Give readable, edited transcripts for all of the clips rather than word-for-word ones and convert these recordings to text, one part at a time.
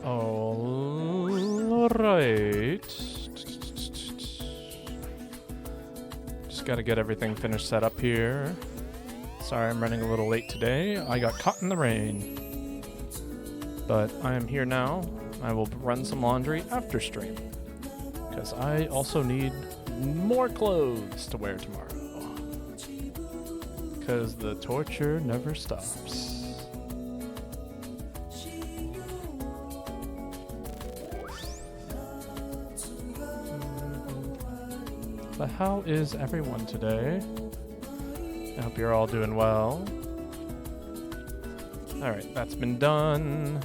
All right. Just gotta get everything finished set up here. Sorry, I'm running a little late today. I got caught in the rain. But I am here now. I will run some laundry after stream. Because I also need more clothes to wear tomorrow. Because the torture never stops. But how is everyone today? I hope you're all doing well. Alright, that's been done.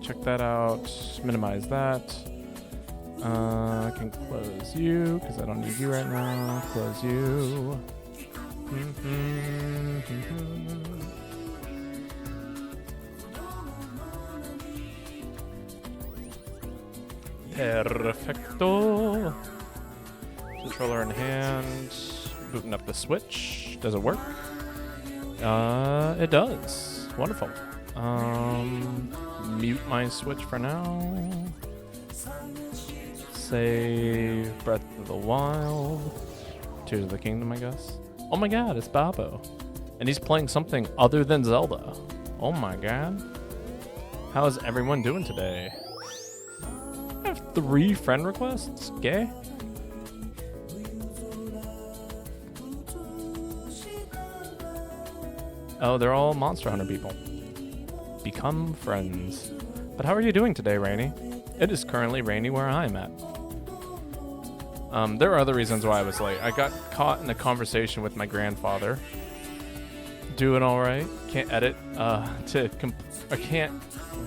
Check that out. Minimize that. I can close you, because I don't need you right now. Close you. Perfecto. Controller in hand. Booting up the Switch. Does it work? It does. Wonderful. Mute my Switch for now. Save Breath of the Wild. Tears of the Kingdom, I guess. Oh my god, it's Babo. And he's playing something other than Zelda. Oh my god. How is everyone doing today? I have 3 friend requests? Gay? Oh, they're all Monster Hunter people. Become friends. But how are you doing today, Rainy? It is currently rainy where I'm at. There are other reasons why I was late. I got caught in a conversation with my grandfather. Doing all right. Can't edit. I can't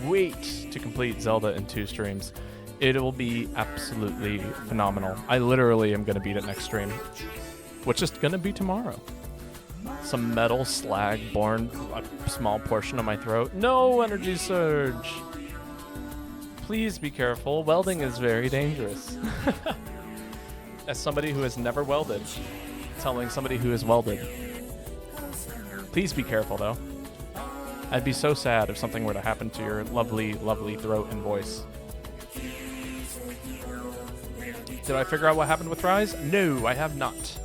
wait to complete Zelda in 2 streams. It will be absolutely phenomenal. I literally am going to beat it next stream, which is going to be tomorrow. Some metal slag born a small portion of my throat. No energy surge. Please be careful. Welding is very dangerous. As somebody who has never welded, telling somebody who has welded. Please be careful, though. I'd be so sad if something were to happen to your lovely, lovely throat and voice. Did I figure out what happened with Rise? No, I have not.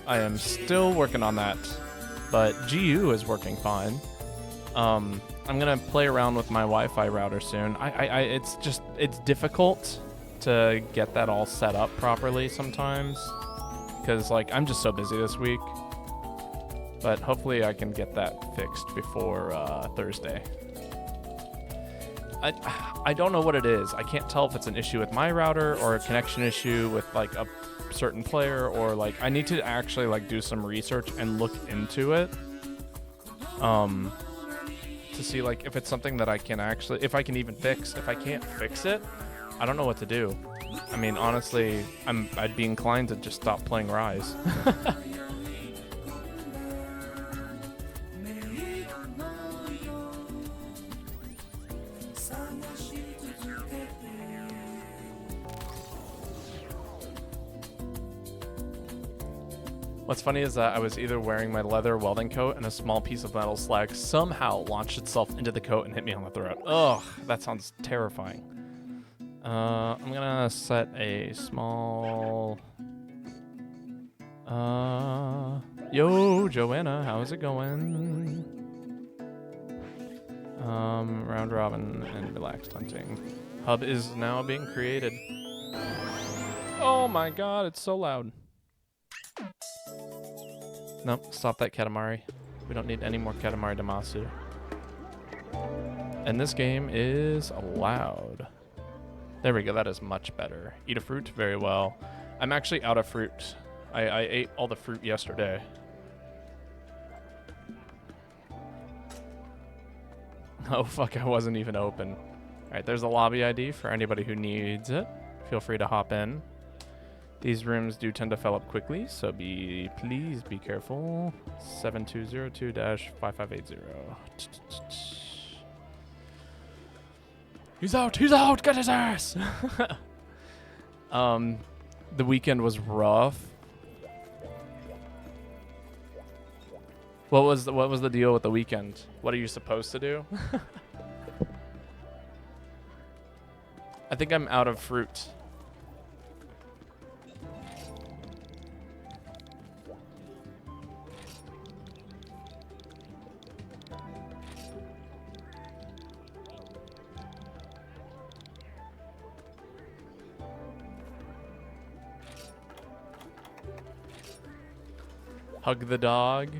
I am still working on that, but GU is working fine. I'm gonna play around with my Wi-Fi router soon. It's difficult to get that all set up properly sometimes, because like I'm just so busy this week. But hopefully I can get that fixed before Thursday. I don't know what it is. I can't tell if it's an issue with my router or a connection issue with like a certain player, or like I need to actually like do some research and look into it to see like if it's something that I can actually, if I can even fix. If I can't fix it, I don't know what to do. I mean, honestly, I'd be inclined to just stop playing Rise. What's funny is that I was either wearing my leather welding coat and a small piece of metal slag somehow launched itself into the coat and hit me on the throat. Ugh, that sounds terrifying. I'm gonna set a small... Yo, Joanna, how's it going? Round robin and relaxed hunting. Hub is now being created. Oh my god, it's so loud. Nope, stop that Katamari. We don't need any more Katamari Damasu. And this game is loud. There we go, that is much better. Eat a fruit? Very well. I'm actually out of fruit. I ate all the fruit yesterday. Oh fuck, I wasn't even open. Alright, there's a lobby ID for anybody who needs it. Feel free to hop in. These rooms do tend to fill up quickly, so please be careful. 7202-5580. He's out, get his ass! The weekend was rough. What was the deal with the weekend? What are you supposed to do? I think I'm out of fruit. Hug the dog.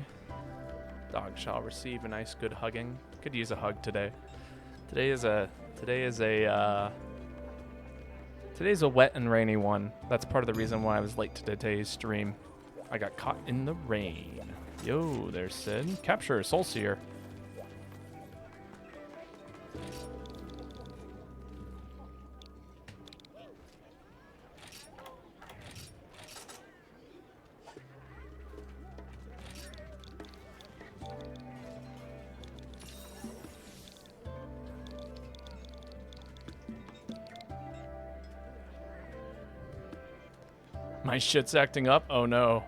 Dog shall receive a nice good hugging. Could use a hug today. Today's a wet and rainy one. That's part of the reason why I was late to today's stream. I got caught in the rain. Yo, there's Sid. Capture Soul Seer. My shit's acting up? Oh no.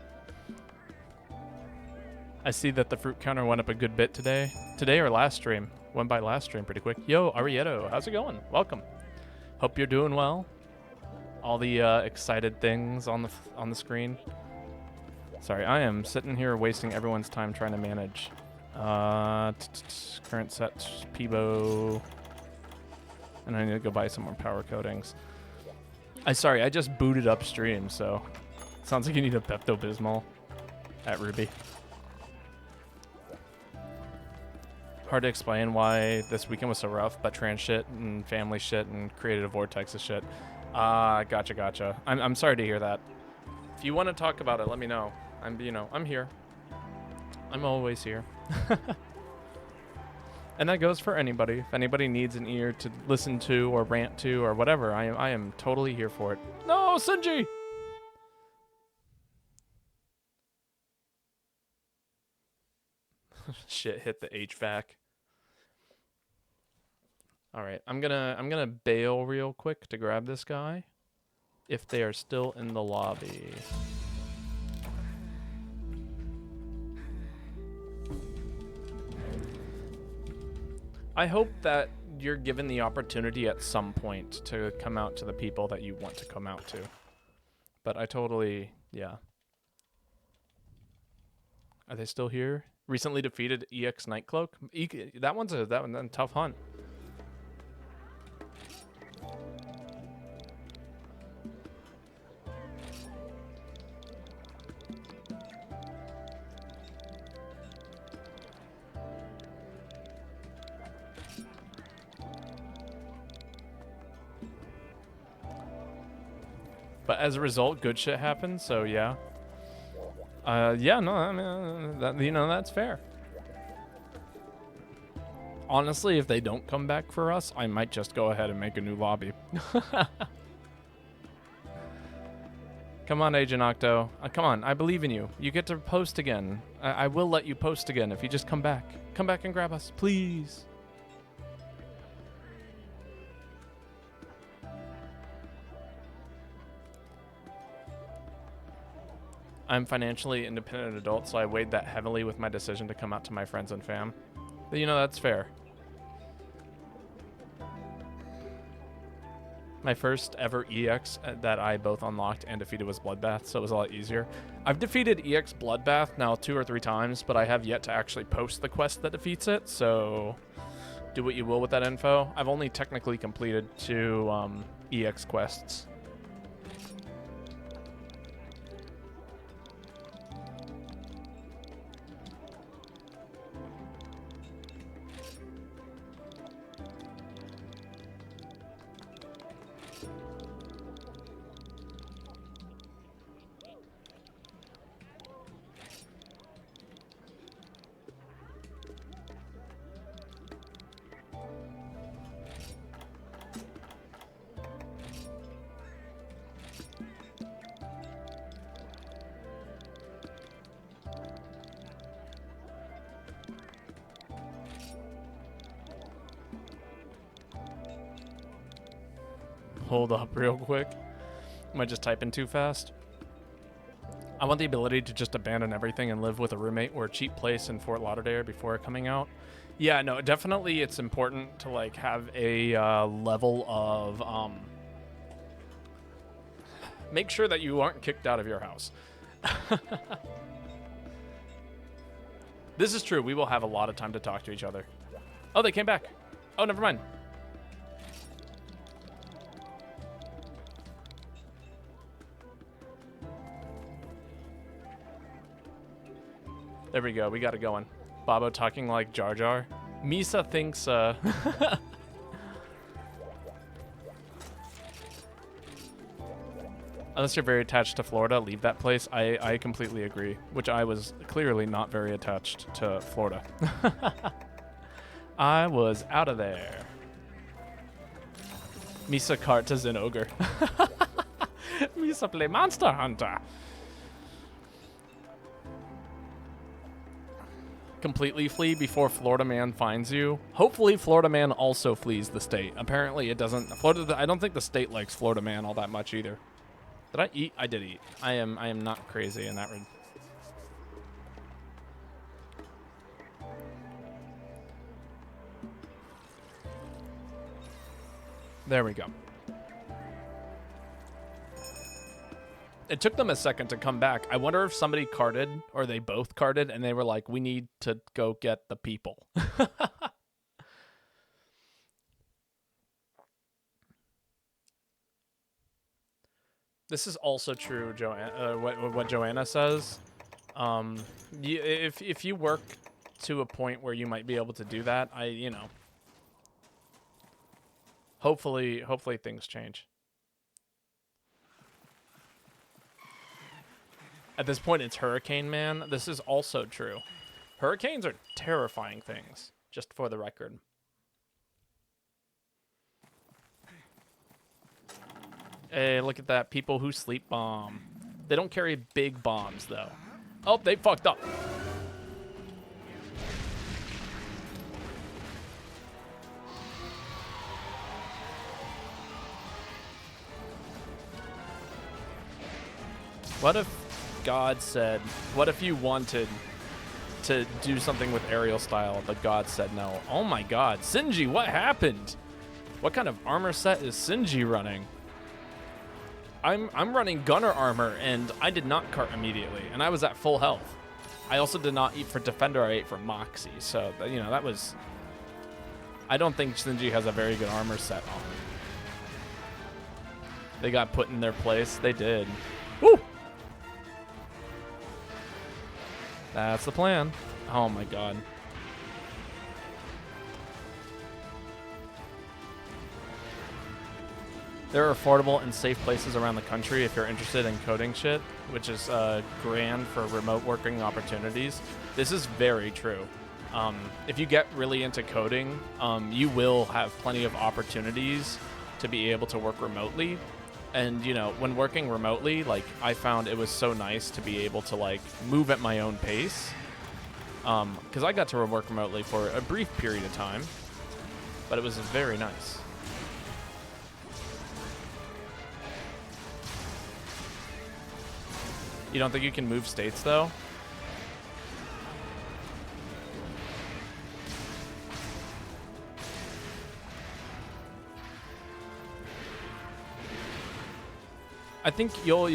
I see that the fruit counter went up a good bit today. Today or last stream? Went by last stream pretty quick. Yo, Arieto, how's it going? Welcome. Hope you're doing well. All the excited things on the screen. Sorry, I am sitting here wasting everyone's time trying to manage. Current set, Peebo. And I need to go buy some more power coatings. Sorry, I just booted up stream, so sounds like you need a Pepto-Bismol at Ruby. Hard to explain why this weekend was so rough, but trans shit and family shit and created a vortex of shit. Gotcha. I'm sorry to hear that. If you want to talk about it, let me know. I'm here. I'm always here. And that goes for anybody. If anybody needs an ear to listen to or rant to or whatever, I am totally here for it. No, Sinji! Shit hit the HVAC. All right, I'm gonna bail real quick to grab this guy if they are still in the lobby. I hope that you're given the opportunity at some point to come out to the people that you want to come out to. But I totally, yeah. Are they still here? Recently defeated EX Nightcloak. That one's a tough hunt. But as a result, good shit happens, so yeah. Yeah, no, I mean, that's fair. Honestly, if they don't come back for us, I might just go ahead and make a new lobby. Come on, Agent Octo. Come on, I believe in you. You get to post again. I will let you post again if you just come back. Come back and grab us, please. I'm financially independent adult, so I weighed that heavily with my decision to come out to my friends and fam. But that's fair. My first ever EX that I both unlocked and defeated was Bloodbath, so it was a lot easier. I've defeated EX Bloodbath now 2 or 3 times, but I have yet to actually post the quest that defeats it, so do what you will with that info. I've only technically completed 2 EX quests. Hold up real quick. Am I just typing too fast? I want the ability to just abandon everything and live with a roommate or a cheap place in Fort Lauderdale before coming out. Yeah, no, definitely it's important to like have a level of make sure that you aren't kicked out of your house. This is true. We will have a lot of time to talk to each other. Oh, they came back. Oh, never mind. There we go. We got it going. Babo talking like Jar Jar. Misa thinks, unless you're very attached to Florida, leave that place. I completely agree, which I was clearly not very attached to Florida. I was out of there. Misa Kart to Zen Ogre. Misa play Monster Hunter. Completely flee before Florida Man finds you. Hopefully Florida Man also flees the state. Apparently it doesn't. Florida, I don't think the state likes Florida Man all that much either. Did I eat? I did eat. I am not crazy in that regard. There we go. It took them a second to come back. I wonder if somebody carded, or they both carded, and they were like, we need to go get the people. This is also true, what Joanna says. If you work to a point where you might be able to do that, hopefully things change. At this point, it's Hurricane Man. This is also true. Hurricanes are terrifying things, just for the record. Hey, look at that. People who sleep bomb. They don't carry big bombs, though. Oh, they fucked up. What if God said, what if you wanted to do something with aerial style, but God said no? Oh my God, Sinji, what happened? What kind of armor set is Sinji running? I'm running gunner armor, and I did not cart immediately, and I was at full health. I also did not eat for defender, I ate for Moxie, so that was. I don't think Sinji has a very good armor set on. They got put in their place. They did. Woo! That's the plan. Oh my God. There are affordable and safe places around the country if you're interested in coding shit, which is grand for remote working opportunities. This is very true. If you get really into coding, you will have plenty of opportunities to be able to work remotely. And, when working remotely, I found it was so nice to be able to, move at my own pace. Because I got to work remotely for a brief period of time. But it was very nice. You don't think you can move states, though? I think you'll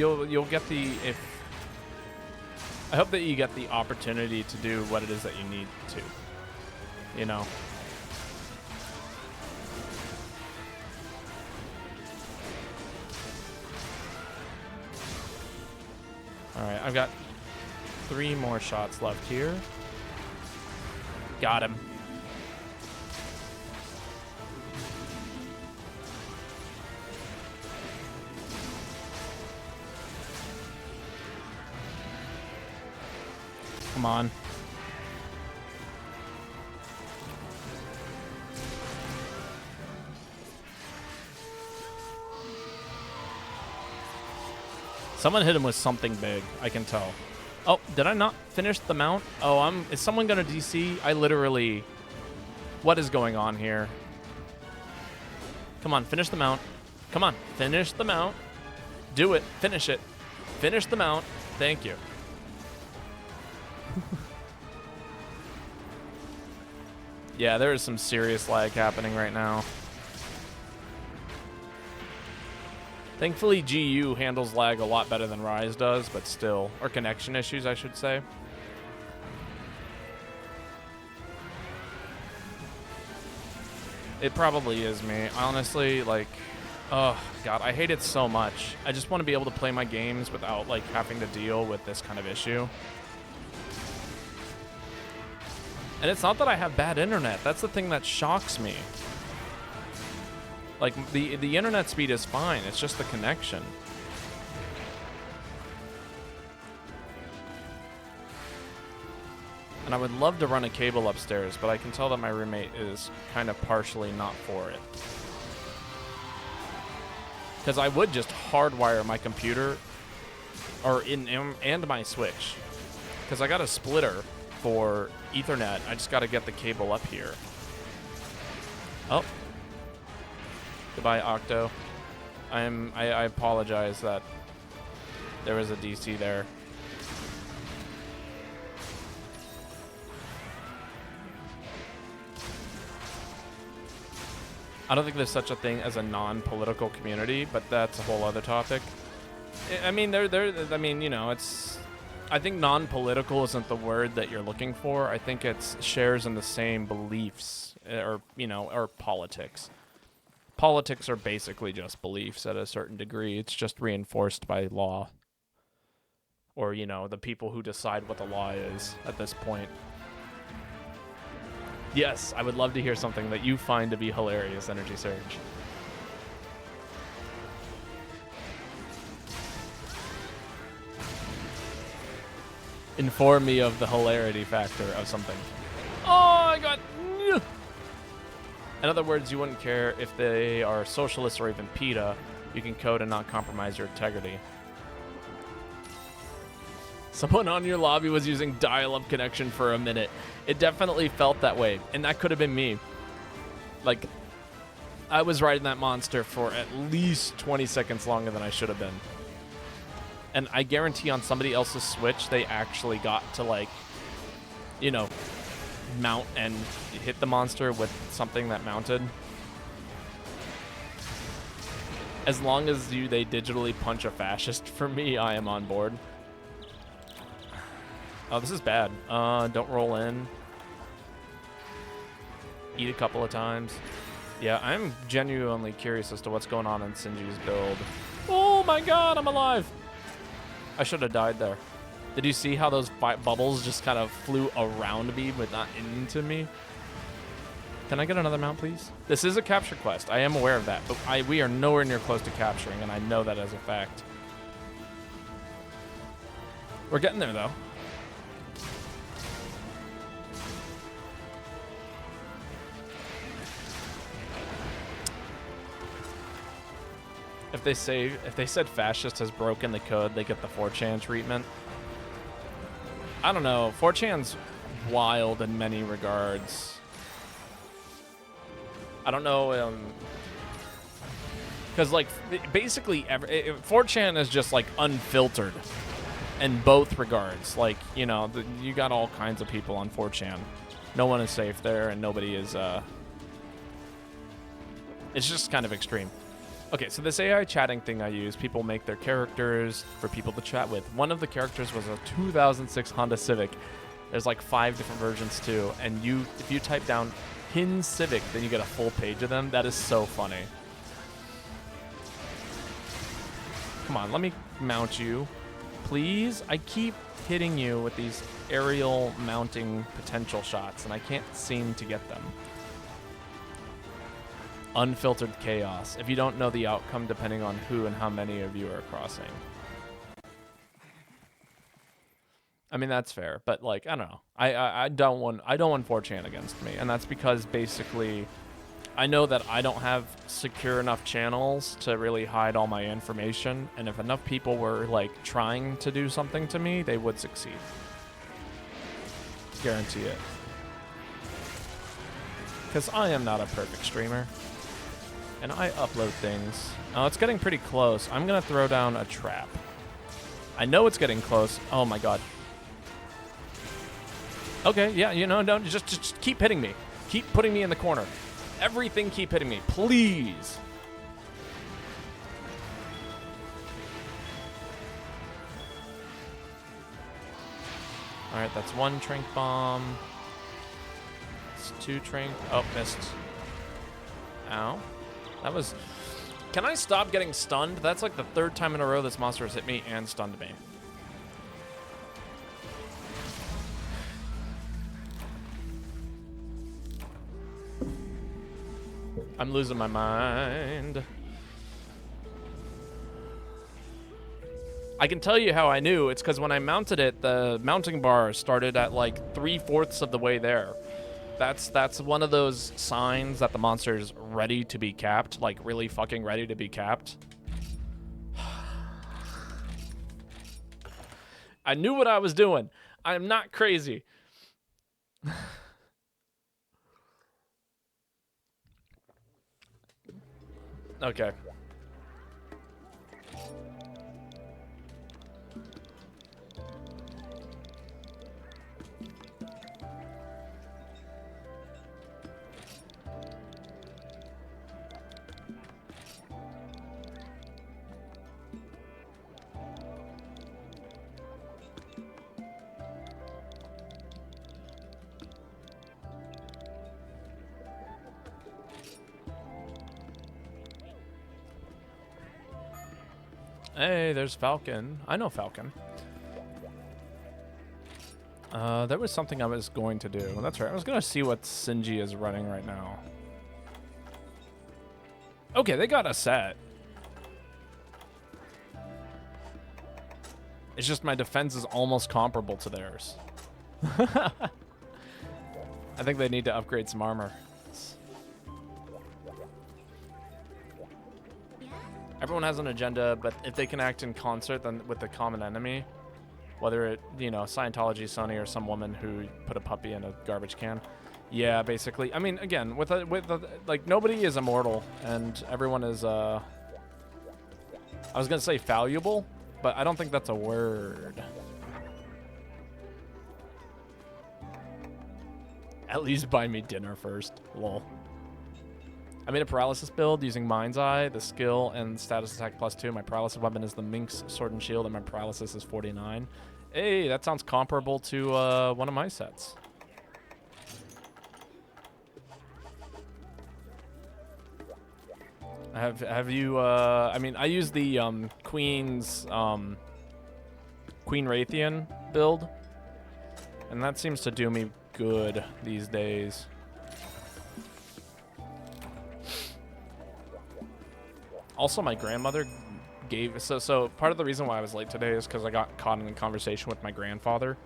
get I hope that you get the opportunity to do what it is that you need to, All right, I've got 3 more shots left here. Got him. Come on. Someone hit him with something big, I can tell. Oh, did I not finish the mount? Oh, is someone gonna DC? I literally... What is going on here? Come on, finish the mount. Come on, finish the mount. Do it, finish it. Finish the mount. Thank you. Yeah, there is some serious lag happening right now. Thankfully, GU handles lag a lot better than Rise does, but still. Or connection issues, I should say. It probably is me. Honestly, like, oh, God, I hate it so much. I just want to be able to play my games without, like, having to deal with this kind of issue. And it's not that I have bad internet. That's the thing that shocks me. Like, the internet speed is fine. It's just the connection. And I would love to run a cable upstairs, but I can tell that my roommate is kind of partially not for it. Because I would just hardwire my computer and my Switch. Because I got a splitter for Ethernet. I just got to get the cable up here. Oh. Goodbye, Octo. I apologize that there was a DC there. I don't think there's such a thing as a non-political community, but that's a whole other topic. I mean, I mean, you know, it's... I think non-political isn't the word that you're looking for. I think it's shares in the same beliefs, or, you know, or politics. Politics are basically just beliefs at a certain degree. It's just reinforced by law. Or, you know, the people who decide what the law is at this point. Yes, I would love to hear something that you find to be hilarious, Energy Surge. Inform me of the hilarity factor of something. Oh, I got... In other words, you wouldn't care if they are socialists or even PETA. You can code and not compromise your integrity. Someone on your lobby was using dial-up connection for a minute. It definitely felt that way, and that could have been me. Like, I was riding that monster for at least 20 seconds longer than I should have been. And I guarantee on somebody else's Switch, they actually got to, like, you know, mount and hit the monster with something that mounted. As long as they digitally punch a fascist, for me, I am on board. Oh, this is bad. Don't roll in. Eat a couple of times. Yeah, I'm genuinely curious as to what's going on in Sinji's build. Oh my god, I'm alive! I should have died there. Did you see how those bubbles just kind of flew around me but not into me? Can I get another mount, please? This is a capture quest. I am aware of that, but we are nowhere near close to capturing, and I know that as a fact. We're getting there, though. If they said fascist has broken the code, they get the 4chan treatment. I don't know. 4chan's wild in many regards. I don't know, because like basically 4chan is just like unfiltered in both regards. Like, you know, you got all kinds of people on 4chan. No one is safe there, and nobody is. It's just kind of extreme. Okay, so this AI chatting thing I use, people make their characters for people to chat with. One of the characters was a 2006 Honda Civic. There's like 5 different versions too, and if you type down Hin Civic, then you get a full page of them. That is so funny. Come on, let me mount you, please. I keep hitting you with these aerial mounting potential shots, and I can't seem to get them. Unfiltered chaos. If you don't know the outcome, depending on who and how many of you are crossing. I mean, that's fair, but like, I don't know. I don't want 4chan against me, and that's because basically I know that I don't have secure enough channels to really hide all my information, and if enough people were like trying to do something to me, they would succeed. Guarantee it. Because I am not a perfect streamer. And I upload things. Oh, it's getting pretty close. I'm going to throw down a trap. I know it's getting close. Oh my god. Okay, yeah, you know, don't just keep hitting me. Keep putting me in the corner. Everything keep hitting me, please. All right, that's one Trank Bomb. It's two Trank. Oh, missed. Ow. That was... Can I stop getting stunned? That's like the third time in a row this monster has hit me and stunned me. I'm losing my mind. I can tell you how I knew. It's because when I mounted it, the mounting bar started at like 3/4 of the way there. That's one of those signs that the monster's ready to be capped, like really fucking ready to be capped. I knew what I was doing. I am not crazy. Okay. Hey, there's Falcon. I know Falcon. There was something I was going to do. That's right. I was going to see what Sinji is running right now. Okay, they got a set. It's just my defense is almost comparable to theirs. I think they need to upgrade some armor. Everyone has an agenda, but if they can act in concert then with the common enemy, whether it, you know, Scientology, Sony, or some woman who put a puppy in a garbage can. Yeah, basically. I mean, again, like, nobody is immortal, and everyone is, I was gonna say valuable, but I don't think that's a word. At least buy me dinner first. Lol. I made a paralysis build using Mind's Eye, the skill, and status attack +2. My paralysis weapon is the Minx Sword and Shield, and my paralysis is 49. Hey, that sounds comparable to one of my sets. Have you? I mean, I use the Queen's Queen Raytheon build, and that seems to do me good these days. Also, my grandmother gave... So part of the reason why I was late today is because I got caught in a conversation with my grandfather.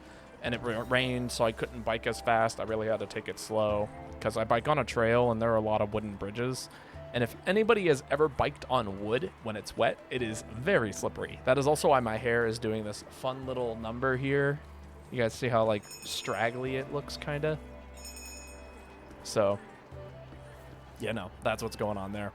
And it rained, so I couldn't bike as fast. I really had to take it slow. Because I bike on a trail, and there are a lot of wooden bridges. And if anybody has ever biked on wood when it's wet, it is very slippery. That is also why my hair is doing this fun little number here. You guys see how, like, straggly it looks, kind of? So, yeah, no, that's what's going on there.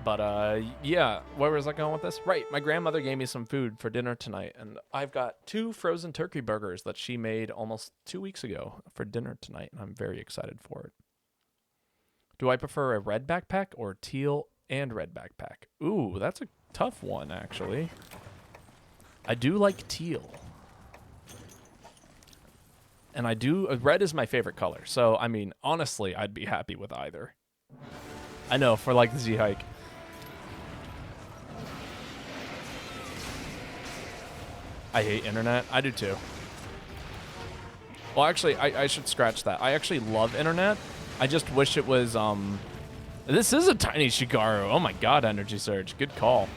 But, yeah, where was I going with this? Right, my grandmother gave me some food for dinner tonight, and I've got 2 frozen turkey burgers that she made almost 2 weeks ago for dinner tonight, and I'm very excited for it. Do I prefer a red backpack or teal and red backpack? Ooh, that's a tough one, actually. I do like teal. And red is my favorite color, so, I mean, honestly, I'd be happy with either. I know, for, like, the Z-Hike. I hate internet. I do too. Well, actually, I should scratch that. I actually love internet. I just wish it was, This is a tiny Shigaru. Oh my god, Energy Surge. Good call.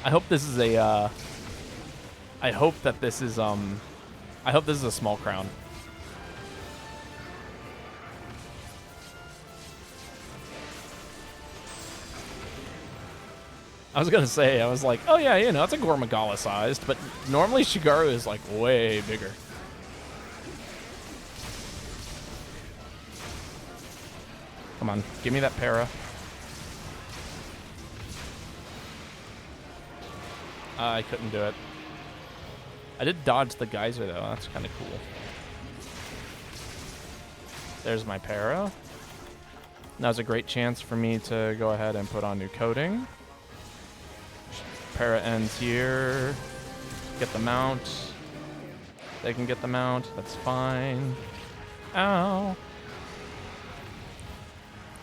I hope this is a, I hope that this is, I hope this is a small crown. I was gonna say, I was like, oh yeah, you know, it's a Gormagala sized, but normally Shigaru is like way bigger. Come on, give me that para. I couldn't do it. I did dodge the geyser, though. That's kind of cool. There's my para. Now's a great chance for me to go ahead and put on new coating. Para ends here. Get the mount. They can get the mount. That's fine. Ow.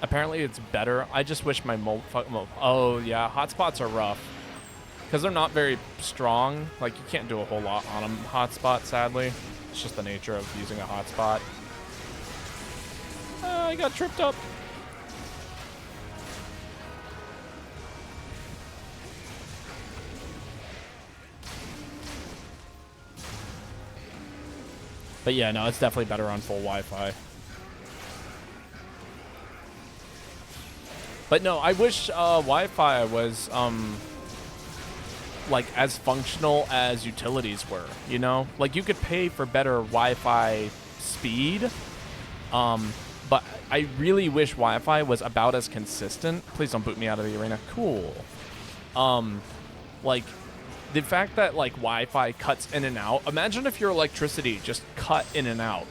Apparently it's better. I just wish my oh, yeah. Hotspots are rough. Because they're not very strong. Like, you can't do a whole lot on them. Hotspot, sadly. It's just the nature of using a hotspot. I got tripped up. But yeah, no, it's definitely better on full Wi-Fi. But no, I wish Wi-Fi was like as functional as utilities were, you know? Like you could pay for better Wi-Fi speed, but I really wish Wi-Fi was about as consistent. Please don't boot me out of the arena. Cool. Like the fact that like Wi-Fi cuts in and out. Imagine if your electricity just cut in and out.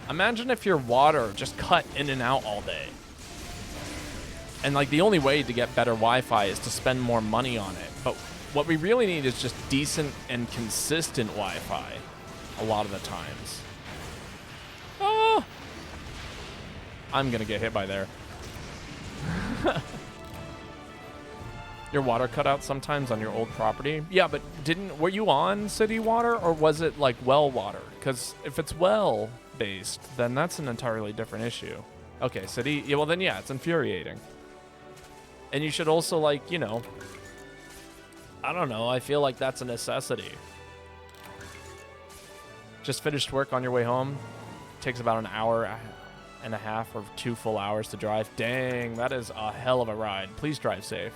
Imagine if your water just cut in and out all day. And like the only way to get better Wi-Fi is to spend more money on it. But what we really need is just decent and consistent Wi-Fi a lot of the times. Ah! I'm gonna get hit by there. Your water cut out sometimes on your old property? Yeah, but were you on city water or was it like well water? Because if it's well based, then that's an entirely different issue. Okay, city, yeah, well then yeah, it's infuriating. And you should also like, you know, I don't know, I feel like that's a necessity. Just finished work on your way home. Takes about an hour and a half or 2 full hours to drive. Dang, that is a hell of a ride. Please drive safe.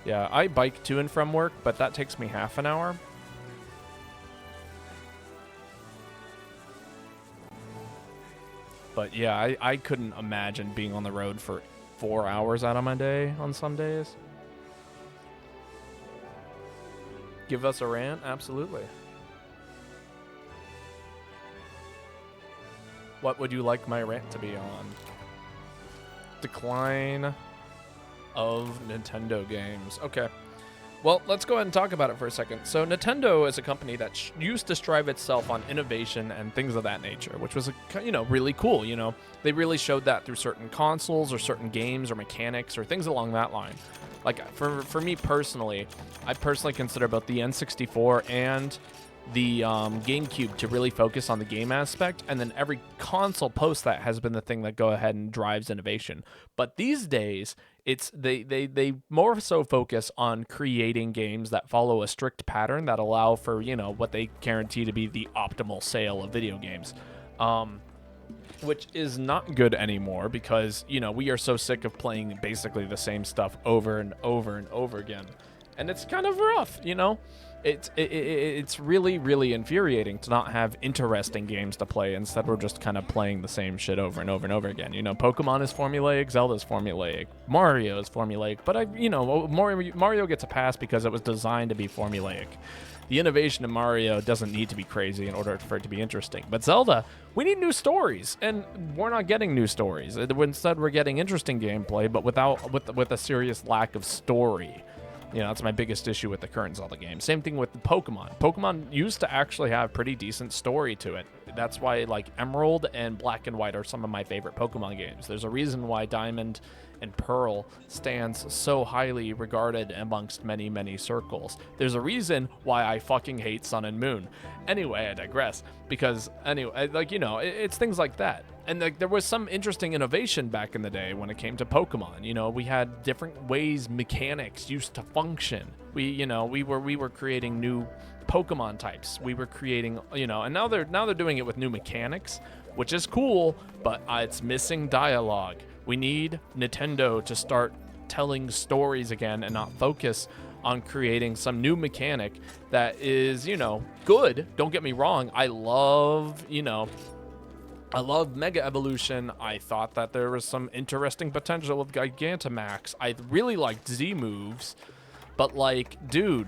Yeah, I bike to and from work, but that takes me half an hour. But yeah, I couldn't imagine being on the road for 4 hours out of my day on some days. Give us a rant? Absolutely. What would you like my rant to be on? Decline of Nintendo games. Okay. Well, let's go ahead and talk about it for a second. So Nintendo is a company that used to strive itself on innovation and things of that nature, which was, you know, really cool. You know, they really showed that through certain consoles or certain games or mechanics or things along that line. Like for me personally, I personally consider both the N64 and the GameCube to really focus on the game aspect, and then every console post that has been the thing that go ahead and drives innovation. But these days, it's they more so focus on creating games that follow a strict pattern that allow for, you know, what they guarantee to be the optimal sale of video games, which is not good anymore because, you know, we are so sick of playing basically the same stuff over and over and over again, and it's kind of rough, you know. It's really, really infuriating to not have interesting games to play. Instead, we're just kind of playing the same shit over and over and over again. You know, Pokemon is formulaic, Zelda's formulaic, Mario is formulaic, but you know, Mario gets a pass because it was designed to be formulaic. The innovation in Mario doesn't need to be crazy in order for it to be interesting. But Zelda, we need new stories, and we're not getting new stories. Instead, we're getting interesting gameplay, but with a serious lack of story. You know, that's my biggest issue with the current Zelda game. Same thing with the Pokemon. Pokemon used to actually have pretty decent story to it. That's why, like, Emerald and Black and White are some of my favorite Pokemon games. There's a reason why Diamond and Pearl stands so highly regarded amongst many, many circles. There's a reason why I fucking hate Sun and Moon. Anyway, I digress. Because, anyway, like, you know, it's things like that. And like, there was some interesting innovation back in the day when it came to Pokemon. You know, we had different ways mechanics used to function. We were creating new Pokemon types. We were creating, you know, and now they're doing it with new mechanics, which is cool, but it's missing dialogue. We need Nintendo to start telling stories again and not focus on creating some new mechanic that is, you know, good. Don't get me wrong. I love Mega Evolution. I thought that there was some interesting potential with Gigantamax. I really liked Z moves. But like, dude,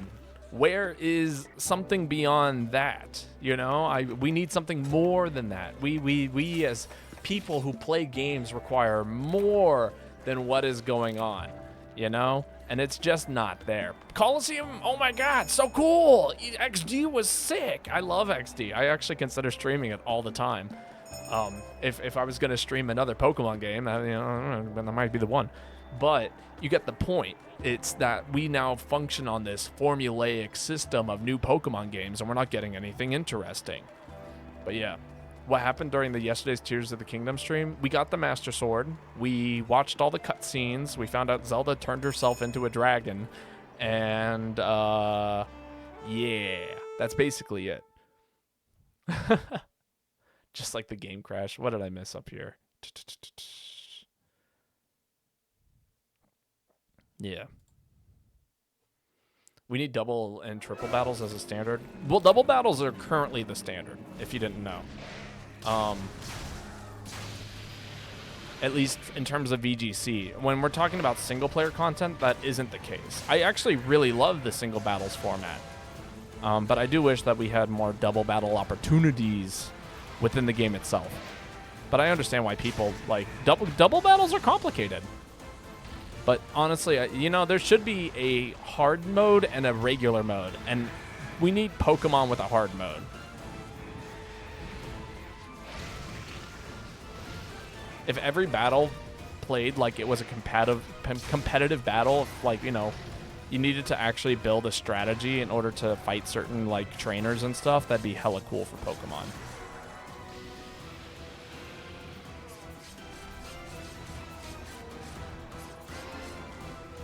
where is something beyond that? You know, we need something more than that. We as people who play games require more than what is going on, you know? And it's just not there. Coliseum, oh my God, so cool. XD was sick. I love XD. I actually consider streaming it all the time. If I was gonna stream another Pokemon game, that might be the one. But you get the point. It's that we now function on this formulaic system of new Pokemon games, and we're not getting anything interesting. But yeah, what happened during the yesterday's Tears of the Kingdom stream? We got the Master Sword. We watched all the cutscenes. We found out Zelda turned herself into a dragon, and yeah, that's basically it. Just like the game crash. What did I miss up here? Yeah. We need double and triple battles as a standard. Well, double battles are currently the standard, if you didn't know. At least in terms of VGC. When we're talking about single player content, that isn't the case. I actually really love the single battles format. But I do wish that we had more double battle opportunities within the game itself. But I understand why people like double battles are complicated. But honestly, you know, there should be a hard mode and a regular mode. And we need Pokemon with a hard mode. If every battle played like it was a competitive battle, like, you know, you needed to actually build a strategy in order to fight certain, like, trainers and stuff, that'd be hella cool for Pokemon.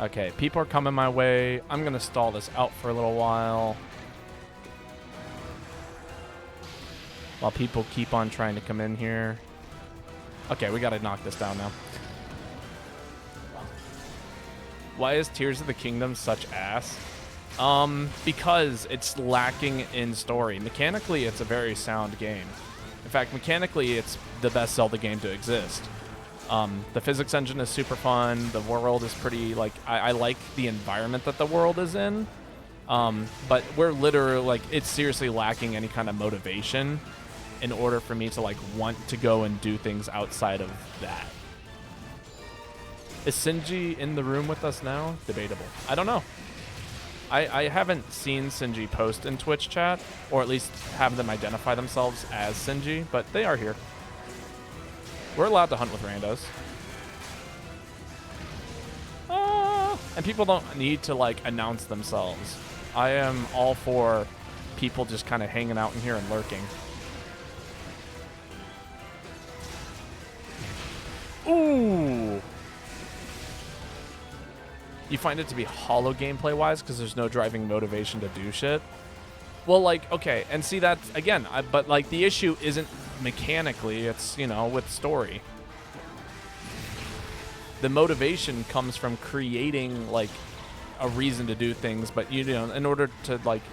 Okay, people are coming my way. I'm going to stall this out for a little while people keep on trying to come in here. Okay, we got to knock this down now. Why is Tears of the Kingdom such ass? Because it's lacking in story. Mechanically, it's a very sound game. In fact, mechanically, it's the best Zelda game to exist. The physics engine is super fun. The world is pretty, like, I like the environment that the world is in. But we're literally, like, it's seriously lacking any kind of motivation in order for me to, like, want to go and do things outside of that. Is Shinji in the room with us now? Debatable. I don't know. I haven't seen Shinji post in Twitch chat, or at least have them identify themselves as Shinji, but they are here. We're allowed to hunt with randos. And people don't need to, like, announce themselves. I am all for people just kind of hanging out in here and lurking. Ooh! You find it to be hollow gameplay-wise because there's no driving motivation to do shit? Well, like, okay, and see that, again, but, like, the issue isn't mechanically, it's, you know, with story. The motivation comes from creating, like, a reason to do things, but, you know, in order to, like,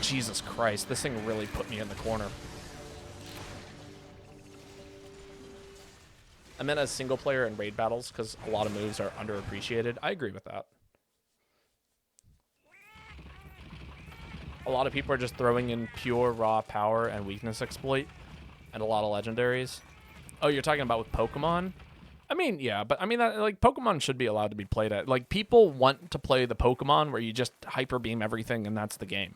Jesus Christ, this thing really put me in the corner. I meant as single player and raid battles because a lot of moves are underappreciated. I agree with that. A lot of people are just throwing in pure raw power and weakness exploit and a lot of legendaries. Oh, you're talking about with Pokemon? I mean, yeah, but I mean, like, Pokemon should be allowed to be played at. Like, people want to play the Pokemon where you just hyper beam everything and that's the game.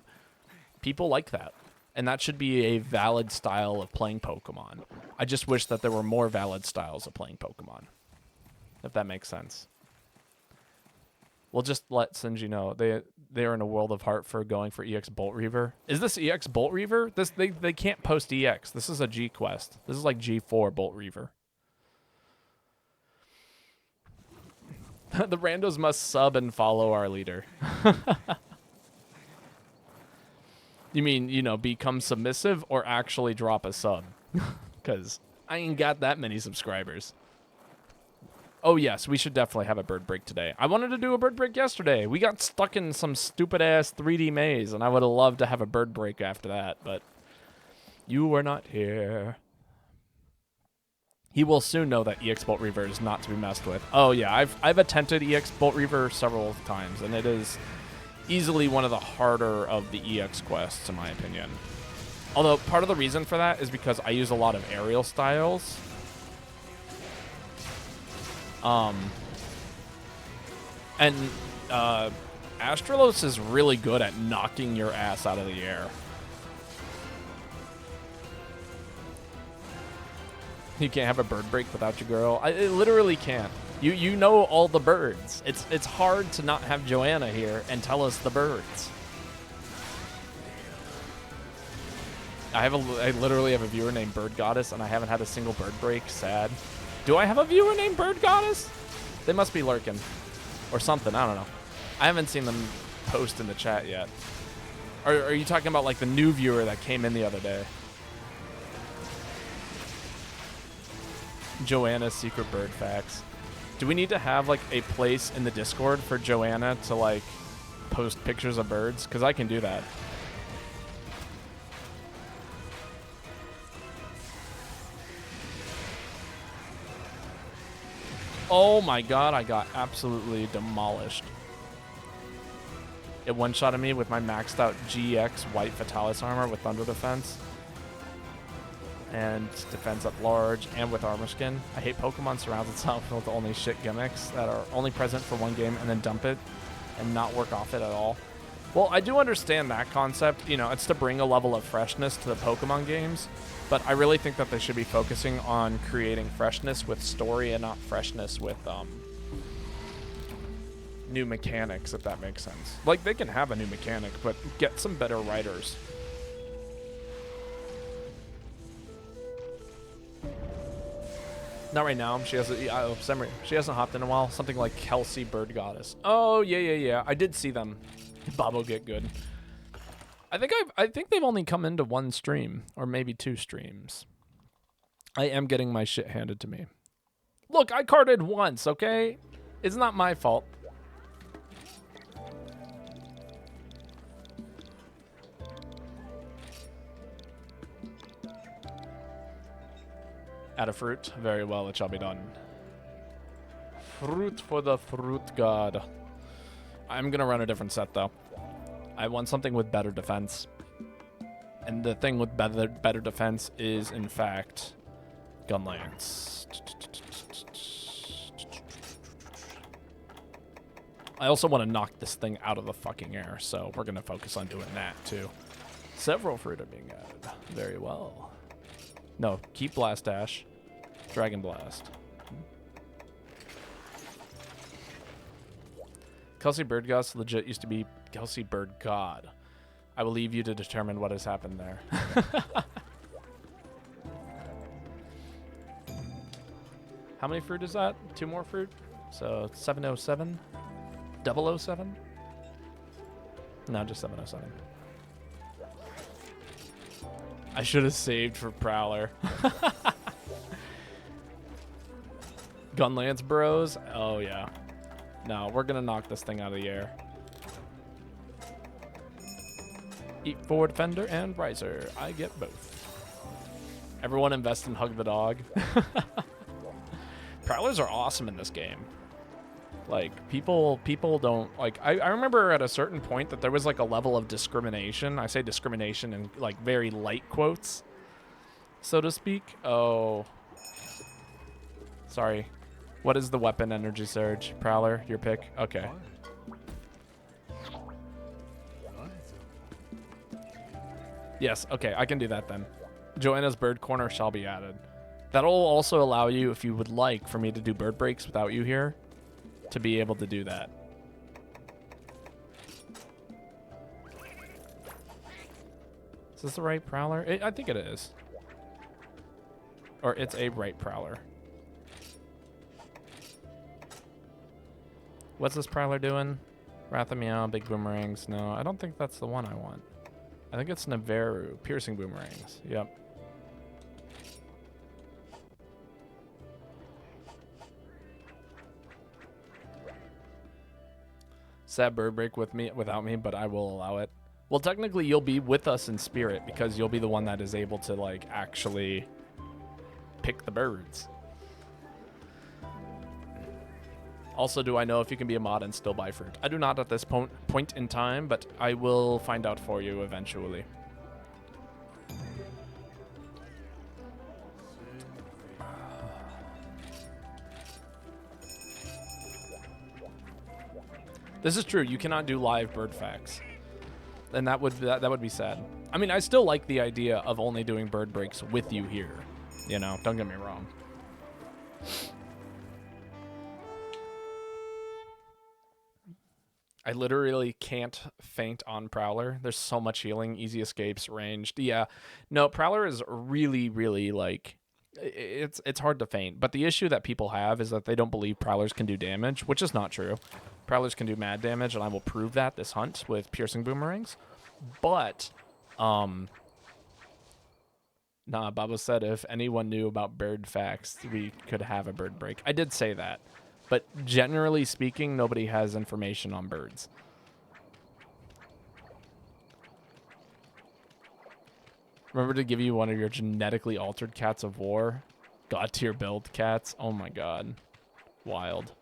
People like that. And that should be a valid style of playing Pokemon. I just wish that there were more valid styles of playing Pokemon. If that makes sense. We'll just let Shinji know. They're in a world of heart for going for EX Bolt Reaver. Is this EX Bolt Reaver? They can't post EX. This is a G quest. This is like G4 Bolt Reaver. The randos must sub and follow our leader. You mean, you know, become submissive or actually drop a sub? Because I ain't got that many subscribers. Oh, yes, we should definitely have a bird break today. I wanted to do a bird break yesterday. We got stuck in some stupid-ass 3D maze, and I would have loved to have a bird break after that, but you were not here. He will soon know that EX Bolt Reaver is not to be messed with. Oh, yeah, I've attempted EX Bolt Reaver several times, and it is Easily one of the harder of the EX quests, in my opinion. Although, part of the reason for that is because I use a lot of aerial styles. And Astralos is really good at knocking your ass out of the air. You can't have a bird break without your girl. I literally can't. You know all the birds. It's hard to not have Joanna here and tell us the birds. I literally have a viewer named Bird Goddess, and I haven't had a single bird break. Sad. Do I have a viewer named Bird Goddess? They must be lurking. Or something, I don't know. I haven't seen them post in the chat yet. Are you talking about like the new viewer that came in the other day? Joanna's secret bird facts. Do we need to have like a place in the Discord for Joanna to like post pictures of birds? Because I can do that. Oh my god, I got absolutely demolished. It one-shotted me with my maxed out GX White Fatalis armor with Thunder Defense. And defense at large, and with armor skin. I hate Pokemon surrounds itself with only shit gimmicks that are only present for one game and then dump it and not work off it at all. Well, I do understand that concept. You know, it's to bring a level of freshness to the Pokemon games, but I really think that they should be focusing on creating freshness with story and not freshness with new mechanics, if that makes sense. Like, they can have a new mechanic, but get some better writers. Not right now. She hasn't. She hasn't hopped in a while. Something like Kelsey Bird Goddess. Oh yeah. I did see them. Bobo get good. I think they've only come into one stream or maybe 2 streams. I am getting my shit handed to me. Look, I carded once. Okay, it's not my fault. Add a fruit. Very well, it shall be done. Fruit for the fruit god. I'm going to run a different set, though. I want something with better defense. And the thing with better defense is, in fact, Gunlance. I also want to knock this thing out of the fucking air, so we're going to focus on doing that, too. Several fruit are being added. Very well. No, keep Blast Dash. Dragon Blast. Kelsey Bird Goddess legit used to be Kelsey Bird God. I will leave you to determine what has happened there. How many fruit is that? 2 more fruit? So 707? 007? No, just 707. I should have saved for Prowler. Gunlance bros? Oh, yeah. No, we're going to knock this thing out of the air. Eat Forward Fender and Riser. I get both. Everyone invest in Hug the Dog. Prowlers are awesome in this game. Like, people don't, like, I remember at a certain point that there was, like, a level of discrimination. I say discrimination in, like, very light quotes, so to speak. Oh. Sorry. What is the weapon energy surge? Prowler, your pick? Okay. Yes, okay, I can do that then. Joanna's Bird Corner shall be added. That'll also allow you, if you would like, for me to do bird breaks without you here, to be able to do that. Is this the right Prowler? I think it is. Or it's a right Prowler. What's this Prowler doing? Wrath of Meow, Big Boomerangs. No, I don't think that's the one I want. I think it's Naveru, Piercing Boomerangs. Yep. Sad bird break without me, but I will allow it. Well, technically, you'll be with us in spirit because you'll be the one that is able to, like, actually pick the birds. Also, do I know if you can be a mod and still buy fruit? I do not at this point in time, but I will find out for you eventually. This is true. You cannot do live bird facts, and that would be sad. I mean, I still like the idea of only doing bird breaks with you here. You know, don't get me wrong. I literally can't faint on Prowler. There's so much healing, easy escapes, ranged. Yeah, no, Prowler is really, really like, it's hard to faint. But the issue that people have is that they don't believe Prowlers can do damage, which is not true. Prowlers can do mad damage, and I will prove that this hunt with piercing boomerangs. But, nah, Baba said if anyone knew about bird facts, we could have a bird break. I did say that. But generally speaking, nobody has information on birds. Remember to give you one of your genetically altered cats of war? God tier build cats? Oh my god. Wild.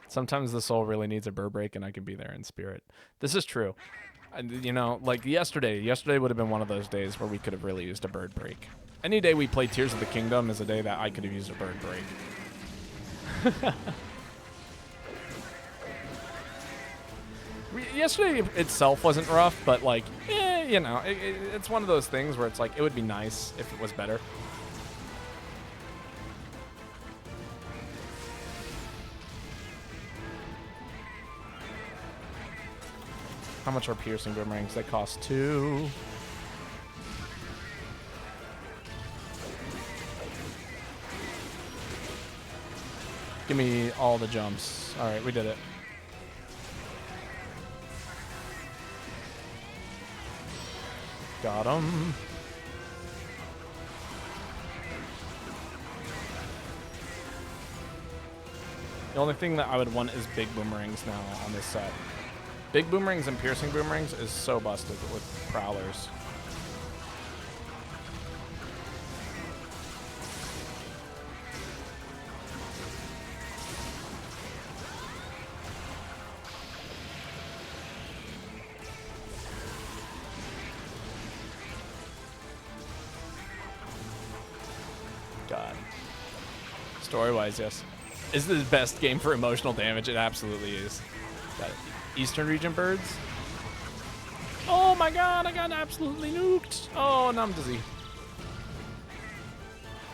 Sometimes the soul really needs a bird break and I can be there in spirit. This is true. And, you know, like yesterday would have been one of those days where we could have really used a bird break. Any day we play Tears of the Kingdom is a day that I could have used a bird break. Yesterday itself wasn't rough, but like, you know, it's one of those things where it's like, it would be nice if it was better. How much are piercing boomerangs? They cost 2. Give me all the jumps. All right, we did it. Got him. The only thing that I would want is big boomerangs now on this set. Big boomerangs and piercing boomerangs is so busted with Prowlers. God. Story-wise, yes. Is this the best game for emotional damage? It absolutely is. Got it. Eastern region birds. Oh my god, I got absolutely nuked. Oh, now I'm dizzy.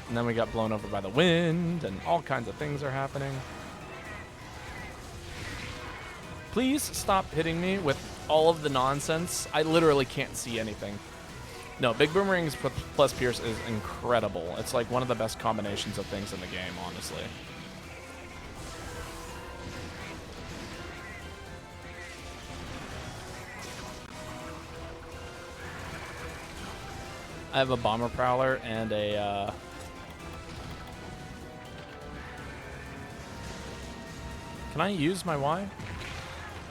And then we got blown over by the wind, and all kinds of things are happening. Please stop hitting me with all of the nonsense. I literally can't see anything. No, big boomerangs plus pierce is incredible. It's like one of the best combinations of things in the game, honestly. I have a bomber prowler and a can I use my Y?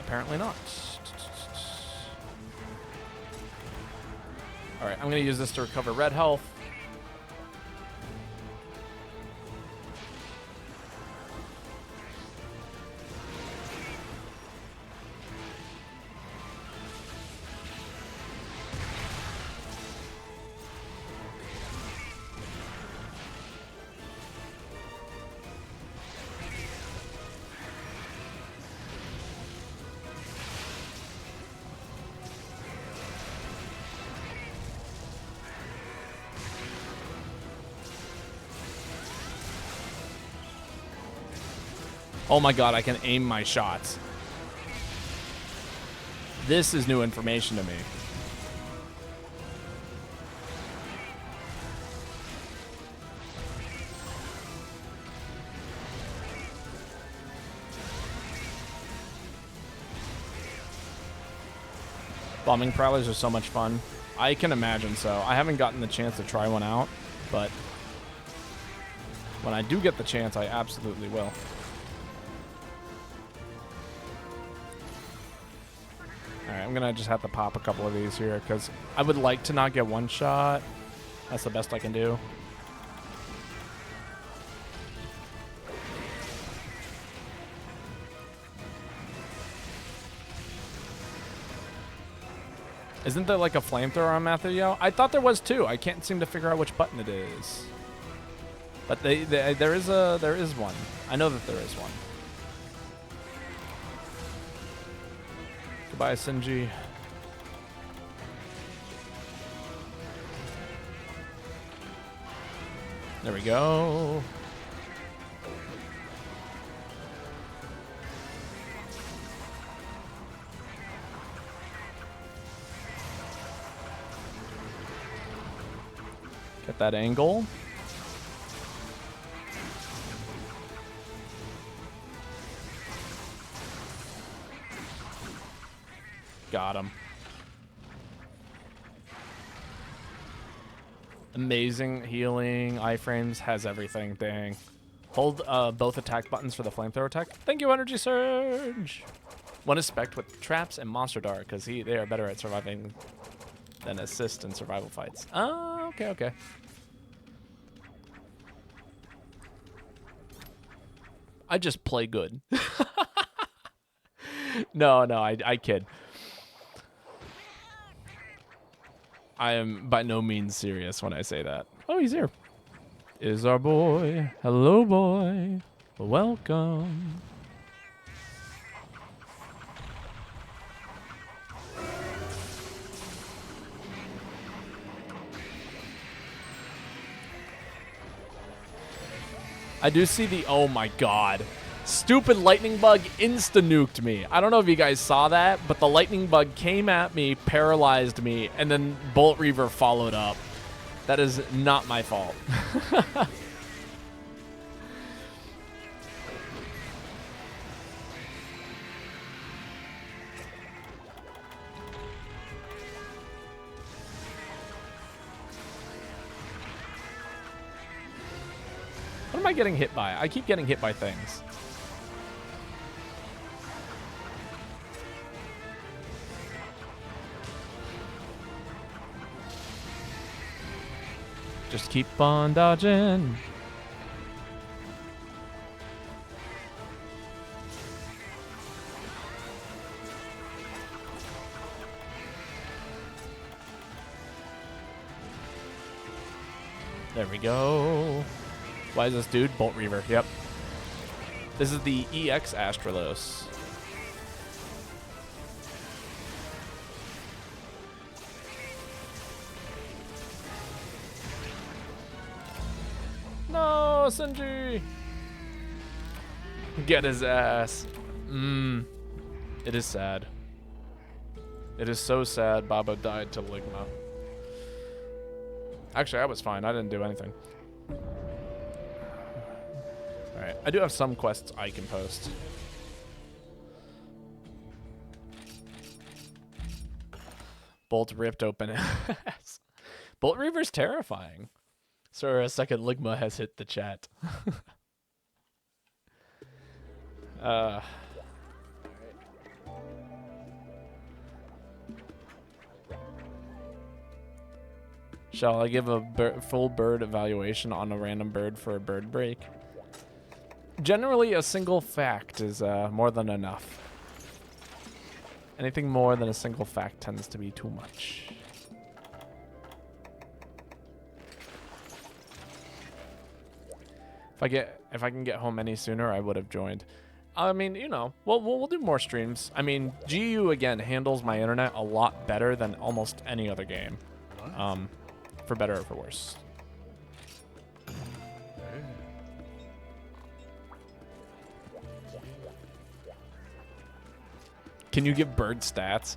Apparently not. Alright, I'm gonna use this to recover red health. Oh my god, I can aim my shots. This is new information to me. Bombing prowlers are so much fun. I can imagine so. I haven't gotten the chance to try one out, but when I do get the chance, I absolutely will. Alright, I'm gonna just have to pop a couple of these here, because I would like to not get one shot. That's the best I can do. Isn't there like a flamethrower on Matthew? I thought there was too. I can't seem to figure out which button it is. But there is one. I know that there is one. Goodbye, Sinji. There we go. Get that angle. Got him. Amazing healing. Iframes has everything. Dang. Hold both attack buttons for the flamethrower attack. Thank you, Energy Surge. One is spec'd with traps and Monster Dart because they are better at surviving than assist in survival fights. Oh, okay, okay. I just play good. No, I kid. I am by no means serious when I say that. Oh, he's here. Is our boy. Hello, boy. Welcome. I do see the... Oh, my God. Stupid lightning bug insta-nuked me. I don't know if you guys saw that, but the lightning bug came at me, paralyzed me, and then Bolt Reaver followed up. That is not my fault. What am I getting hit by? I keep getting hit by things. Just keep on dodging. There we go. Why is this dude? Bolt Reaver. Yep. This is the EX Astralos. No, Senji! Get his ass. It is sad. It is so sad Babo died to Ligma. Actually, I was fine. I didn't do anything. Alright, I do have some quests I can post. Bolt ripped open ass. Bolt Reaver's terrifying. Sir, a second Ligma has hit the chat. Shall I give a full bird evaluation on a random bird for a bird break? Generally, a single fact is more than enough. Anything more than a single fact tends to be too much. If I can get home any sooner, I would have joined. I mean, you know, we'll do more streams. I mean, GU again handles my internet a lot better than almost any other game. For better or for worse. Can you give bird stats?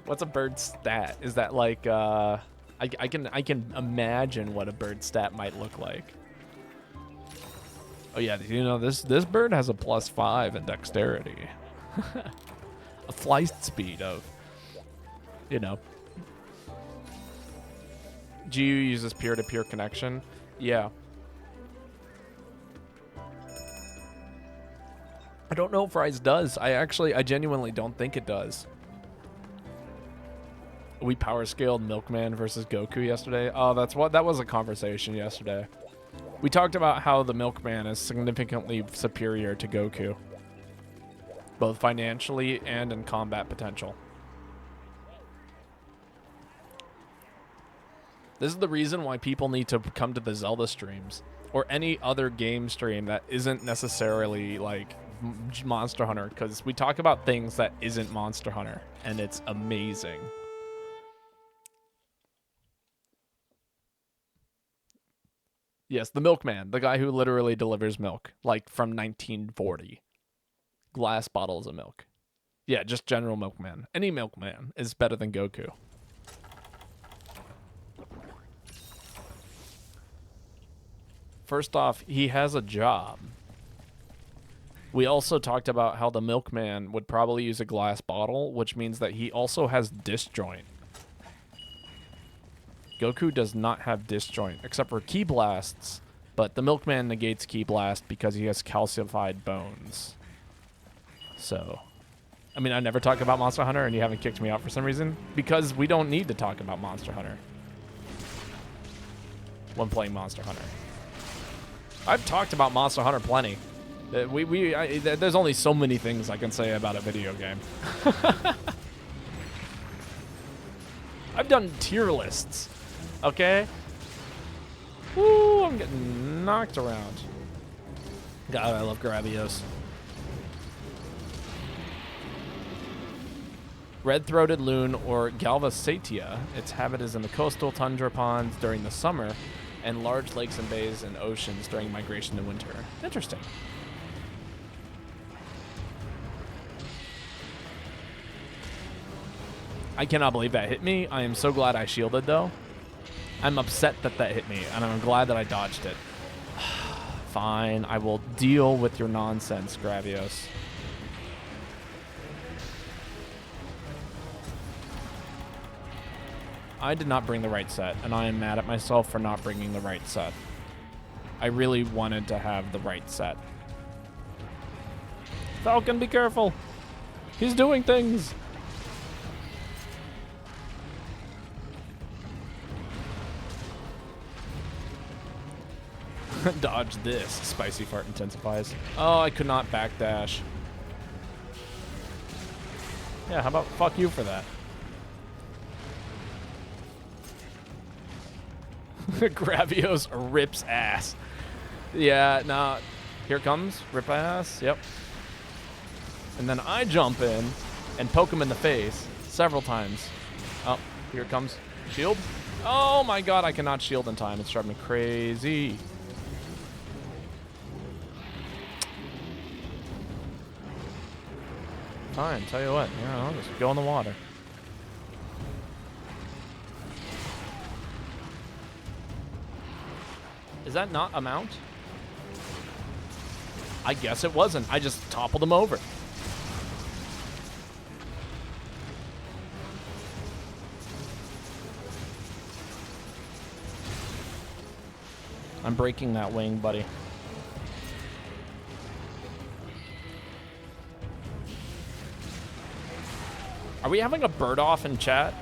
What's a bird stat? Is that like I can imagine what a bird stat might look like. Oh yeah, you know this bird has a +5 in dexterity. A flight speed of, you know. GU uses peer-to-peer connection. Yeah. I don't know if Rise does. I genuinely don't think it does. We power scaled Milkman versus Goku yesterday. Oh, that was a conversation yesterday. We talked about how the Milkman is significantly superior to Goku, both financially and in combat potential. This is the reason why people need to come to the Zelda streams or any other game stream that isn't necessarily like Monster Hunter, because we talk about things that isn't Monster Hunter, and it's amazing. Yes, the Milkman, the guy who literally delivers milk, like from 1940. Glass bottles of milk. Yeah, just general Milkman. Any Milkman is better than Goku. First off, he has a job. We also talked about how the Milkman would probably use a glass bottle, which means that he also has disjoint. Goku does not have disjoint, except for Ki Blasts, but the Milkman negates Ki Blast because he has calcified bones. So, I mean, I never talk about Monster Hunter, and you haven't kicked me out for some reason, because we don't need to talk about Monster Hunter when playing Monster Hunter. I've talked about Monster Hunter plenty. There's only so many things I can say about a video game. I've done tier lists. Okay? Woo, I'm getting knocked around. God, I love Gravios. Red-throated loon, or Galvasatia. Its habit is in the coastal tundra ponds during the summer, and large lakes and bays and oceans during migration in winter. Interesting. I cannot believe that hit me. I am so glad I shielded, though. I'm upset that hit me, and I'm glad that I dodged it. Fine, I will deal with your nonsense, Gravios. I did not bring the right set, and I am mad at myself for not bringing the right set. I really wanted to have the right set. Falcon, be careful. He's doing things. Dodge this. Spicy fart intensifies. Oh, I could not backdash. Yeah, how about fuck you for that? Gravios rips ass. Yeah, nah. Here it comes. Rip ass. Yep. And then I jump in and poke him in the face several times. Oh, here it comes. Shield. Oh my god, I cannot shield in time. It's driving me crazy. Fine, tell you what. Yeah, I'll just go in the water. Is that not a mount? I guess it wasn't. I just toppled him over. I'm breaking that wing, buddy. Are we having a bird off in chat?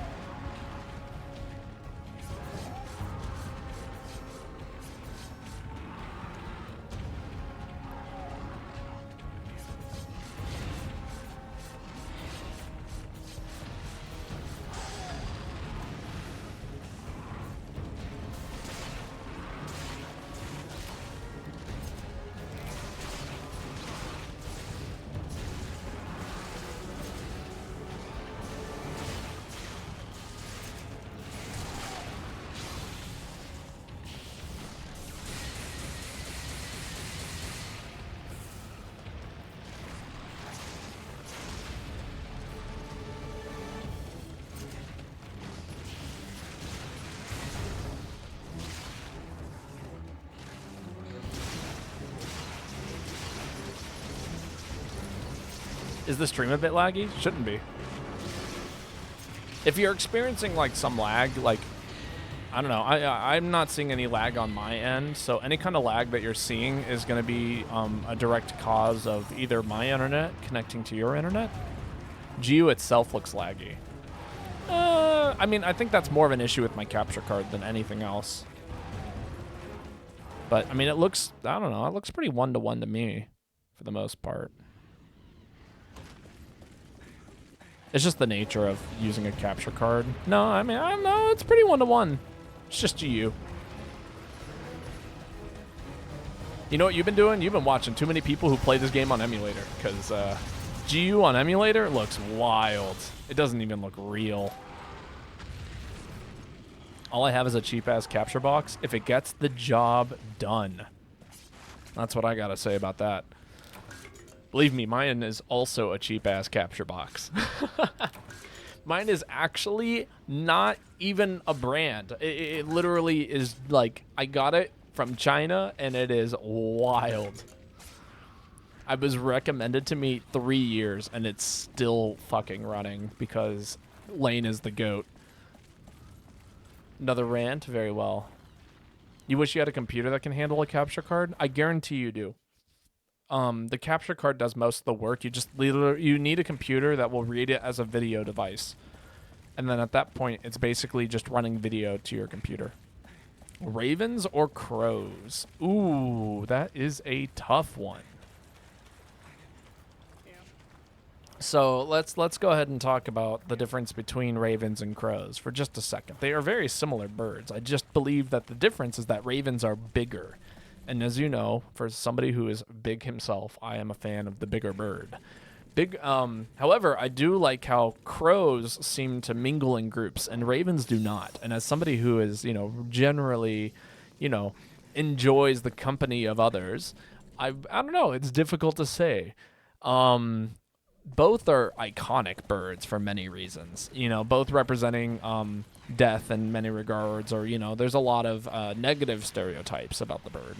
Is the stream a bit laggy? Shouldn't be. If you're experiencing like some lag, like I don't know. I'm not seeing any lag on my end, so any kind of lag that you're seeing is going to be a direct cause of either my internet connecting to your internet. GU itself looks laggy. I mean, I think that's more of an issue with my capture card than anything else. But, I mean, it looks, I don't know, it looks pretty one-to-one to me for the most part. It's just the nature of using a capture card. No, I mean, I don't know, it's pretty one-to-one. It's just GU. You know what you've been doing? You've been watching too many people who play this game on emulator, because GU on emulator looks wild. It doesn't even look real. All I have is a cheap-ass capture box. If it gets the job done. That's what I gotta say about that. Believe me, mine is also a cheap-ass capture box. Mine is actually not even a brand. It literally is like, I got it from China, and it is wild. I was recommended to me 3 years, and it's still fucking running because Lane is the GOAT. Another rant? Very well. You wish you had a computer that can handle a capture card? I guarantee you do. The capture card does most of the work. You need a computer that will read it as a video device. And then at that point, it's basically just running video to your computer. Ravens or crows? Ooh, that is a tough one. So let's go ahead and talk about the difference between ravens and crows for just a second. They are very similar birds. I just believe that the difference is that ravens are bigger. And as you know, for somebody who is big himself, I am a fan of the bigger bird. However, I do like how crows seem to mingle in groups and ravens do not. And as somebody who is, generally, enjoys the company of others, I don't know, it's difficult to say. Both are iconic birds for many reasons, both representing death in many regards, or, there's a lot of negative stereotypes about the bird.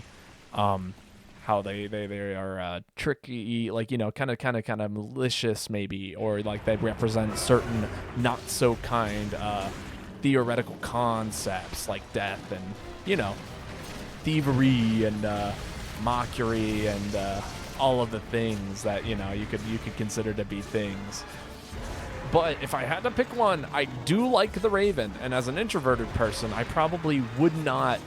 How they are tricky, like, kind of malicious maybe, or like they represent certain not so kind theoretical concepts like death and, thievery and mockery and all of the things that you could consider to be things. But if I had to pick one, I do like the raven, and as an introverted person, I probably would not,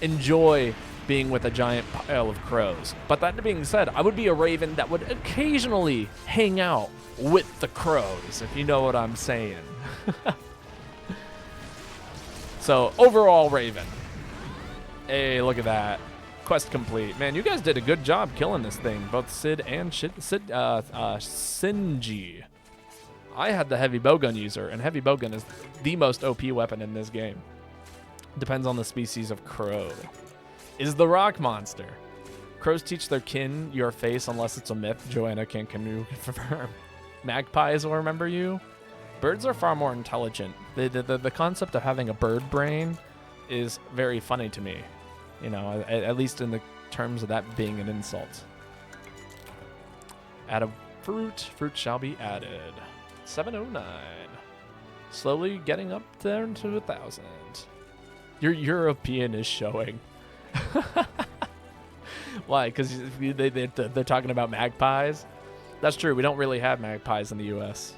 enjoy being with a giant pile of crows. But that being said, I would be a raven that would occasionally hang out with the crows, if you know what I'm saying. So overall, raven. Hey, look at that. Quest complete. Man, you guys did a good job killing this thing. Both Sid and Sinji. I had the heavy bowgun user, and heavy bowgun is the most OP weapon in this game. Depends on the species of crow. Is the rock monster. Crows teach their kin your face unless it's a myth. Joanna can confirm. Magpies will remember you. Birds are far more intelligent. The concept of having a bird brain is very funny to me. At least in the terms of that being an insult. Add a fruit. Fruit shall be added. 709. Slowly getting up there to 1,000. Your European is showing. Why? Because they're talking about magpies? That's true. We don't really have magpies in the U.S.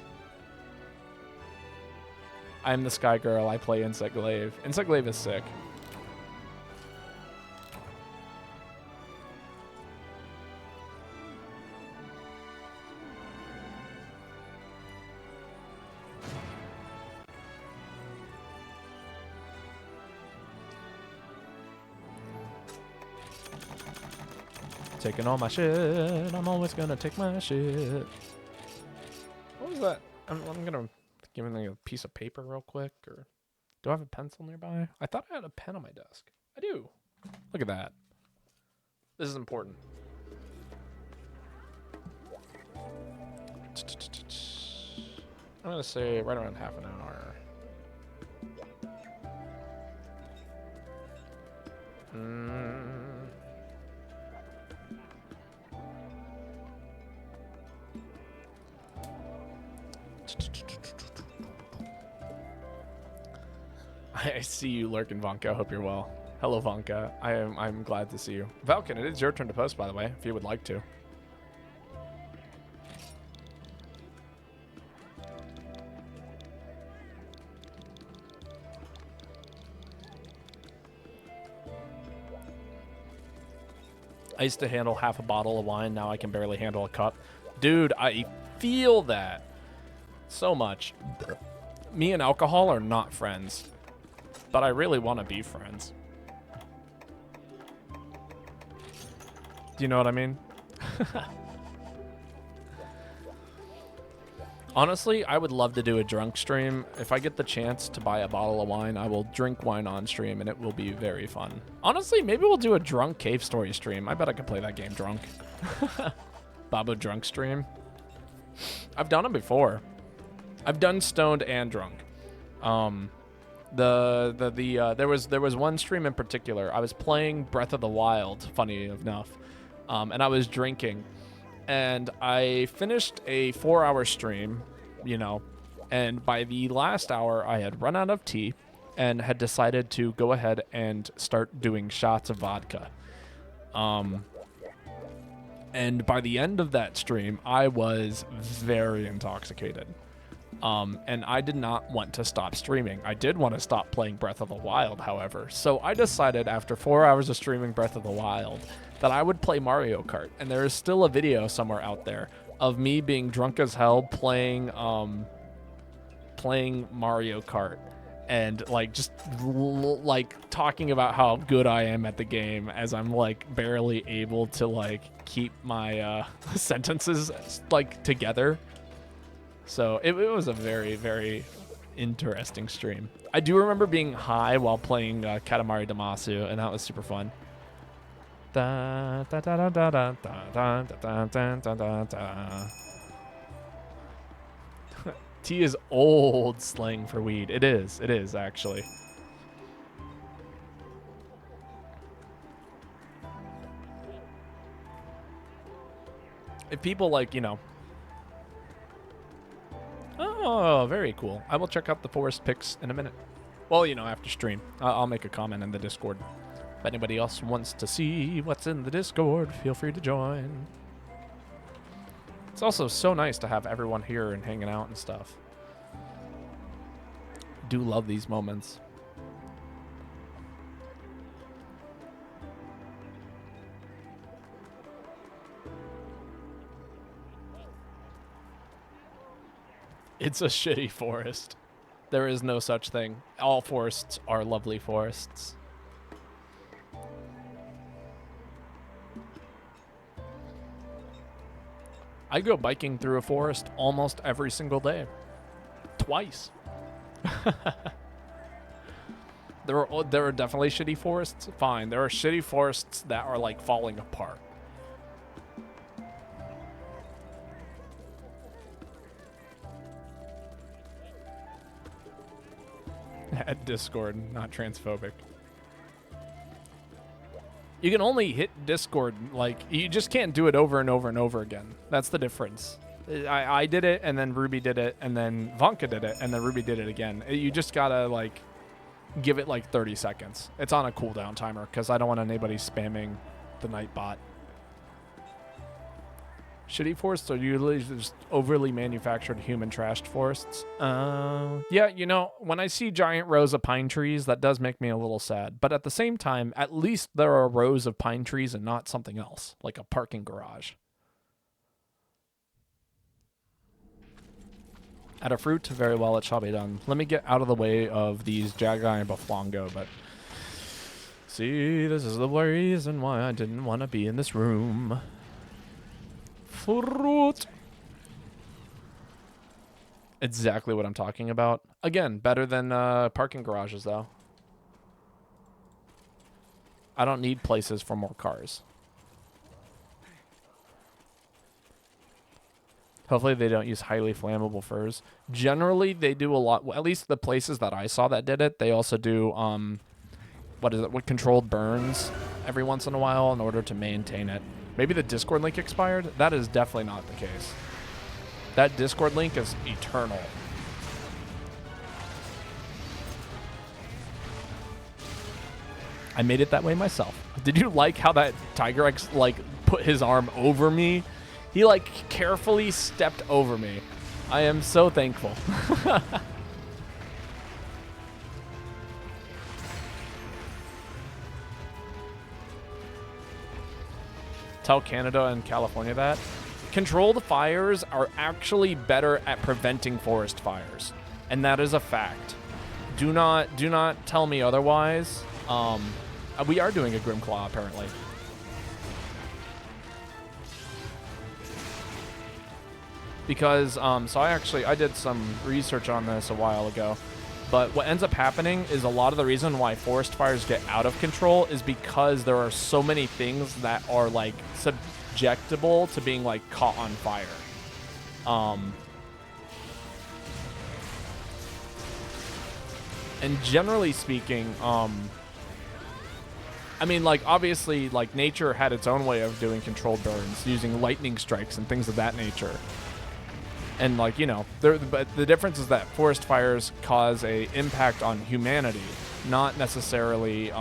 I'm the Sky Girl. I play Insect Glaive. Insect Glaive is sick. Taking all my shit. I'm always gonna take my shit. What was that? I'm gonna give him a piece of paper real quick. Or do I have a pencil nearby? I thought I had a pen on my desk. I do. Look at that. This is important. I'm gonna say right around half an hour. I see you lurking, Vonka. I hope you're well. Hello, Vonka. I'm glad to see you. Valken, it is your turn to post, by the way, if you would like to. I used to handle half a bottle of wine. Now I can barely handle a cup. Dude, I feel that so much. Me and alcohol are not friends, but I really want to be friends. Do you know what I mean? Honestly, I would love to do a drunk stream. If I get the chance to buy a bottle of wine, I will drink wine on stream, and it will be very fun. Honestly, maybe we'll do a drunk cave story stream. I bet I could play that game drunk. Babo drunk stream. I've done them before. I've done stoned and drunk. There was one stream in particular. I was playing Breath of the Wild, funny enough, and I was drinking. And I finished a 4-hour stream, you know, and by the last hour, I had run out of tea and had decided to go ahead and start doing shots of vodka. And by the end of that stream, I was very intoxicated. And I did not want to stop streaming. I did want to stop playing Breath of the Wild, however. So I decided after 4 hours of streaming Breath of the Wild that I would play Mario Kart. And there is still a video somewhere out there of me being drunk as hell playing Mario Kart and like just like talking about how good I am at the game as I'm like barely able to like keep my sentences like together. So it was a very, very interesting stream. I do remember being high while playing Katamari Damacy, and that was super fun. Da, da, da, da, da, da, da, da, da, da, da. Tea is old slang for weed. It is actually. If people like, you know. Oh, very cool. I will check out the forest pics in a minute. Well, you know, after stream. I'll make a comment in the Discord. If anybody else wants to see what's in the Discord, feel free to join. It's also so nice to have everyone here and hanging out and stuff. Do love these moments. It's a shitty forest. There is no such thing. All forests are lovely forests. I go biking through a forest almost every single day. Twice. There are definitely shitty forests. Fine. There are shitty forests that are like falling apart. At Discord, not transphobic. You can only hit Discord, like, you just can't do it over and over and over again. That's the difference. I did it, and then Ruby did it, and then Vonka did it, and then Ruby did it again. You just gotta, like, give it, like, 30 seconds. It's on a cooldown timer, because I don't want anybody spamming the Nightbot. Shitty forests are usually just overly manufactured human trashed forests. Yeah, you know, when I see giant rows of pine trees, that does make me a little sad. But at the same time, at least there are rows of pine trees and not something else, like a parking garage. Add a fruit, very well, it shall be done. Let me get out of the way of these Jagai and Baflongo, but... See, this is the reason why I didn't want to be in this room. Fruit. Exactly what I'm talking about. Again, better than parking garages, though. I don't need places for more cars. Hopefully they don't use highly flammable furs. Generally, they do a lot. Well, at least the places that I saw that did it, they also do, what controlled burns every once in a while in order to maintain it. Maybe the Discord link expired? That is definitely not the case. That Discord link is eternal. I made it that way myself. Did you like how that Tiger X, like, put his arm over me? He, like, carefully stepped over me. I am so thankful. Tell Canada and California that. Controlled fires are actually better at preventing forest fires. And that is a fact. Do not tell me otherwise. We are doing a Grimclaw, apparently. Because, so I did some research on this a while ago. But what ends up happening is a lot of the reason why forest fires get out of control is because there are so many things that are, like, subjectable to being, like, caught on fire. And generally speaking, I mean, like, obviously, like, nature had its own way of doing controlled burns, using lightning strikes and things of that nature. And, like, you know, but the difference is that forest fires cause a impact on humanity, not necessarily,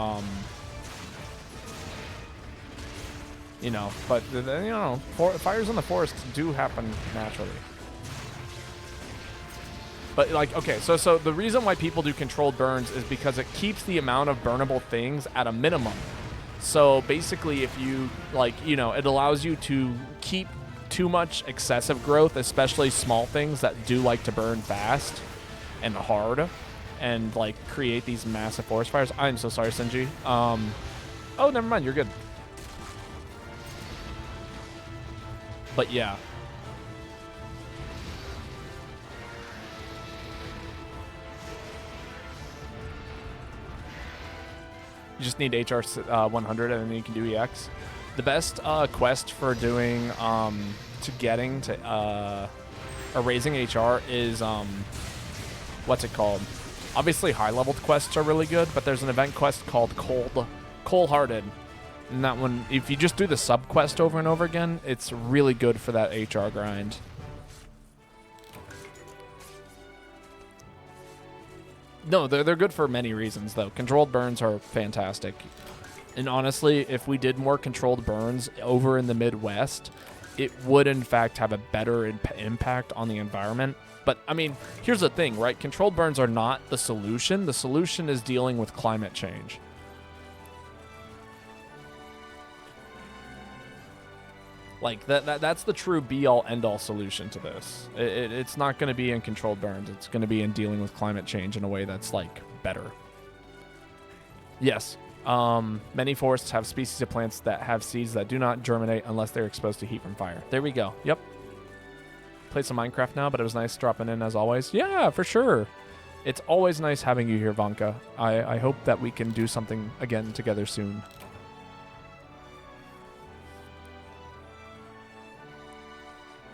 you know, but, you know, fires in the forest do happen naturally. But, like, okay, so the reason why people do controlled burns is because it keeps the amount of burnable things at a minimum. So, basically, if you, like, you know, it allows you to keep too much excessive growth, especially small things that do like to burn fast and hard and, like, create these massive forest fires. I'm so sorry, Senji. Oh, never mind, you're good. But, yeah. You just need HR 100 and then you can do EX. The best quest for doing raising HR is what's it called? Obviously high leveled quests are really good, but there's an event quest called Cold-Hearted. And that one, if you just do the sub quest over and over again, it's really good for that HR grind. No, they're good for many reasons, though. Controlled burns are fantastic. And honestly, if we did more controlled burns over in the Midwest, it would, in fact, have a better impact on the environment. But, I mean, here's the thing, right? Controlled burns are not the solution. The solution is dealing with climate change. Like, that's the true be-all, end-all solution to this. It's not going to be in controlled burns. It's going to be in dealing with climate change in a way that's, like, better. Yes. Many forests have species of plants that have seeds that do not germinate unless they're exposed to heat from fire. There we go. Yep. Play some Minecraft now, but it was nice dropping in as always. Yeah, for sure. It's always nice having you here, Vanka. I hope that we can do something again together soon.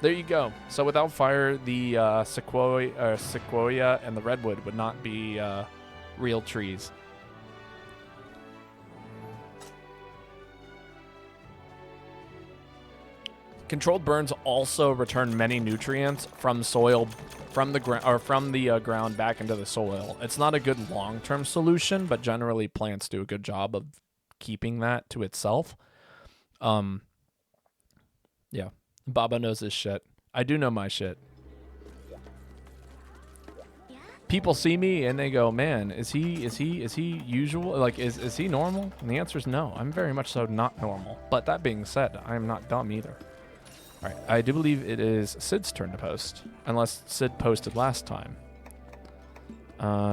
There you go. So without fire, the sequoia and the redwood would not be real trees. Controlled burns also return many nutrients from soil, from the ground back into the soil. It's not a good long-term solution, but generally plants do a good job of keeping that to itself. Yeah, Baba knows his shit. I do know my shit. People see me and they go, "Man, is he usual? Like, is he normal?" And the answer is no. I'm very much so not normal. But that being said, I am not dumb either. All right, I do believe it is Sid's turn to post, unless Sid posted last time.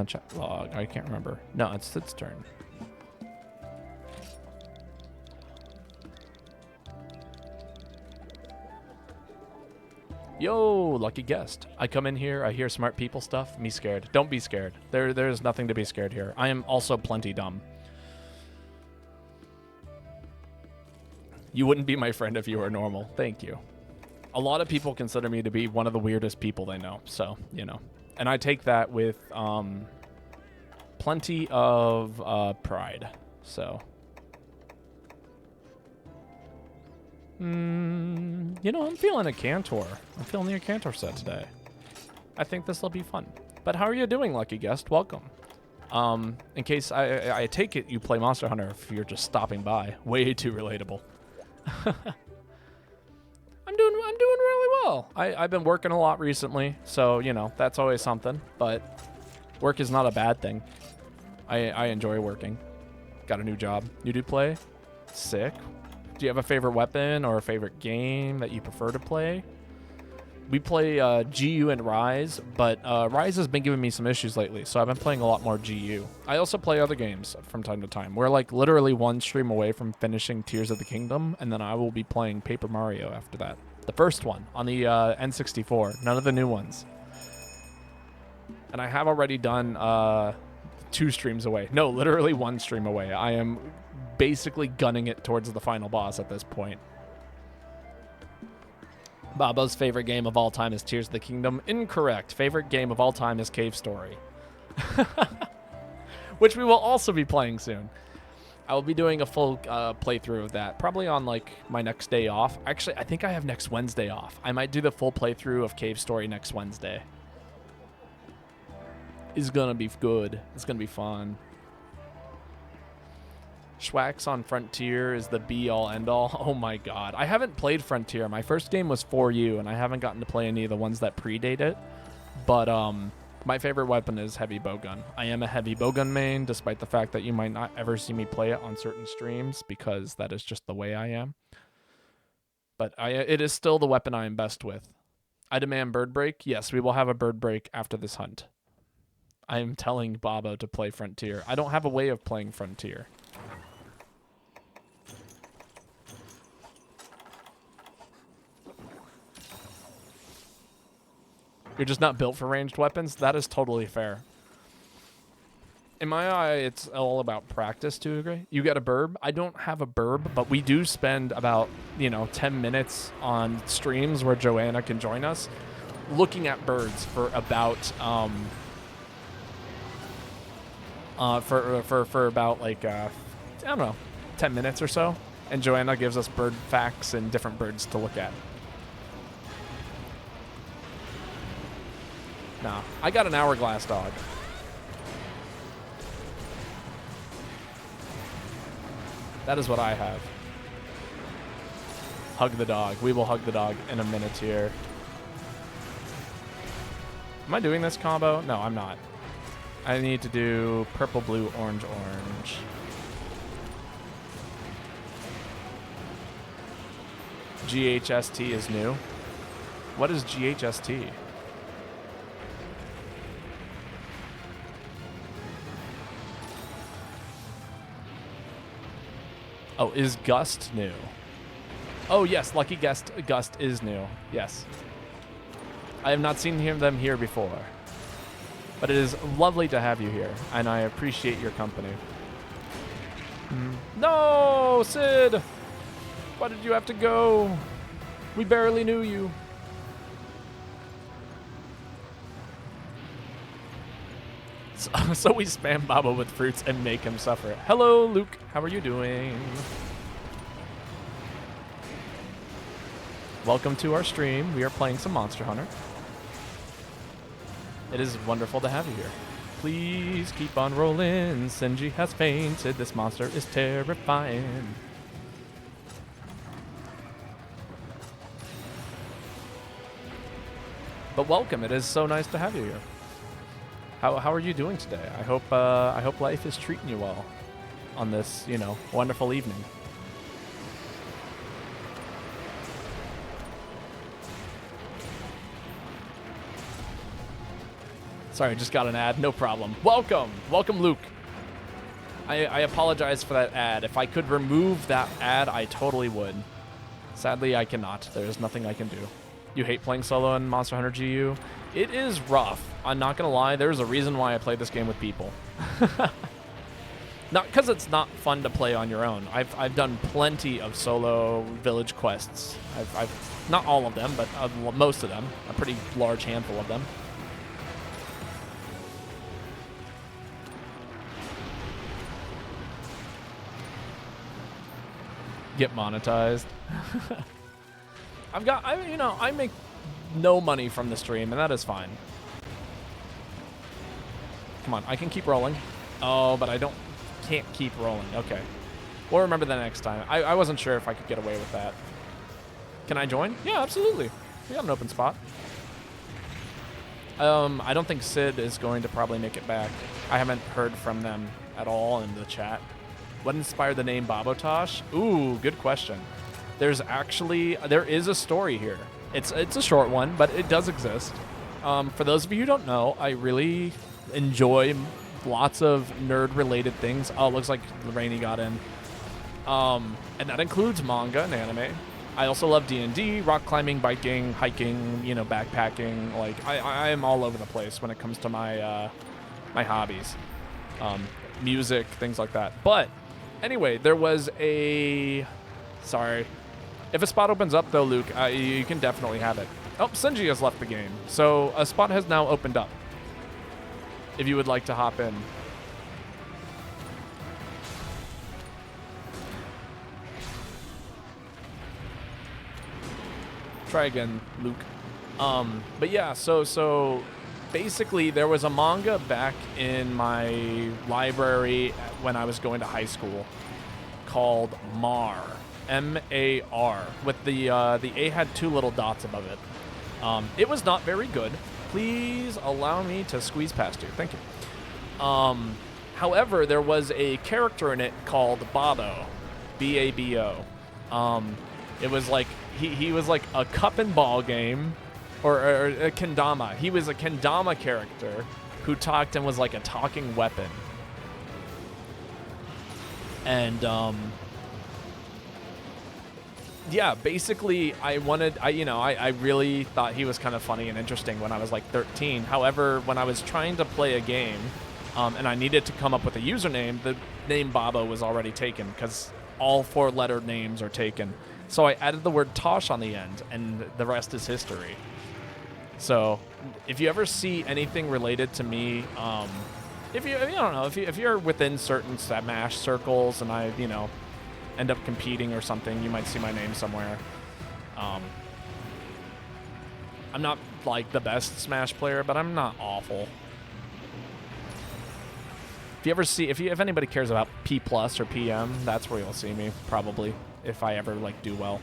Chat log, I can't remember. No, it's Sid's turn. Yo, lucky guest. I come in here, I hear smart people stuff, me scared. Don't be scared. There's nothing to be scared here. I am also plenty dumb. You wouldn't be my friend if you were normal. Thank you. A lot of people consider me to be one of the weirdest people they know, so, you know. And I take that with plenty of pride, so. You know, I'm feeling a Cantor. I'm feeling a Cantor set today. I think this will be fun. But how are you doing, lucky guest? Welcome. In case I take it you play Monster Hunter if you're just stopping by. Way too relatable. I'm doing really well. I've been working a lot recently, so you know that's always something. But work is not a bad thing. I enjoy working. Got a new job. You do play? Sick. Do you have a favorite weapon or a favorite game that you prefer to play? We play GU and Rise, but Rise has been giving me some issues lately, so I've been playing a lot more GU. I also play other games from time to time. We're like literally one stream away from finishing Tears of the Kingdom, and then I will be playing Paper Mario after that. The first one on the N64, none of the new ones. And I have already done 2 streams away. No, literally 1 stream away. I am basically gunning it towards the final boss at this point. Babo's favorite game of all time is Tears of the Kingdom. Incorrect. Favorite game of all time is Cave Story. Which we will also be playing soon. I will be doing a full playthrough of that, probably on like my next day off. Actually, I think I have next Wednesday off. I might do the full playthrough of Cave Story next Wednesday. It's gonna be good. It's gonna be fun. Schwax on Frontier is the be-all, end-all. Oh my god. I haven't played Frontier. My first game was 4U, and I haven't gotten to play any of the ones that predate it. But my favorite weapon is heavy bowgun. I am a heavy bowgun main, despite the fact that you might not ever see me play it on certain streams, because that is just the way I am. But it is still the weapon I am best with. I demand bird break. Yes, we will have a bird break after this hunt. I am telling Babo to play Frontier. I don't have a way of playing Frontier. You're just not built for ranged weapons? That is totally fair. In my eye, it's all about practice to a degree. You get a burb. I don't have a burb, but we do spend about, 10 minutes on streams where Joanna can join us looking at birds for about, for about like, I don't know, 10 minutes or so. And Joanna gives us bird facts and different birds to look at. Nah, I got an hourglass dog. That is what I have. Hug the dog. We will hug the dog in a minute here. Am I doing this combo? No, I'm not. I need to do purple, blue, orange, orange. GHST is new. What is GHST? Oh, is Gust new? Oh, yes, Lucky Gust is new. Yes. I have not seen them here before. But it is lovely to have you here, and I appreciate your company. No, Sid! Why did you have to go? We barely knew you. So we spam Baba with fruits and make him suffer. Hello, Luke. How are you doing? Welcome to our stream. We are playing some Monster Hunter. It is wonderful to have you here. Please keep on rolling. Senji has fainted. This monster is terrifying. But welcome. It is so nice to have you here. How are you doing today? I hope life is treating you well on this, wonderful evening. Sorry, just got an ad. No problem. Welcome, Luke. I apologize for that ad. If I could remove that ad, I totally would. Sadly, I cannot. There is nothing I can do. You hate playing solo in Monster Hunter GU? It is rough. I'm not going to lie. There's a reason why I play this game with people. Not because it's not fun to play on your own. I've done plenty of solo village quests. I've not all of them, but most of them. A pretty large handful of them. Get monetized. I make no money from the stream, and that is fine. Come on, I can keep rolling. Oh, but can't keep rolling. Okay. We'll remember that next time. I wasn't sure if I could get away with that. Can I join? Yeah, absolutely. We got an open spot. I don't think Sid is going to probably make it back. I haven't heard from them at all in the chat. What inspired the name Babotosh? Ooh, good question. There is a story here. It's a short one, but it does exist. For those of you who don't know, I really enjoy lots of nerd-related things. Oh, it looks like Rainy got in. And that includes manga and anime. I also love D&D, rock climbing, biking, hiking, backpacking. Like, I am all over the place when it comes to my my hobbies. Music, things like that. But anyway, there was a... Sorry. If a spot opens up, though, Luke, you can definitely have it. Oh, Senji has left the game. So a spot has now opened up. If you would like to hop in. Try again, Luke. But yeah, so basically there was a manga back in my library when I was going to high school called Mar. M-A-R. With the A had 2 little dots above it. It was not very good. Please allow me to squeeze past you. Thank you. However, there was a character in it called Bado. B-A-B-O. It was like, he was like a cup and ball game, or a kendama. He was a kendama character who talked and was like a talking weapon. And, yeah, basically, I really thought he was kind of funny and interesting when I was like 13. However, when I was trying to play a game, and I needed to come up with a username, the name Babo was already taken because all 4-letter names are taken. So I added the word Tosh on the end, and the rest is history. So if you ever see anything related to me, if you're within certain Smash circles and I, end up competing or something, you might see my name somewhere. I'm not like the best Smash player, but I'm not awful. If anybody cares about P+ or PM, that's where you'll see me probably if I ever like do well.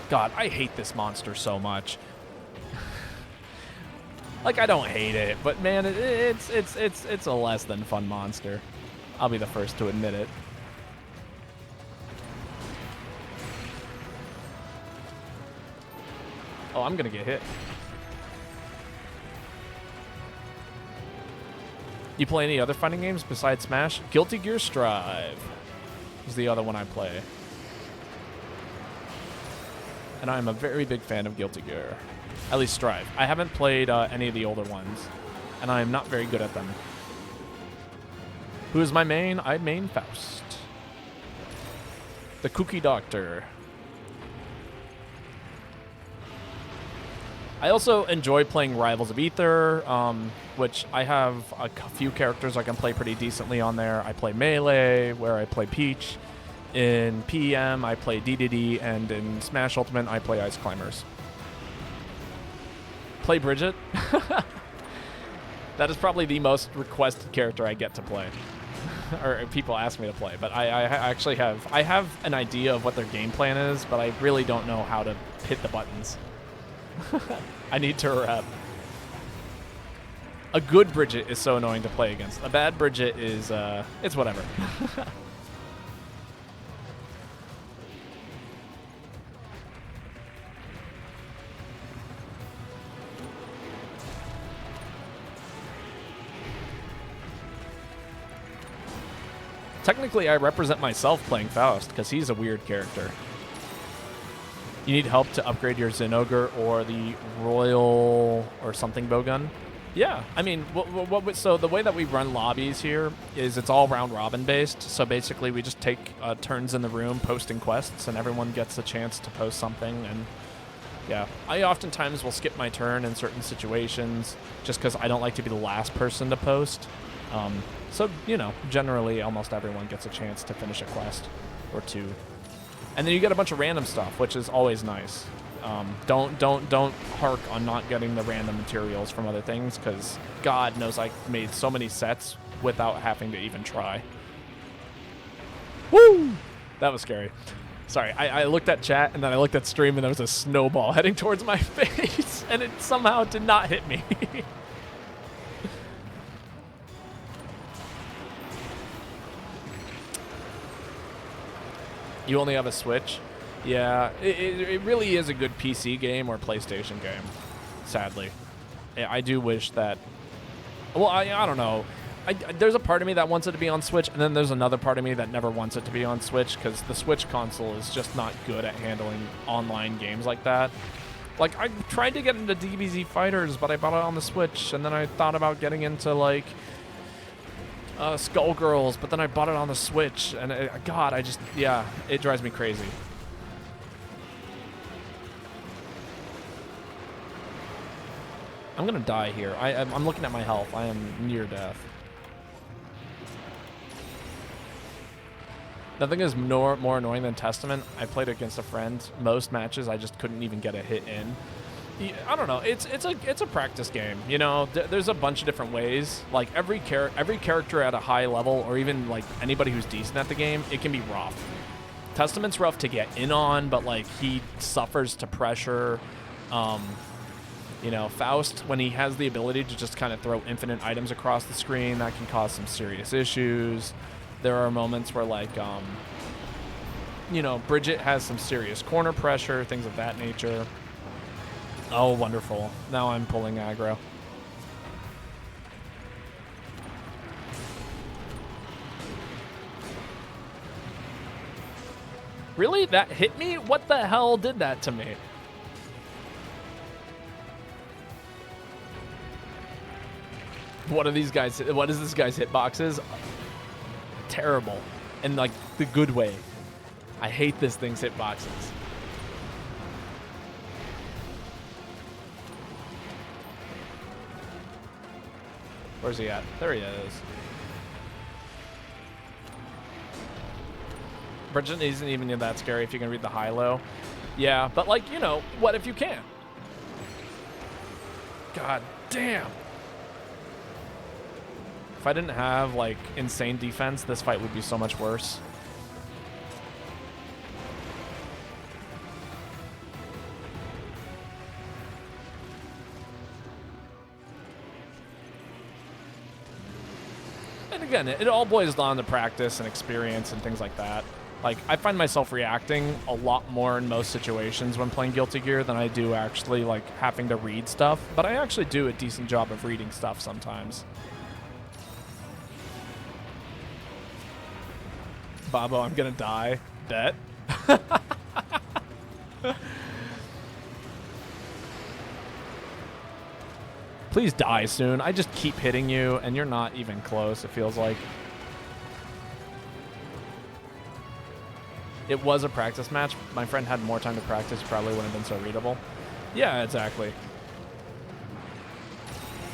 God, I hate this monster so much. Like, I don't hate it, but man, it's a less than fun monster. I'll be the first to admit it. Oh, I'm gonna get hit. You play any other fighting games besides Smash? Guilty Gear Strive is the other one I play. And I'm a very big fan of Guilty Gear. At least Strive. I haven't played any of the older ones, and I am not very good at them. Who is my main? I main Faust. The Cookie Doctor. I also enjoy playing Rivals of Aether, which I have a few characters I can play pretty decently on there. I play Melee, where I play Peach. In PM, I play DDD, and in Smash Ultimate, I play Ice Climbers. Play Bridget? That is probably the most requested character I get to play. Or people ask me to play, but I actually have an idea of what their game plan is, but I really don't know how to hit the buttons. I need to rep. A good Bridget is so annoying to play against. A bad Bridget is, it's whatever. Technically, I represent myself playing Faust, because he's a weird character. You need help to upgrade your Zinogre or the Royal or something bowgun? Yeah, I mean, so the way that we run lobbies here is it's all round robin based. So basically, we just take turns in the room posting quests, and everyone gets a chance to post something. And yeah, I oftentimes will skip my turn in certain situations just because I don't like to be the last person to post. So, generally almost everyone gets a chance to finish a quest or two. And then you get a bunch of random stuff, which is always nice. Don't hark on not getting the random materials from other things, because God knows I made so many sets without having to even try. Woo! That was scary. Sorry, I looked at chat and then I looked at stream and there was a snowball heading towards my face and it somehow did not hit me. You only have a Switch? Yeah, it really is a good PC game or PlayStation game, sadly. I do wish that... Well, I don't know. There's a part of me that wants it to be on Switch, and then there's another part of me that never wants it to be on Switch, because the Switch console is just not good at handling online games like that. Like, I tried to get into DBZ Fighters, but I bought it on the Switch, and then I thought about getting into, like, Skullgirls, but then I bought it on the Switch, and God, yeah, it drives me crazy. I'm gonna die here. I'm looking at my health. I am near death. Nothing is more annoying than Testament. I played against a friend. Most matches, I just couldn't even get a hit in. I don't know. It's a practice game. You know, there's a bunch of different ways. Like every character at a high level, or even like anybody who's decent at the game, it can be rough. Testament's rough to get in on, but like he suffers to pressure. You know, Faust, when he has the ability to just kind of throw infinite items across the screen, that can cause some serious issues. There are moments where, like, you know, Bridget has some serious corner pressure, things of that nature. Oh, wonderful. Now I'm pulling aggro. Really? That hit me? What the hell did that to me? What are these guys? What is this guy's hitboxes? Terrible. In like the good way. I hate this thing's hitboxes. Where's he at? There he is. Bridget isn't even that scary if you can read the high-low. Yeah, but like, you know, what if you can? God damn. If I didn't have, like, insane defense, this fight would be so much worse. And again, it all boils down to practice and experience and things like that. Like, I find myself reacting a lot more in most situations when playing Guilty Gear than I do actually, like, having to read stuff. But I actually do a decent job of reading stuff sometimes. Babo, I'm gonna die. Bet. Please die soon. I just keep hitting you, and you're not even close, it feels like. It was a practice match. My friend had more time to practice, probably wouldn't have been so readable. Yeah, exactly.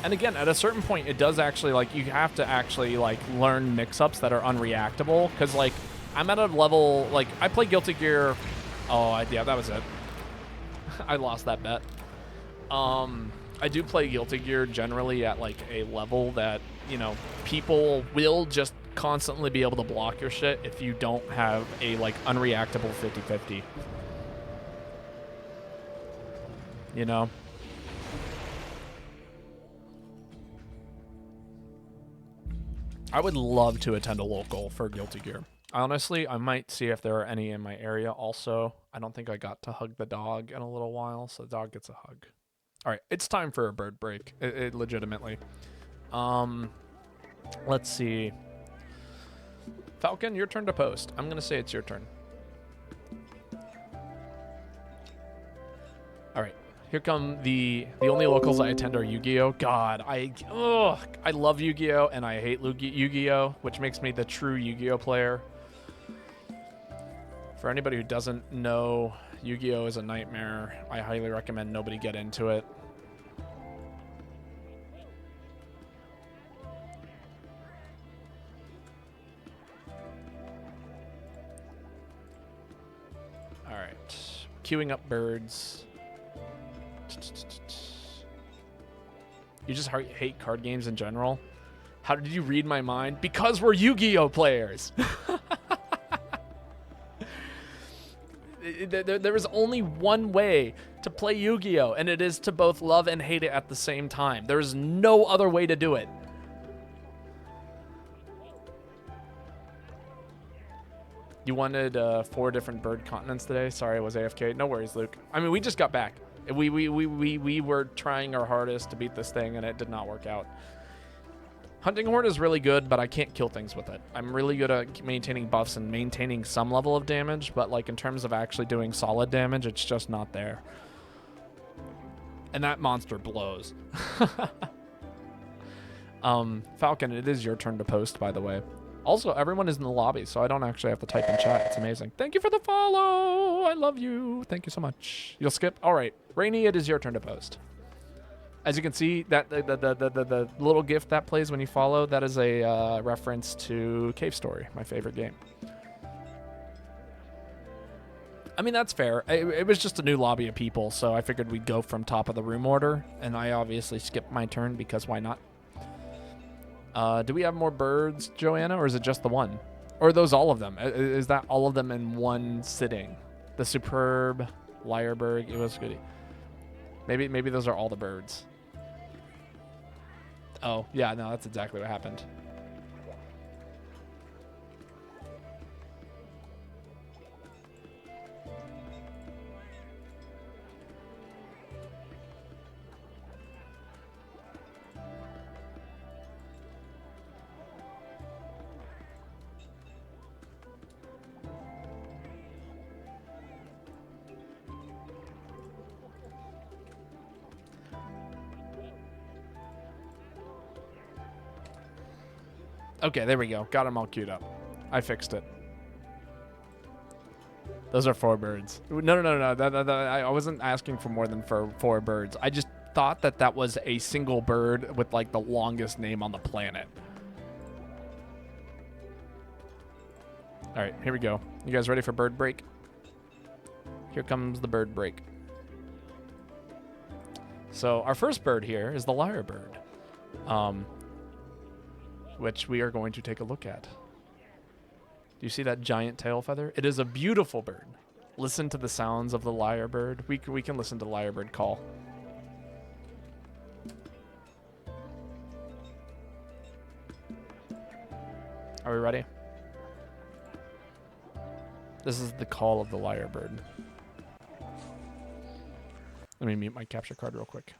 And again, at a certain point, it does actually, like, you have to actually, like, learn mix-ups that are unreactable. Because, like, I'm at a level, like, I play Guilty Gear. Oh, yeah, that was it. I lost that bet. I do play Guilty Gear generally at, like, a level that, you know, people will just constantly be able to block your shit if you don't have a, like, unreactable 50-50. You know? I would love to attend a local for Guilty Gear. Honestly, I might see if there are any in my area also. I don't think I got to hug the dog in a little while, so the dog gets a hug. All right, it's time for a bird break, legitimately. Let's see. Falcon, your turn to post. I'm going to say it's your turn. All right. Here come the only locals I attend are Yu-Gi-Oh! God, I love Yu-Gi-Oh! And I hate Yu-Gi-Oh! Which makes me the true Yu-Gi-Oh! Player. For anybody who doesn't know, Yu-Gi-Oh! Is a nightmare. I highly recommend nobody get into it. All right. Queuing up birds. You just hate card games in general? How did you read my mind? Because we're Yu-Gi-Oh players. There is only one way to play Yu-Gi-Oh, and it is to both love and hate it at the same time. There is no other way to do it. You wanted 4 different bird continents today? Sorry, I was AFK. No worries, Luke. I mean, we just got back. We were trying our hardest to beat this thing, and it did not work out. Hunting Horn is really good, but I can't kill things with it. I'm really good at maintaining buffs and maintaining some level of damage, but like in terms of actually doing solid damage, it's just not there. And that monster blows. Falcon, it is your turn to post, by the way. Also, everyone is in the lobby, so I don't actually have to type in chat. It's amazing. Thank you for the follow. I love you. Thank you so much. You'll skip? All right. Rainy, it is your turn to post. As you can see, that the little gift that plays when you follow, that is a reference to Cave Story, my favorite game. I mean, that's fair. It was just a new lobby of people, so I figured we'd go from top of the room order, and I obviously skipped my turn because why not? Do we have more birds, Joanna, or is it just the one? Or are those all of them? Is that all of them in one sitting? The Superb, Lyreberg, it was good. Maybe those are all the birds. Oh, yeah, no, that's exactly what happened. Okay, there we go. Got them all queued up. I fixed it. Those are 4 birds. No. I wasn't asking for more than 4 birds. I just thought that was a single bird with like the longest name on the planet. All right, here we go. You guys ready for bird break? Here comes the bird break. So our first bird here is the lyrebird. Which we are going to take a look at. Do you see that giant tail feather? It is a beautiful bird. Listen to the sounds of the lyrebird. We can listen to lyrebird call. Are we ready? This is the call of the lyrebird. Let me mute my capture card real quick.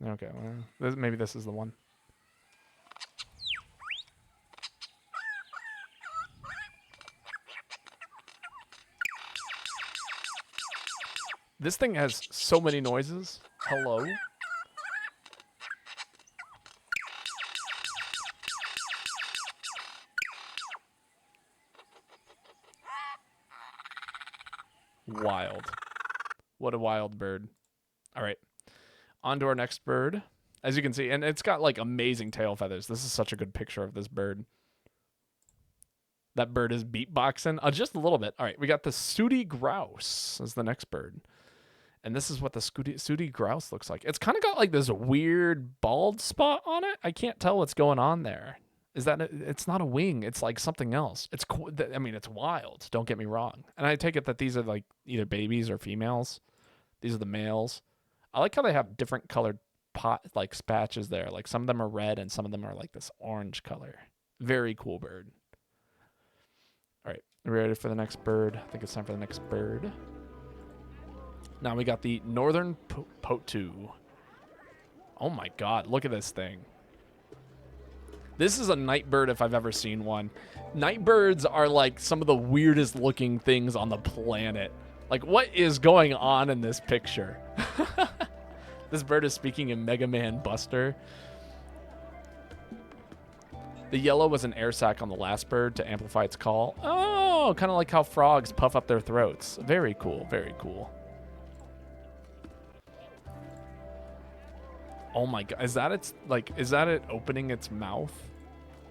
Okay, well, maybe this is the one. This thing has so many noises. Hello? Wild. What a wild bird. All right. On to our next bird. As you can see, and it's got like amazing tail feathers. This is such a good picture of this bird. That bird is beatboxing just a little bit. All right, we got the sooty grouse as the next bird. And this is what the sooty grouse looks like. It's kind of got like this weird bald spot on it. I can't tell what's going on there. Is that it's not a wing? It's like something else. It's I mean, it's wild. Don't get me wrong. And I take it that these are like either babies or females. These are the males. I like how they have different colored patches there. Like some of them are red and some of them are like this orange color. Very cool bird. All right, are we ready for the next bird? I think it's time for the next bird. Now we got the northern potu. Oh my God, look at this thing. This is a night bird if I've ever seen one. Night birds are like some of the weirdest looking things on the planet. Like, what is going on in this picture? This bird is speaking in Mega Man Buster. The yellow was an air sac on the last bird to amplify its call. Oh, kind of like how frogs puff up their throats. Very cool, very cool. Oh my God, is that it opening its mouth?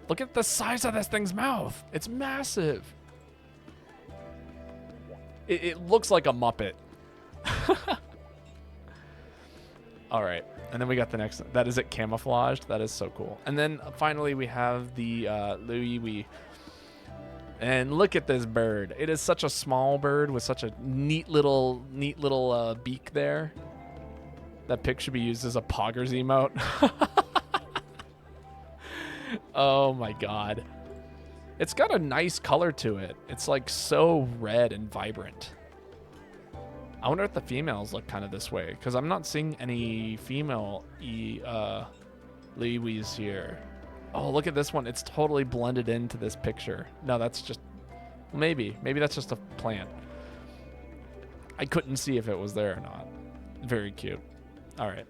Look at the size of this thing's mouth. It's massive. It looks like a Muppet. All right. And then we got the next. That is it camouflaged. That is so cool. And then finally we have the Louis. And look at this bird. It is such a small bird with such a neat little beak there. That pic should be used as a Poggers emote. Oh my god. It's got a nice color to it. It's like so red and vibrant. I wonder if the females look kind of this way, because I'm not seeing any female Liwis here. Oh, look at this one. It's totally blended into this picture. No, that's just... Maybe that's just a plant. I couldn't see if it was there or not. Very cute. All right.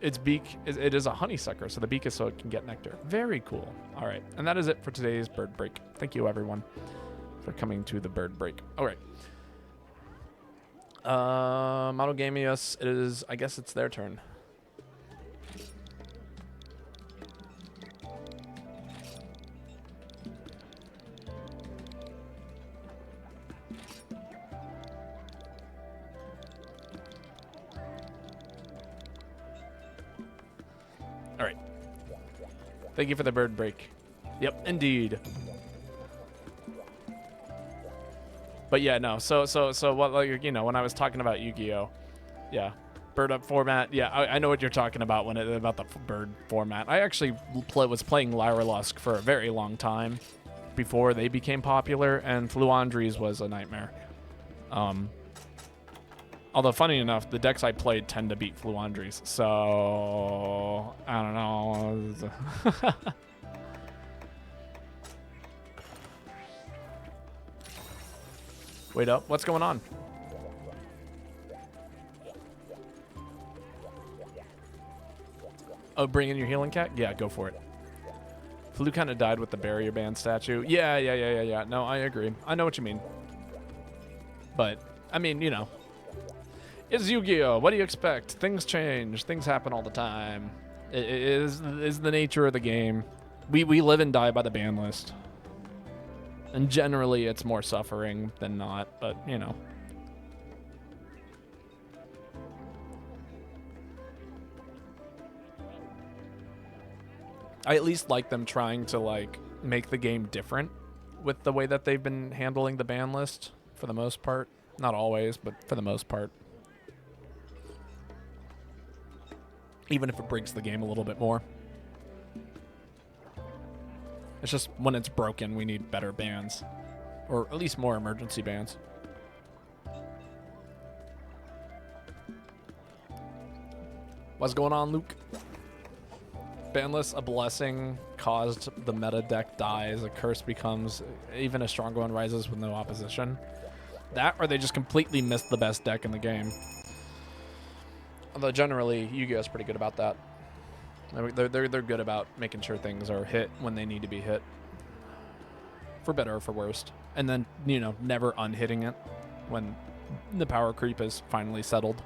Its beak, it is a honeysucker, so the beak is so it can get nectar. Very cool. All right. And that is it for today's bird break. Thank you, everyone, for coming to the bird break. All right. Monogamius, it is, I guess it's their turn. All right. Thank you for the bird break. Yep, indeed. But yeah, no. So what, like, you know, when I was talking about Yu-Gi-Oh, yeah, bird up format. Yeah, I know what you're talking about about the bird format. I actually was playing Lyra Lusk for a very long time before they became popular, and Fluandries was a nightmare. Although funny enough, the decks I played tend to beat Fluandries, so I don't know. Wait up, what's going on? Oh, bring in your healing cat? Yeah, go for it. Flu kind of died with the barrier band statue. Yeah. No, I agree. I know what you mean. But, I mean, you know. It's Yu-Gi-Oh! What do you expect? Things change. Things happen all the time. It is the nature of the game. We live and die by the ban list. And generally, it's more suffering than not, but, you know. I at least like them trying to, like, make the game different with the way that they've been handling the ban list, for the most part. Not always, but for the most part. Even if it breaks the game a little bit more. It's just when it's broken, we need better bans. Or at least more emergency bans. What's going on, Luke? Banless, a blessing caused the meta deck dies. A curse becomes, even a stronger one rises with no opposition. That, or they just completely missed the best deck in the game. Although generally, Yu-Gi-Oh! Is pretty good about that. They're good about making sure things are hit when they need to be hit. For better or for worst. And then, you know, never unhitting it when the power creep is finally settled.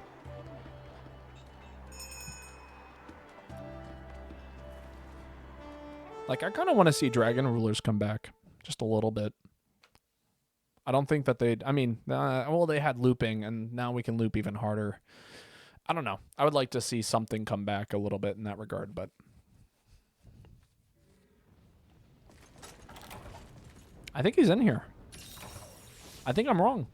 Like, I kind of want to see Dragon Rulers come back. Just a little bit. I don't think that they'd... I mean, well, they had looping, and now we can loop even harder. I don't know. I would like to see something come back a little bit in that regard, but... I think he's in here. I think I'm wrong.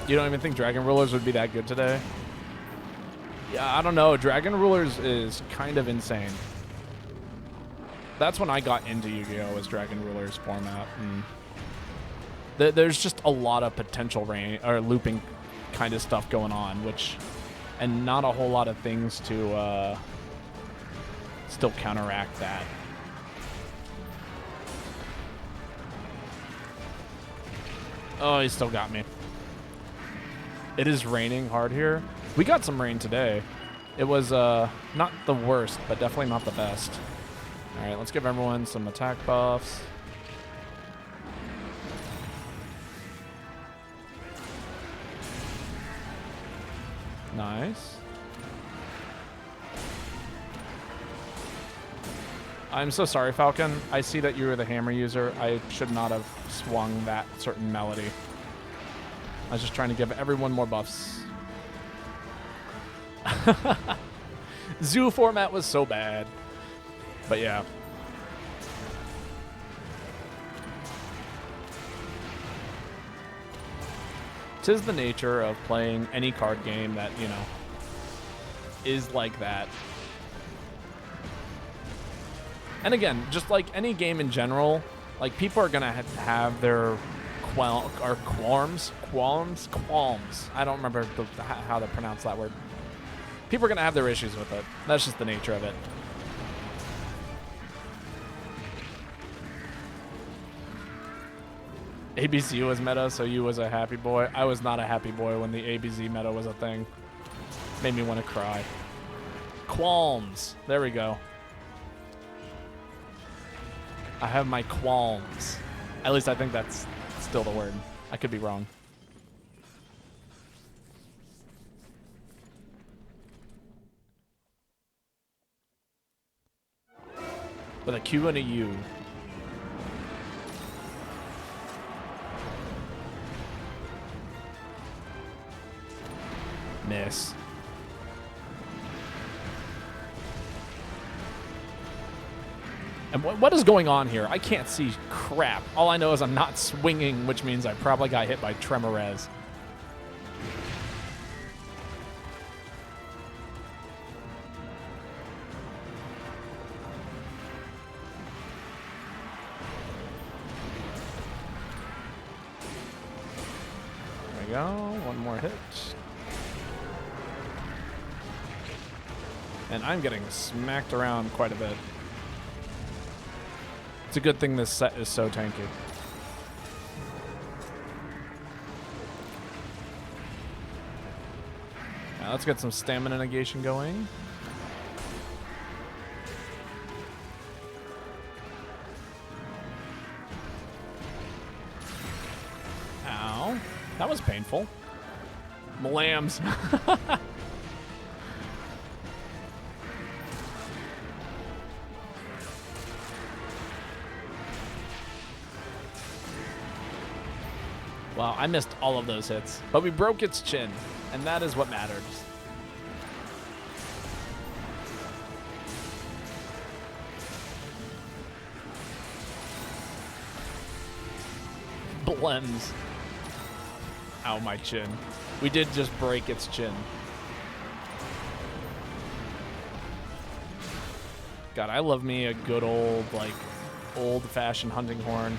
You don't even think Dragon Rulers would be that good today? Yeah, I don't know. Dragon Rulers is kind of insane. That's when I got into Yu-Gi-Oh! Was Dragon Rulers format. And there's just a lot of potential looping kind of stuff going on, and not a whole lot of things to still counteract that. Oh, he still got me. It is raining hard here. We got some rain today. It was not the worst, but definitely not the best. All right, let's give everyone some attack buffs. Nice. I'm so sorry, Falcon. I see that you were the hammer user. I should not have swung that certain melody. I was just trying to give everyone more buffs. Zoo format was so bad. But yeah. Tis the nature of playing any card game that, you know, is like that. And again, just like any game in general, like people are gonna have their qualms. I don't remember how to pronounce that word. People are gonna have their issues with it. That's just the nature of it. ABC was meta, so you was a happy boy. I was not a happy boy when the ABZ meta was a thing. Made me want to cry. Qualms. There we go. I have my qualms. At least I think that's still the word. I could be wrong. With a Q and a U. Miss. And what is going on here? I can't see crap. All I know is I'm not swinging, which means I probably got hit by Tremorez. There we go. One more hit. And I'm getting smacked around quite a bit. It's a good thing this set is so tanky. Now let's get some stamina negation going. Ow. That was painful. Malams. Wow, I missed all of those hits. But we broke its chin, and that is what matters. Blems. Ow, my chin. We did just break its chin. God, I love me a good old, like, old-fashioned hunting horn.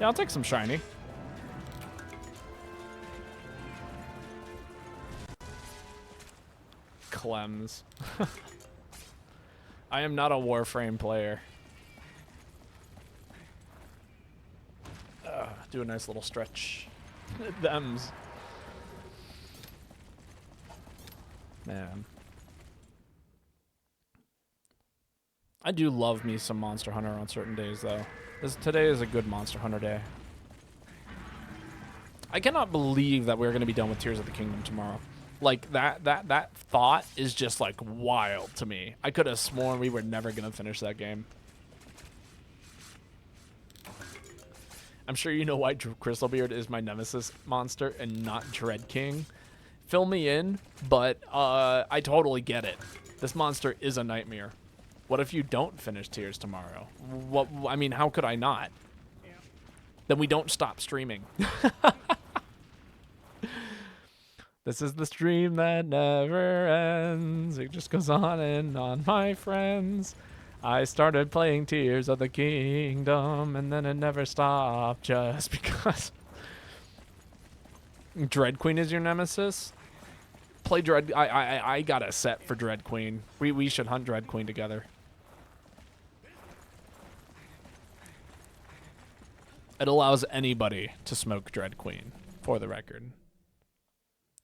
Yeah, I'll take some shiny. Clems. I am not a Warframe player. Do a nice little stretch. Thems. Man. I do love me some Monster Hunter on certain days, though. Today is a good Monster Hunter day. I cannot believe that we're going to be done with Tears of the Kingdom tomorrow. Like, that thought is just, like, wild to me. I could have sworn we were never going to finish that game. I'm sure you know why Crystalbeard is my nemesis monster and not Dread King. Fill me in, but I totally get it. This monster is a nightmare. What if you don't finish Tears tomorrow? What? I mean, how could I not? Yeah. Then we don't stop streaming. This is the stream that never ends. It just goes on and on, my friends. I started playing Tears of the Kingdom, and then it never stopped just because. Dread Queen is your nemesis? Play Dread. I got a set for Dread Queen. We should hunt Dread Queen together. It allows anybody to smoke Dread Queen, for the record.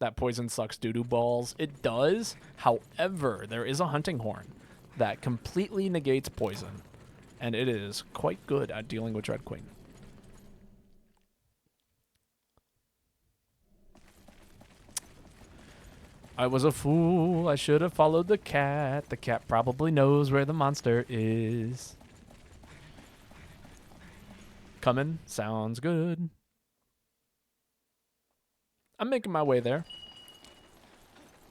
That poison sucks doo-doo balls. It does. However, there is a hunting horn that completely negates poison. and it is quite good at dealing with Dread Queen. I was a fool. I should have followed the cat. The cat probably knows where the monster is. Coming. Sounds good. I'm making my way there.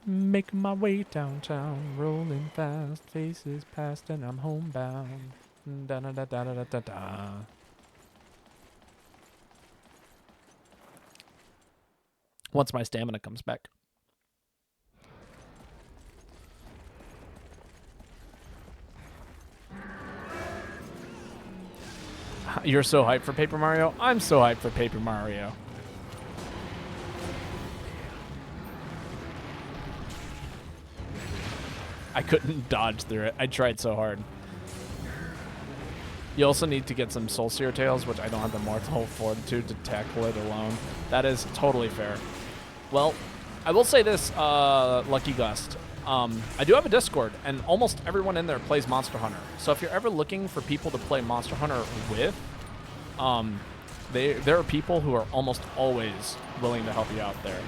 Making my way downtown. Rolling fast. Faces past and I'm homebound. Da da da da da da da. Once my stamina comes back. You're so hyped for Paper Mario? I'm so hyped for Paper Mario. I couldn't dodge through it. I tried so hard. You also need to get some Soul Seer Tails, which I don't have the mortal fortitude to tackle it alone. That is totally fair. Well, I will say this, Lucky Gust. I do have a Discord, and almost everyone in there plays Monster Hunter. So if you're ever looking for people to play Monster Hunter with, there are people who are almost always willing to help you out there.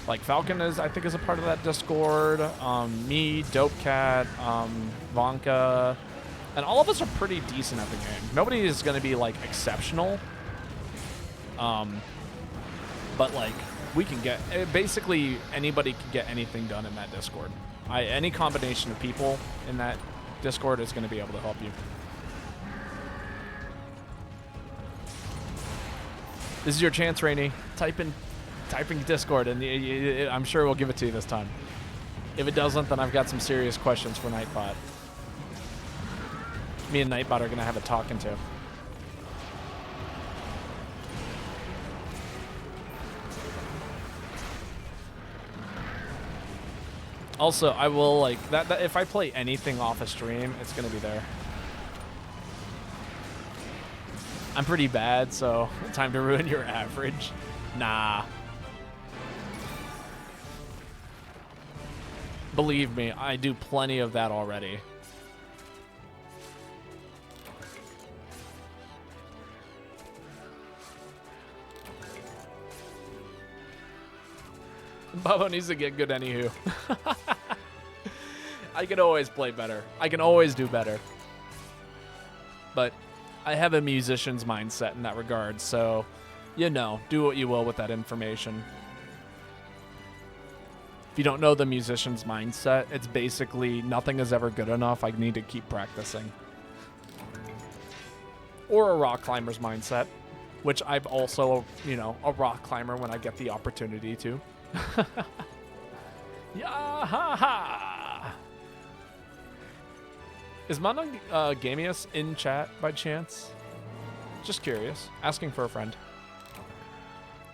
Like Falcon I think is a part of that Discord. Me, Dopecat, Vonka, and all of us are pretty decent at the game. Nobody is going to be like exceptional, but like we can get basically anybody can get anything done in that Discord. Any combination of people in that Discord is going to be able to help you. This is your chance, Rainy. Typing Discord, and I'm sure we'll give it to you this time. If it doesn't, then I've got some serious questions for Nightbot. Me and Nightbot are going to have a talking to. Also, I will like that if I play anything off a stream, it's going to be there. I'm pretty bad, so time to ruin your average. Nah. Believe me, I do plenty of that already. Bubba needs to get good anywho. I can always play better. I can always do better. But I have a musician's mindset in that regard, so, you know, do what you will with that information. If you don't know the musician's mindset, it's basically nothing is ever good enough. I need to keep practicing. Or a rock climber's mindset, which I'm also, you know, a rock climber when I get the opportunity to. Yeah-ha-ha! Is Monogamius in chat by chance? Just curious. Asking for a friend.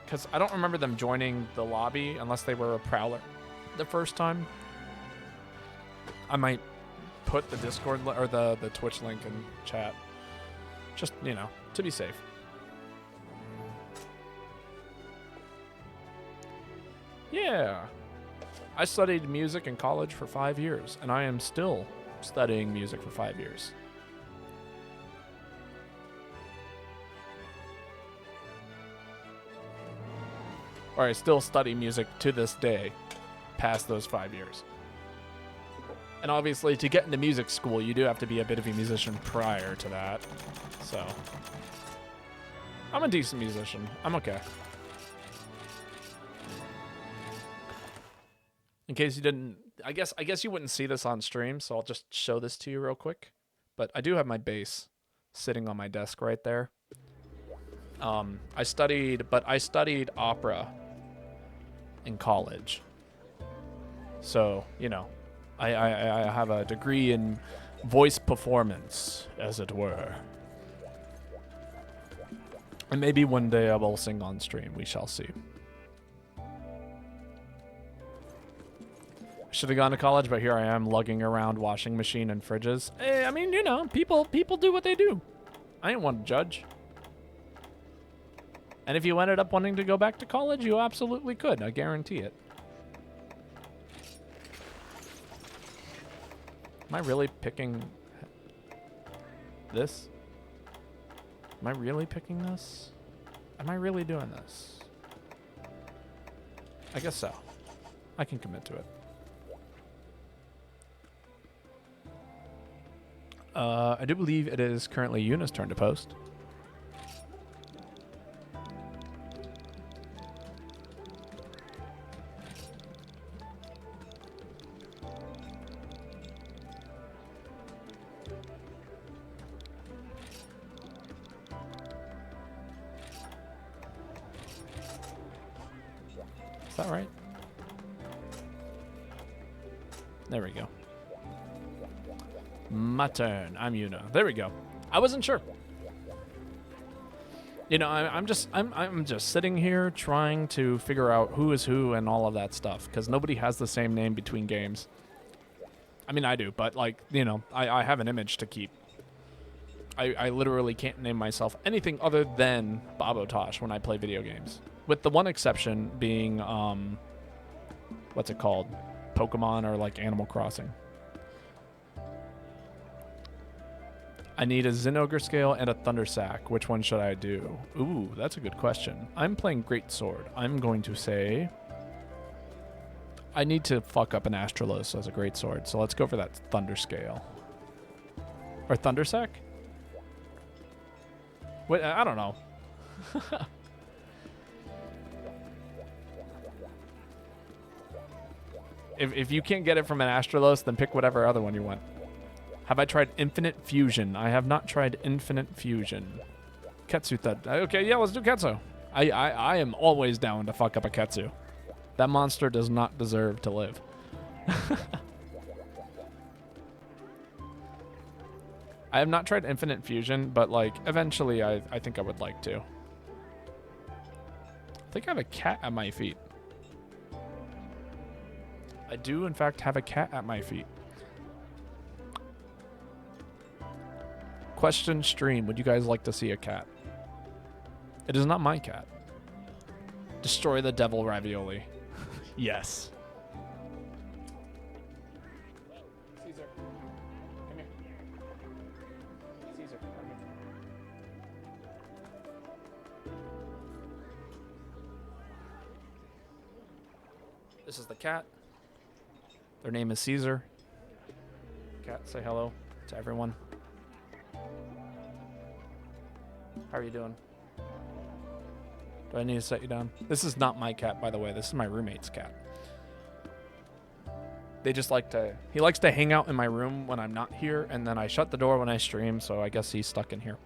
Because I don't remember them joining the lobby unless they were a Prowler the first time. I might put the Discord or the Twitch link in chat. Just, you know, to be safe. Yeah. I studied music in college for 5 years, and I am still studying music for 5 years. Or I still study music to this day, past those 5 years. And obviously, to get into music school, you do have to be a bit of a musician prior to that. So, I'm a decent musician. I'm okay. In case you didn't, I guess you wouldn't see this on stream, so I'll just show this to you real quick. But I do have my bass sitting on my desk right there. I studied opera in college. So, you know, I have a degree in voice performance, as it were. And maybe one day I will sing on stream. We shall see. Should have gone to college, but here I am lugging around washing machine and fridges. Hey, I mean, you know, people do what they do. I ain't one to judge. And if you ended up wanting to go back to college, you absolutely could. I guarantee it. Am I really picking? this? Am I really picking this? Am I really doing this? I guess so. I can commit to it. I do believe it is currently Yuna's turn to post. Is that right? There we go. My turn. I'm Yuna. There we go. I wasn't sure. You know, I'm just sitting here trying to figure out who is who and all of that stuff, because nobody has the same name between games. I mean, I do, but like, you know, I have an image to keep. I literally can't name myself anything other than Babotosh when I play video games, with the one exception being what's it called? Pokemon or like Animal Crossing. I need a Zinogre Scale and a Thunder Sack. Which one should I do? Ooh, that's a good question. I'm playing Great Sword. I'm going to say I need to fuck up an Astralos as a Great Sword, so let's go for that Thunder Scale. Or Thunder Sack? Wait, I don't know. If you can't get it from an Astralos, then pick whatever other one you want. Have I tried Infinite Fusion? I have not tried Infinite Fusion. Ketsu Thud. Okay, yeah, let's do Ketsu. I am always down to fuck up a Ketsu. That monster does not deserve to live. I have not tried Infinite Fusion, but like eventually I think I would like to. I think I have a cat at my feet. I do in fact have a cat at my feet. Question stream, would you guys like to see a cat? It is not my cat. Destroy the devil ravioli. Yes. Caesar, come here. Caesar, come here. This is the cat. Their name is Caesar. Cat, say hello to everyone. How are you doing? Do I need to set you down? This is not my cat, by the way. This is my roommate's cat. They just like to... He likes to hang out in my room when I'm not here, and then I shut the door when I stream, so I guess he's stuck in here.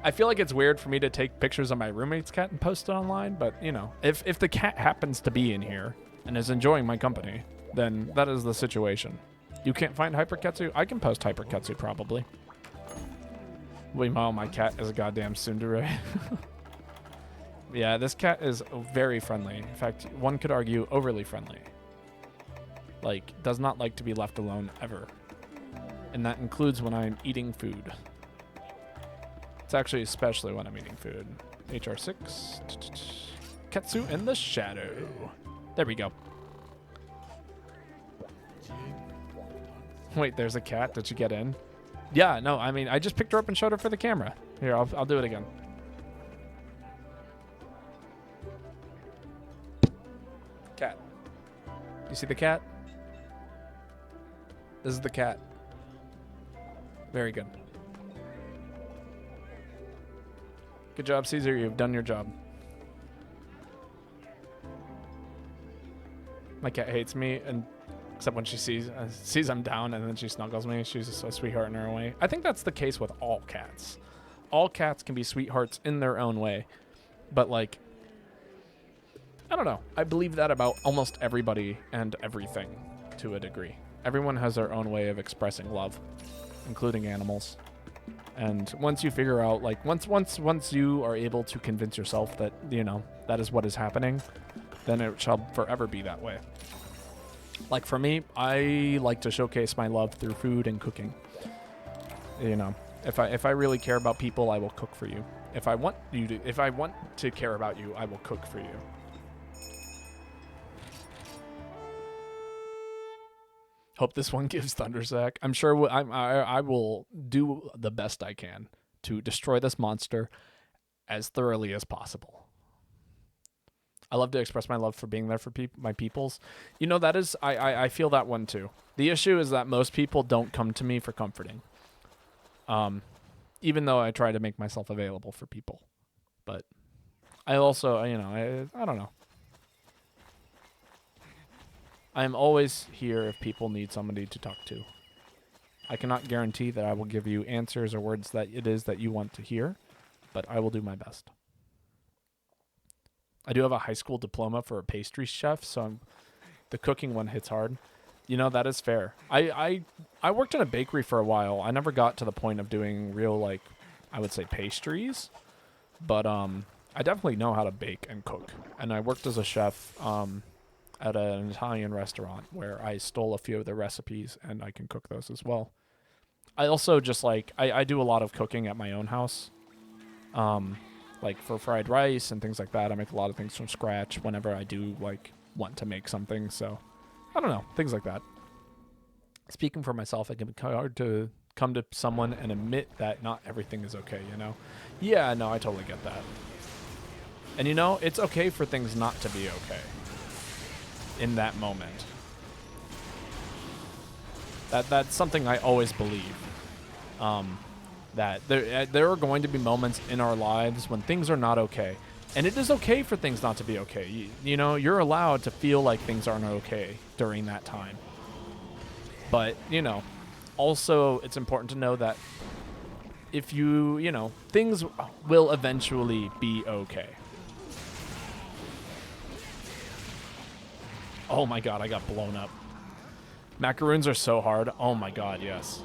I feel like it's weird for me to take pictures of my roommate's cat and post it online, but, you know, if the cat happens to be in here and is enjoying my company, then that is the situation. You can't find Hyperketsu? I can post Hyperketsu, probably. Wow, my cat is a goddamn tsundere. Yeah, this cat is very friendly. In fact, one could argue overly friendly. Like, does not like to be left alone ever. And that includes when I'm eating food. It's actually especially when I'm eating food. HR6. Ketsu in the shadow. There we go. Wait, there's a cat. Did you get in? Yeah, no, I mean, I just picked her up and showed her for the camera. Here, I'll do it again. Cat. You see the cat? This is the cat. Very good. Good job, Caesar. You've done your job. My cat hates me, and except when she sees I'm down, and then she snuggles me. She's just a sweetheart in her own way. I think that's the case with all cats. All cats can be sweethearts in their own way. But, like, I don't know. I believe that about almost everybody and everything to a degree. Everyone has their own way of expressing love, including animals. And once you figure out, like, once you are able to convince yourself that, you know, that is what is happening, then it shall forever be that way. Like, for me, I like to showcase my love through food and cooking. You know, if I really care about people, I will cook for you. If I want to care about you, I will cook for you. Hope this one gives Thundersack. I'm sure I will do the best I can to destroy this monster as thoroughly as possible. I love to express my love for being there for my peoples. You know, that is, I feel that one too. The issue is that most people don't come to me for comforting. Even though I try to make myself available for people. But I also, you know, I don't know. I am always here if people need somebody to talk to. I cannot guarantee that I will give you answers or words that it is that you want to hear, but I will do my best. I do have a high school diploma for a pastry chef, so the cooking one hits hard. You know, that is fair. I worked in a bakery for a while. I never got to the point of doing real, like, I would say pastries, but I definitely know how to bake and cook. And I worked as a chef at an Italian restaurant where I stole a few of the recipes, and I can cook those as well. I also just, like, I do a lot of cooking at my own house. Like for fried rice and things like that. I make a lot of things from scratch whenever I do, like, want to make something. So, I don't know, things like that. Speaking for myself, it can be hard to come to someone and admit that not everything is okay, you know? Yeah, no, I totally get that. And, you know, it's okay for things not to be okay in that moment. That's something I always believe. That there are going to be moments in our lives when things are not okay. And it is okay for things not to be okay. You know, you're allowed to feel like things aren't okay during that time. But, you know, also it's important to know that if you know, things will eventually be okay. Oh my god, I got blown up. Macaroons are so hard. Oh my god, yes.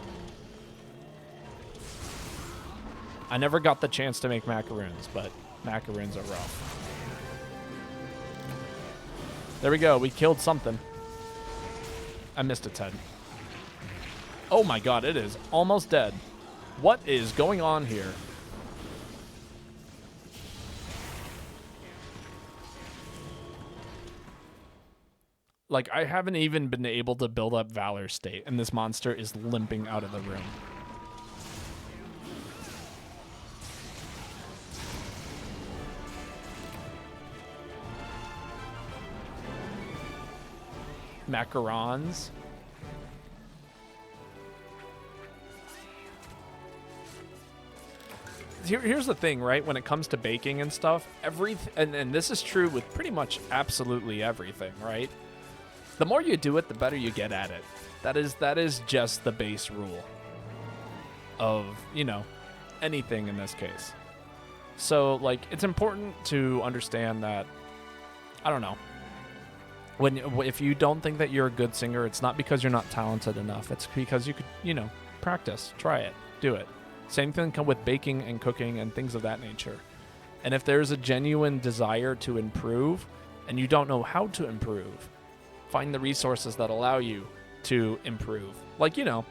I never got the chance to make macaroons, but macaroons are rough. There we go. We killed something. I missed its head. Oh my god, it is almost dead. What is going on here? Like, I haven't even been able to build up Valor State, and this monster is limping out of the room. Macarons. Here's the thing, right? When it comes to baking and stuff, and this is true with pretty much absolutely everything, right? The more you do it, the better you get at it. That is just the base rule of, you know, anything in this case. So, like, it's important to understand that, I don't know, if you don't think that you're a good singer, it's not because you're not talented enough. It's because you could, you know, practice, try it, do it. Same thing with baking and cooking and things of that nature. And if there's a genuine desire to improve and you don't know how to improve, find the resources that allow you to improve. Like, you know,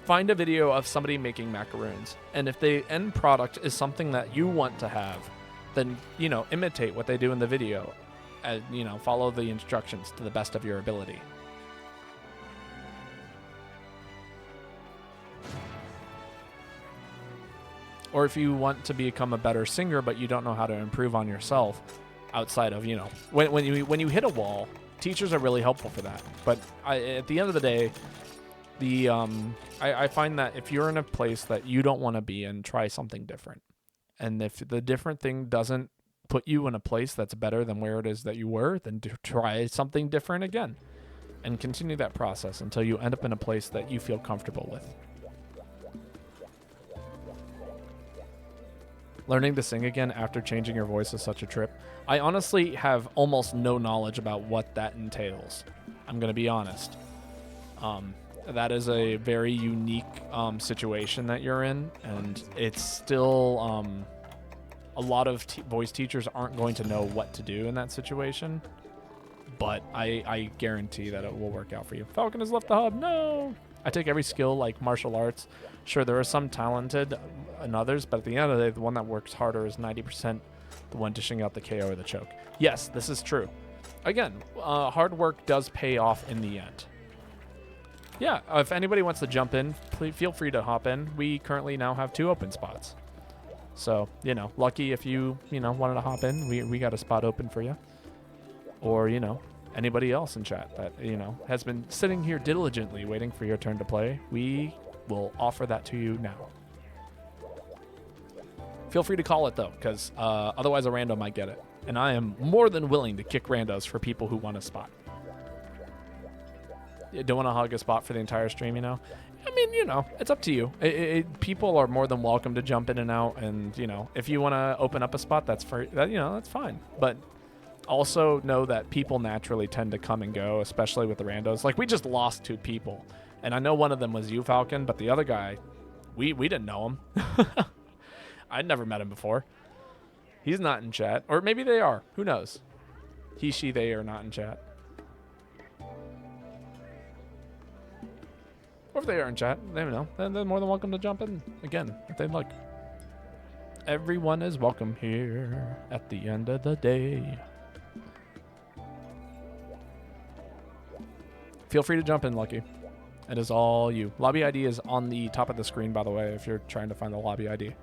find a video of somebody making macaroons. And if the end product is something that you want to have, then, you know, imitate what they do in the video. You know, follow the instructions to the best of your ability. Or if you want to become a better singer, but you don't know how to improve on yourself outside of, you know, when you hit a wall, teachers are really helpful for that. But at the end of the day, I find that if you're in a place that you don't want to be in, try something different. And if the different thing doesn't put you in a place that's better than where it is that you were, then try something different again. And continue that process until you end up in a place that you feel comfortable with. Learning to sing again after changing your voice is such a trip. I honestly have almost no knowledge about what that entails. I'm going to be honest. That is a very unique situation that you're in, and it's still... a lot of voice teachers aren't going to know what to do in that situation, but I guarantee that it will work out for you. Falcon has left the hub. No! I take every skill like martial arts. Sure, there are some talented and others, but at the end of the day, the one that works harder is 90% the one dishing out the KO or the choke. Yes, this is true. Again, hard work does pay off in the end. Yeah, if anybody wants to jump in, please feel free to hop in. We currently now have 2 open spots. So, you know, lucky if you know, wanted to hop in, we got a spot open for you. Or, you know, anybody else in chat that, you know, has been sitting here diligently waiting for your turn to play, we will offer that to you now. Feel free to call it, though, because otherwise a rando might get it. And I am more than willing to kick randos for people who want a spot. You don't want to hog a spot for the entire stream, you know? I mean, you know, it's up to you. People are more than welcome to jump in and out, and, you know, if you want to open up a spot, that's fine. But also know that people naturally tend to come and go, especially with the randos. Like, we just lost 2 people, and I know one of them was you, Falcon, but the other guy, we didn't know him. I'd never met him before. He's not in chat. Or maybe they are. Who knows? He, she, they are not in chat. Or if they are in chat, they don't know. Then they're more than welcome to jump in again if they'd like. Everyone is welcome here at the end of the day. Feel free to jump in, Lucky. It is all you. Lobby ID is on the top of the screen, by the way, if you're trying to find the lobby ID.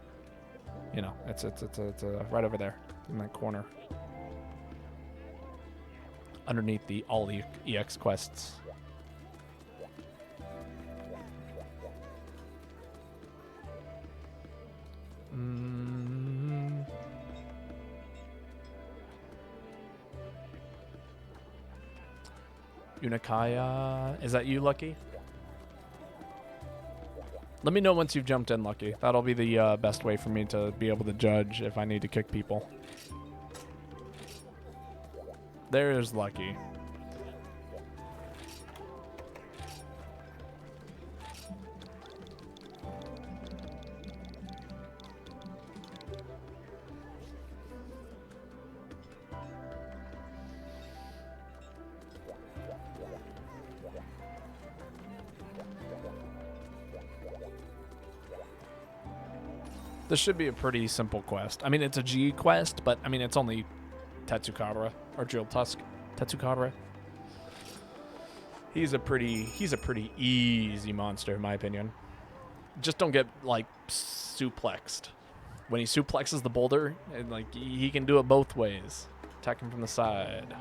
You know, it's right over there in that corner. Underneath the all EX quests. Unikaya, is that you, Lucky? Let me know once you've jumped in, Lucky. That'll be the best way for me to be able to judge if I need to kick people. There's Lucky. This should be a pretty simple quest. I mean, it's a G quest, but I mean, it's only Tetsukabra or Jewel Tusk. Tetsukabra. He's a pretty easy monster, in my opinion. Just don't get like suplexed. When he suplexes the boulder, and like he can do it both ways. Attack him from the side.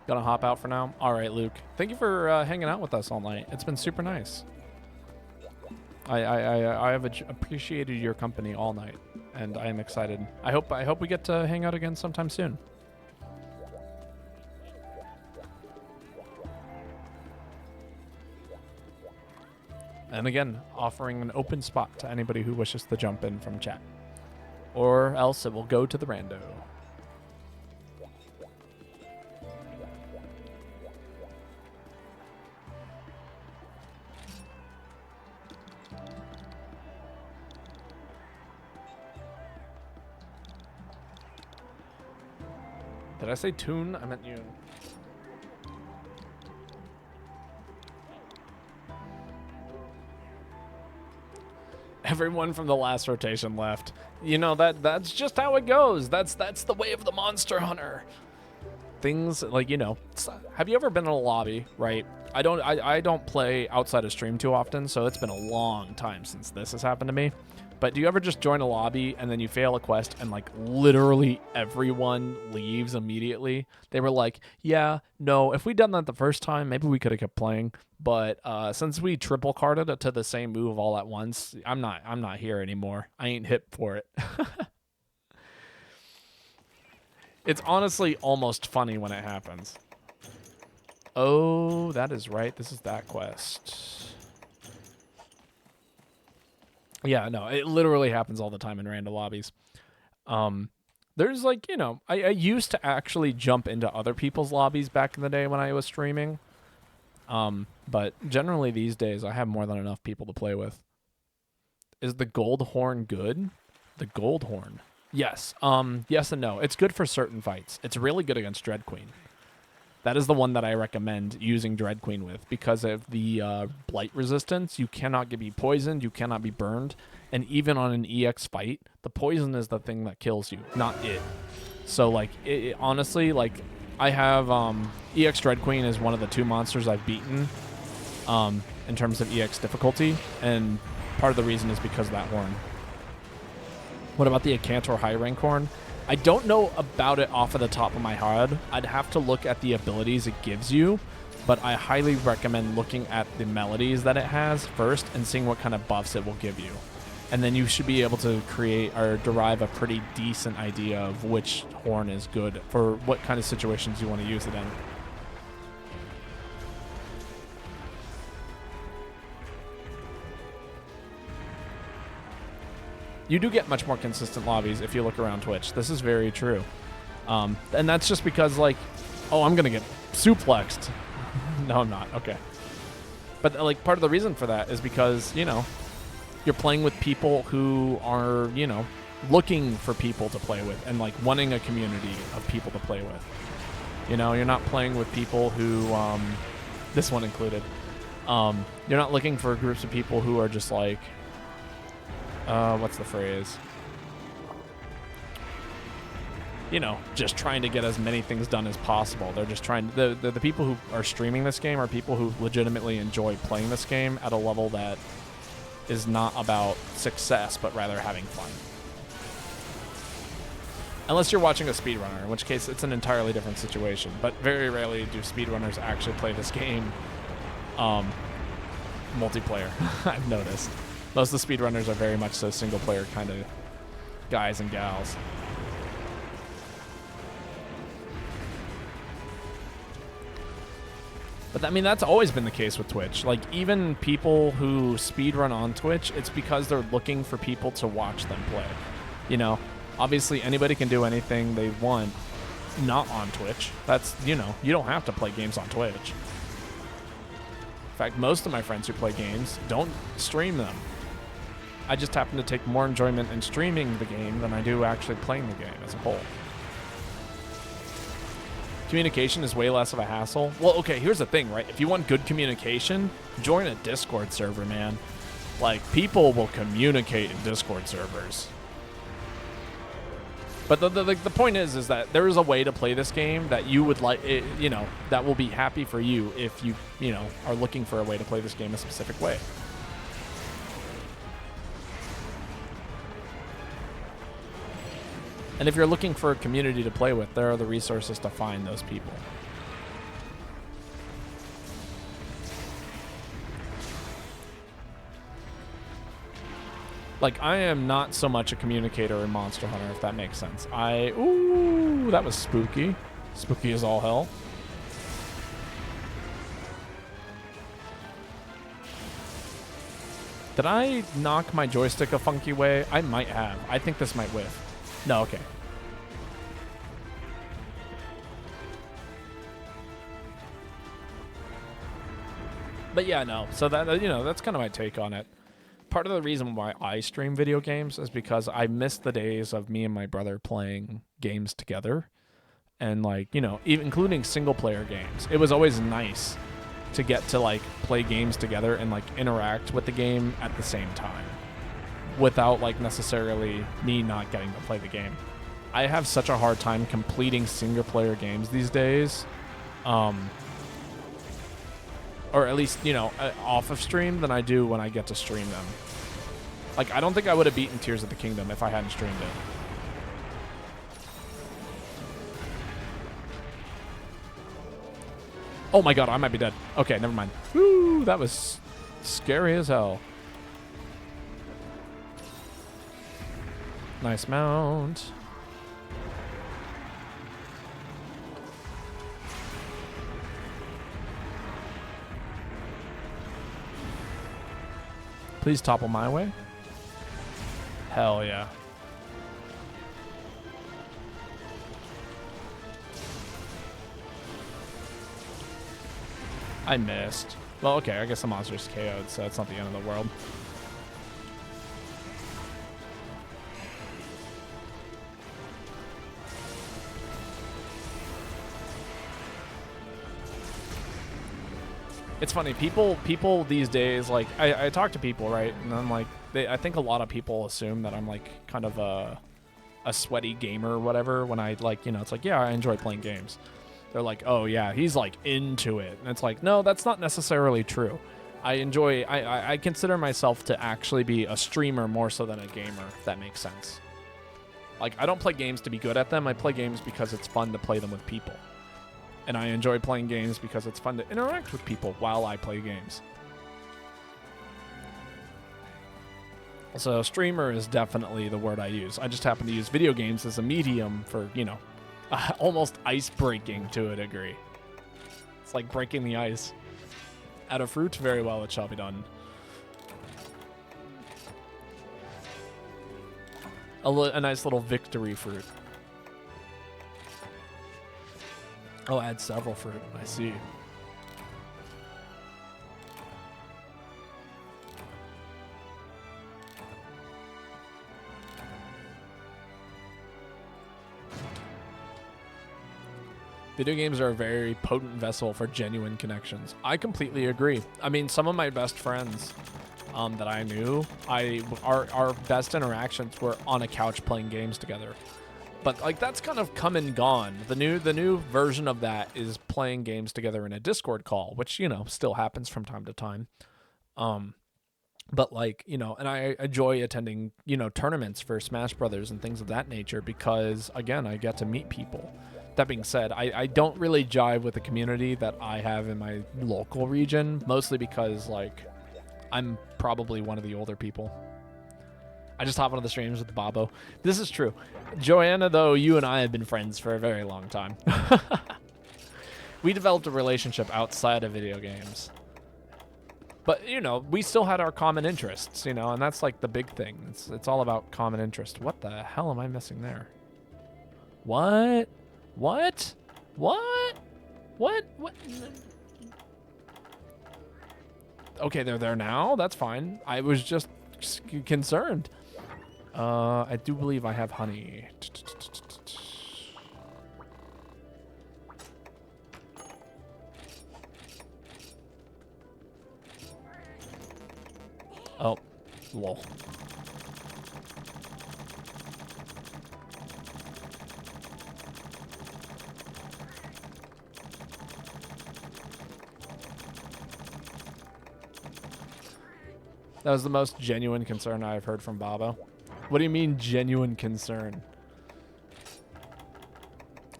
Gonna hop out for now? All right, Luke. Thank you for hanging out with us all night. It's been super nice. I have appreciated your company all night, and I am excited. I hope we get to hang out again sometime soon. And again, offering an open spot to anybody who wishes to jump in from chat. Or else it will go to the rando. Did I say tune? I meant you. Everyone from the last rotation left. You know, that's just how it goes. That's the way of the monster hunter. Things like, you know, have you ever been in a lobby, right? I don't play outside of stream too often, so it's been a long time since this has happened to me. But do you ever just join a lobby and then you fail a quest and like literally everyone leaves immediately? They were like, yeah, no, if we'd done that the first time, maybe we could have kept playing. But since we triple carded it to the same move all at once, I'm not here anymore. I ain't hip for it. It's honestly almost funny when it happens. Oh, that is right. This is that quest. Yeah, no, it literally happens all the time in random lobbies. There's like, you know, I used to actually jump into other people's lobbies back in the day when I was streaming. But generally these days I have more than enough people to play with. Is the gold horn good? The gold horn. Yes. Yes and no. It's good for certain fights. It's really good against Dread Queen. that is the one that I recommend using Dread Queen with because of the blight resistance. You cannot be poisoned, you cannot be burned, and even on an EX fight, the poison is the thing that kills you, not it. So like, honestly, like I have EX Dread Queen is one of the 2 monsters I've beaten in terms of EX difficulty, and part of the reason is because of that horn. What about the Acantor high rank horn? I don't know about it off of the top of my head. I'd have to look at the abilities it gives you, but I highly recommend looking at the melodies that it has first and seeing what kind of buffs it will give you. And then you should be able to create or derive a pretty decent idea of which horn is good for what kind of situations you want to use it in. You do get much more consistent lobbies if you look around Twitch. This is very true. And that's just because, like, oh, I'm going to get suplexed. No, I'm not. Okay. But, like, part of the reason for that is because, you know, you're playing with people who are, you know, looking for people to play with and, like, wanting a community of people to play with. You know, you're not playing with people who, this one included, you're not looking for groups of people who are just, like, what's the phrase? You know, just trying to get as many things done as possible. They're just trying the people who are streaming this game are people who legitimately enjoy playing this game at a level that is not about success, but rather having fun. Unless you're watching a speedrunner, in which case it's an entirely different situation. But very rarely do speedrunners actually play this game multiplayer, I've noticed. Most of the speedrunners are very much so single-player kind of guys and gals. But, I mean, that's always been the case with Twitch. Like, even people who speedrun on Twitch, it's because they're looking for people to watch them play. You know, obviously anybody can do anything they want not on Twitch. That's, you know, you don't have to play games on Twitch. In fact, most of my friends who play games don't stream them. I just happen to take more enjoyment in streaming the game than I do actually playing the game as a whole. Communication is way less of a hassle. Well, okay, here's the thing, right? If you want good communication, join a Discord server, man. Like, people will communicate in Discord servers. But the point is that there is a way to play this game that you would like, you know, that will be happy for you if you know, are looking for a way to play this game a specific way. And if you're looking for a community to play with, there are the resources to find those people. Like, I am not so much a communicator in Monster Hunter, if that makes sense. Ooh, that was spooky. Spooky as all hell. Did I knock my joystick a funky way? I might have. I think this might whiff. No, okay. But yeah, no. So that, you know, that's kind of my take on it. Part of the reason why I stream video games is because I miss the days of me and my brother playing games together. And, like, you know, even including single player games. It was always nice to get to, like, play games together and, like, interact with the game at the same time, without, like, necessarily me not getting to play the game. I have such a hard time completing single-player games these days, or at least, you know, off of stream than I do when I get to stream them. Like, I don't think I would have beaten Tears of the Kingdom if I hadn't streamed it. Oh my god, I might be dead. Okay, never mind. Woo, that was scary as hell. Nice mount. Please topple my way. Hell yeah. I missed. Well, okay, I guess the monster's KO'd, so that's not the end of the world. It's funny, people these days, like, I talk to people, right, and I'm like, I think a lot of people assume that I'm like kind of a sweaty gamer or whatever when I, like, you know, it's like, yeah, I enjoy playing games. They're like, oh yeah, he's like into it, and it's like, no, that's not necessarily true. I consider myself to actually be a streamer more so than a gamer, if that makes sense. Like, I don't play games to be good at them. I play games because it's fun to play them with people. And I enjoy playing games because it's fun to interact with people while I play games. So streamer is definitely the word I use. I just happen to use video games as a medium for, you know, almost ice breaking to a degree. It's like breaking the ice. Out of fruit, very well it shall be done. A nice little victory fruit. Oh, add several fruit. I see. Video games are a very potent vessel for genuine connections. I completely agree. I mean, some of my best friends that I knew, our best interactions were on a couch playing games together. But like that's kind of come and gone. The new version of that is playing games together in a Discord call, which, you know, still happens from time to time. But like, you know, and I enjoy attending, you know, tournaments for Smash Brothers and things of that nature because, again, I get to meet people. That being said, I don't really jive with the community that I have in my local region, mostly because, like, I'm probably one of the older people. I just hop onto the streams with Babo. This is true. Joanna, though, you and I have been friends for a very long time. We developed a relationship outside of video games. But, you know, we still had our common interests, you know, and that's like the big thing. It's all about common interest. What the hell am I missing there? What? What? What? What? What? Okay, they're there now. That's fine. I was just concerned. I do believe I have honey. Oh, lol. That was the most genuine concern I've heard from Babo. What do you mean genuine concern?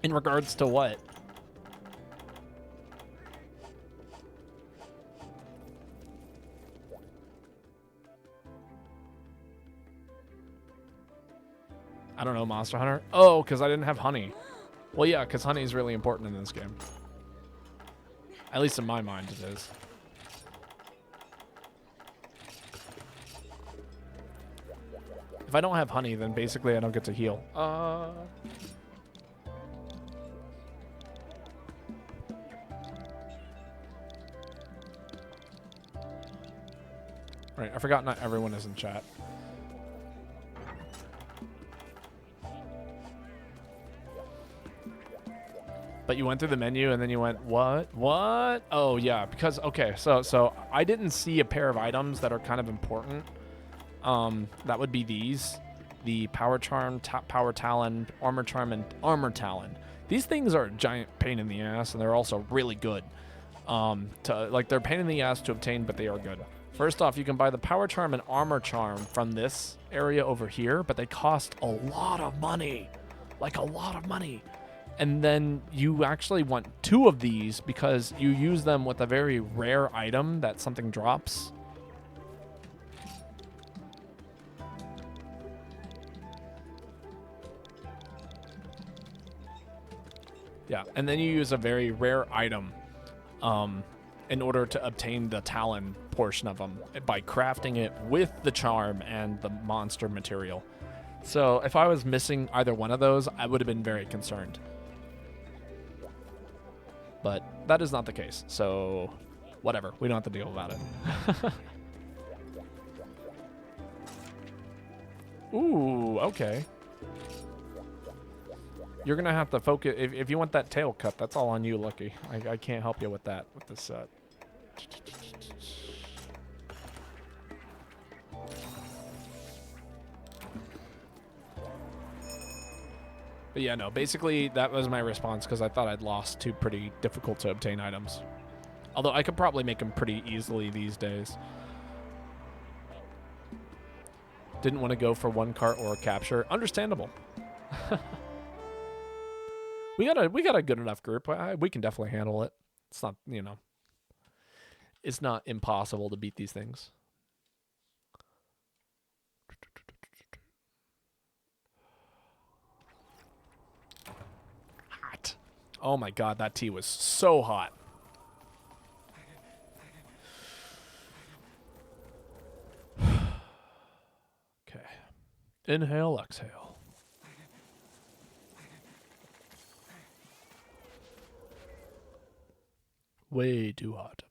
In regards to what? I don't know, Monster Hunter? Oh, because I didn't have honey. Well, yeah, because honey is really important in this game. At least in my mind it is. If I don't have honey, then basically I don't get to heal. Right, I forgot not everyone is in chat. But you went through the menu and then you went, what? What? Oh, yeah, because, okay, so I didn't see a pair of items that are kind of important. That would be these. The Power Charm, Power Talon, Armor Charm, and Armor Talon. These things are a giant pain in the ass, and they're also really good. They're pain in the ass to obtain, but they are good. First off, you can buy the Power Charm and Armor Charm from this area over here, but they cost a lot of money. Like, a lot of money. And then you actually want 2 of these because you use them with a very rare item that something drops. Yeah, and then you use a very rare item in order to obtain the Talon portion of them by crafting it with the charm and the monster material. So if I was missing either one of those, I would have been very concerned. But that is not the case, so whatever. We don't have to deal about it. Ooh, okay. You're going to have to focus. If you want that tail cut, that's all on you, Lucky. I can't help you with that, with this set. But yeah, no, basically that was my response because I thought I'd lost two pretty difficult to obtain items. Although I could probably make them pretty easily these days. Didn't want to go for one cart or a capture. Understandable. we got a good enough group. We can definitely handle it. It's not, you know, it's not impossible to beat these things. Hot. Oh my god, that tea was so hot. Okay. Inhale, exhale. Way too hot.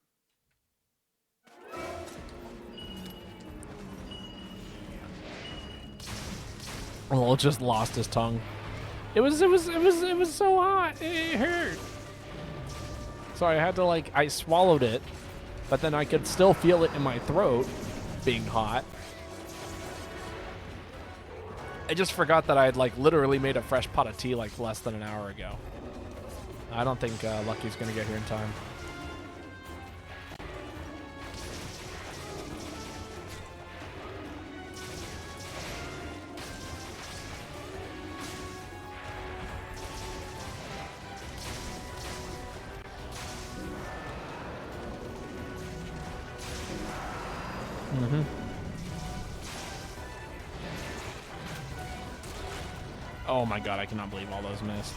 Oh, just lost his tongue. It was so hot. It hurt. So I had to I swallowed it, but then I could still feel it in my throat being hot. I just forgot that I had literally made a fresh pot of tea less than an hour ago. I don't think Lucky's gonna get here in time. Mm-hmm. Oh my god, I cannot believe all those missed.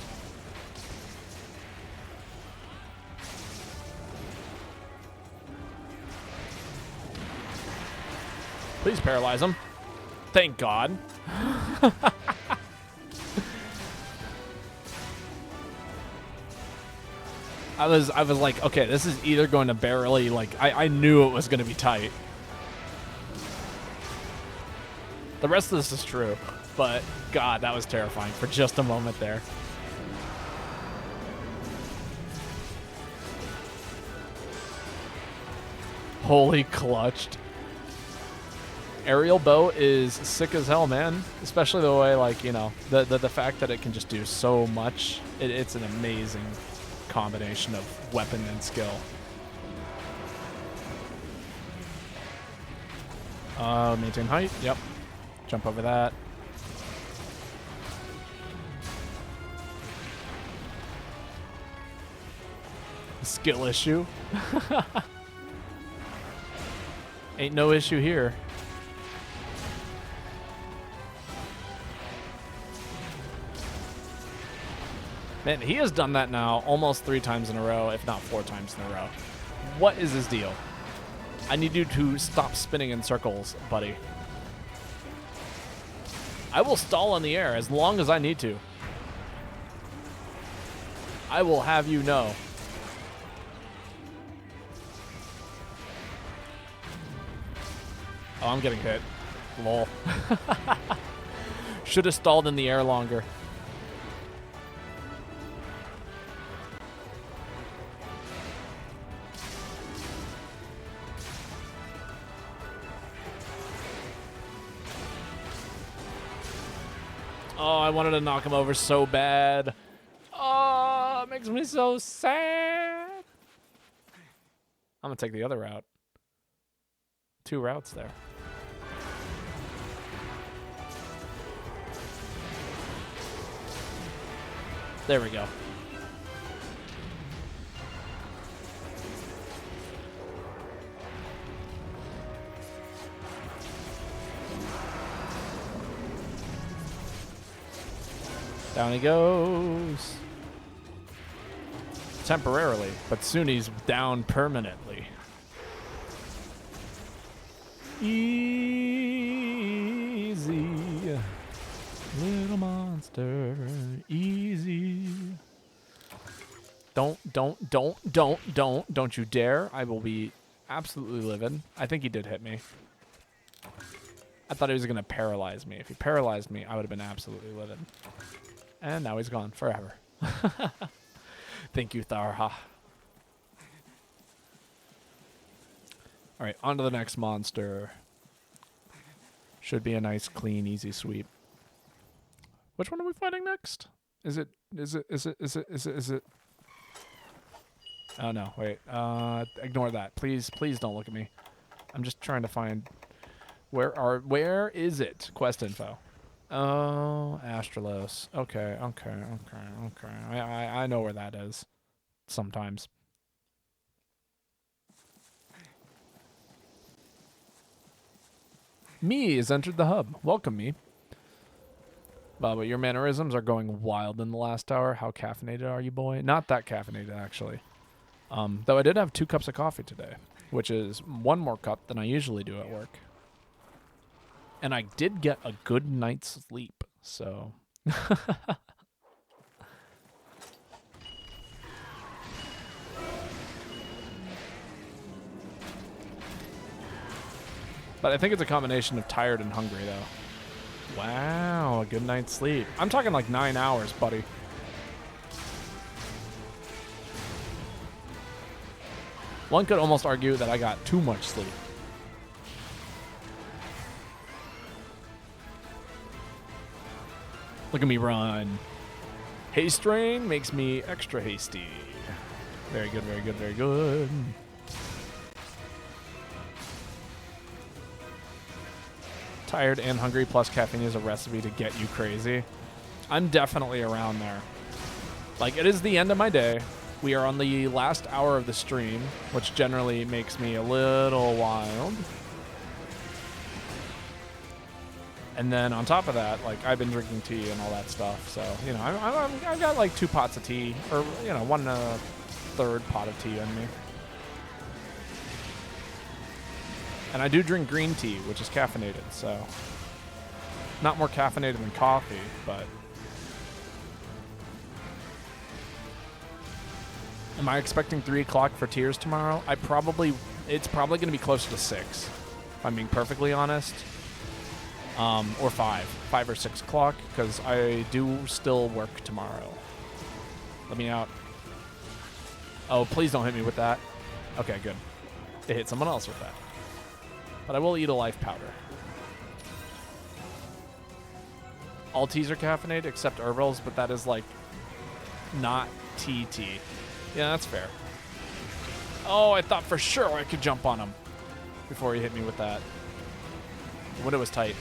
Please paralyze him. Thank God. I was like, okay, this is either going to barely I knew it was going to be tight. The rest of this is true, but God, that was terrifying for just a moment there. Holy clutched. Aerial bow is sick as hell, man. Especially the way, you know, the fact that it can just do so much. It's an amazing combination of weapon and skill. Maintain height. Yep. Jump over that. Skill issue. Ain't no issue here. Man, he has done that now almost 3 times in a row, if not 4 times in a row. What is his deal? I need you to stop spinning in circles, buddy. I will stall in the air as long as I need to. I will have you know. Oh, I'm getting hit. Lol. Should have stalled in the air longer. Oh, I wanted to knock him over so bad. Oh, it makes me so sad. I'm going to take the other route. 2 routes there. There we go. Down he goes. Temporarily, but soon he's down permanently. Easy. Little monster. Easy. Don't you dare. I will be absolutely livid. I think he did hit me. I thought he was going to paralyze me. If he paralyzed me, I would have been absolutely livid. And now he's gone forever. Thank you, Tharha. All right, on to the next monster. Should be a nice, clean, easy sweep. Which one are we fighting next? Is it? Oh no, wait. Ignore that. Please don't look at me. I'm just trying to find where is it? Quest info. Oh, Astralos. Okay. I know where that is. Sometimes. Me has entered the hub. Welcome, me. But your mannerisms are going wild in the last hour. How caffeinated are you, boy? Not that caffeinated, actually. Though I did have 2 cups of coffee today, which is 1 more cup than I usually do at work. And I did get a good night's sleep, so... But I think it's a combination of tired and hungry, though. Wow, a good night's sleep. I'm talking like 9 hours, buddy. One could almost argue that I got too much sleep. Look at me run. Haste rain makes me extra hasty. Very good, very good, very good. Tired and hungry plus caffeine is a recipe to get you crazy. I'm definitely around there. Like, it is the end of my day. We are on the last hour of the stream, which generally makes me a little wild. And then on top of that, like, I've been drinking tea and all that stuff. So, you know, I've got like 2 pots of tea, or, you know, 1/3 pot of tea on me. And I do drink green tea, which is caffeinated, so not more caffeinated than coffee, but am I expecting 3 o'clock for tears tomorrow? It's probably going to be closer to 6, if I'm being perfectly honest, or 5 or 6 o'clock, because I do still work tomorrow. Let me out. Oh, please don't hit me with that. Okay, good. It hit someone else with that. But I will eat a life powder. All teas are caffeinated except Herbal's, but that is like not tea. Yeah, that's fair. Oh, I thought for sure I could jump on him before he hit me with that. The window was tight.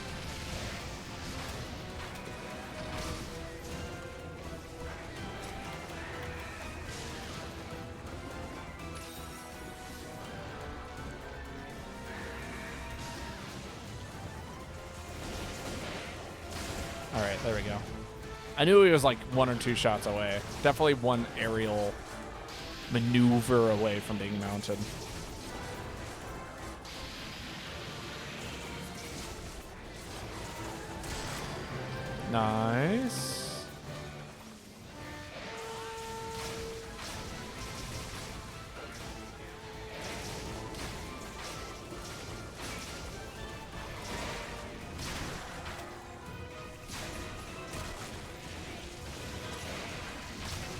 All right, there we go. I knew he was like 1 or 2 shots away. Definitely 1 aerial maneuver away from being mounted. Nice.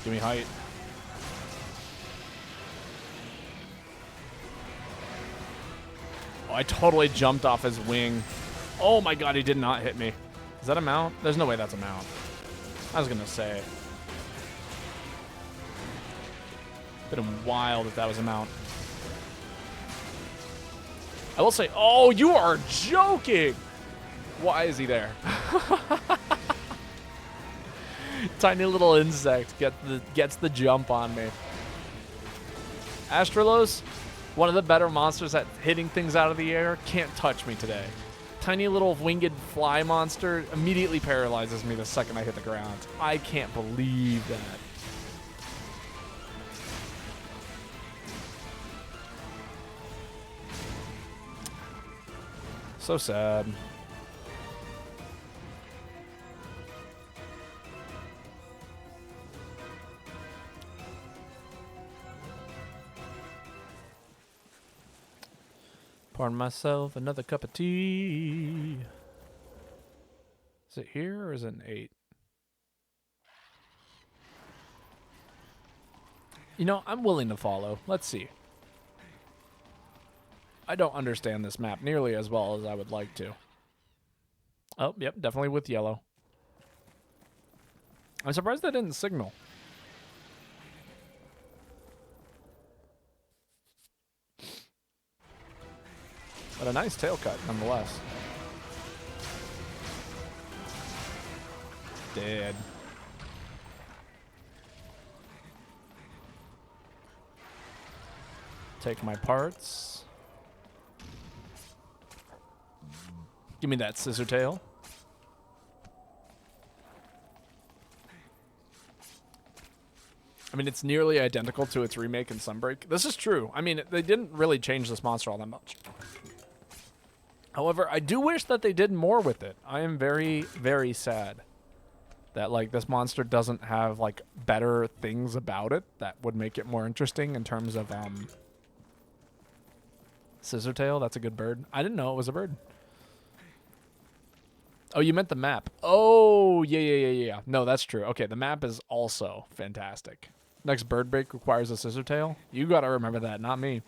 Give me height. Oh, I totally jumped off his wing. Oh my god, he did not hit me. Is that a mount? There's no way that's a mount. I was gonna say. Been wild if that was a mount. I will say, oh, you are joking! Why is he there? Tiny little insect gets the jump on me. Astralos, one of the better monsters at hitting things out of the air, can't touch me today. Tiny little winged fly monster immediately paralyzes me the second I hit the ground. I can't believe that. So sad. Pardon myself, another cup of tea. Is it here or is it an 8? You know, I'm willing to follow. Let's see. I don't understand this map nearly as well as I would like to. Oh, yep, definitely with yellow. I'm surprised they didn't signal. But a nice tail cut, nonetheless. Dead. Take my parts. Give me that scissor tail. I mean, it's nearly identical to its remake in Sunbreak. This is true. I mean, they didn't really change this monster all that much. However, I do wish that they did more with it. I am very, very sad that, like, this monster doesn't have, like, better things about it that would make it more interesting in terms of, Scissortail. That's a good bird. I didn't know it was a bird. Oh, you meant the map. Oh, yeah. No, that's true. Okay, the map is also fantastic. Next bird break requires a Scissortail. You got to remember that, not me.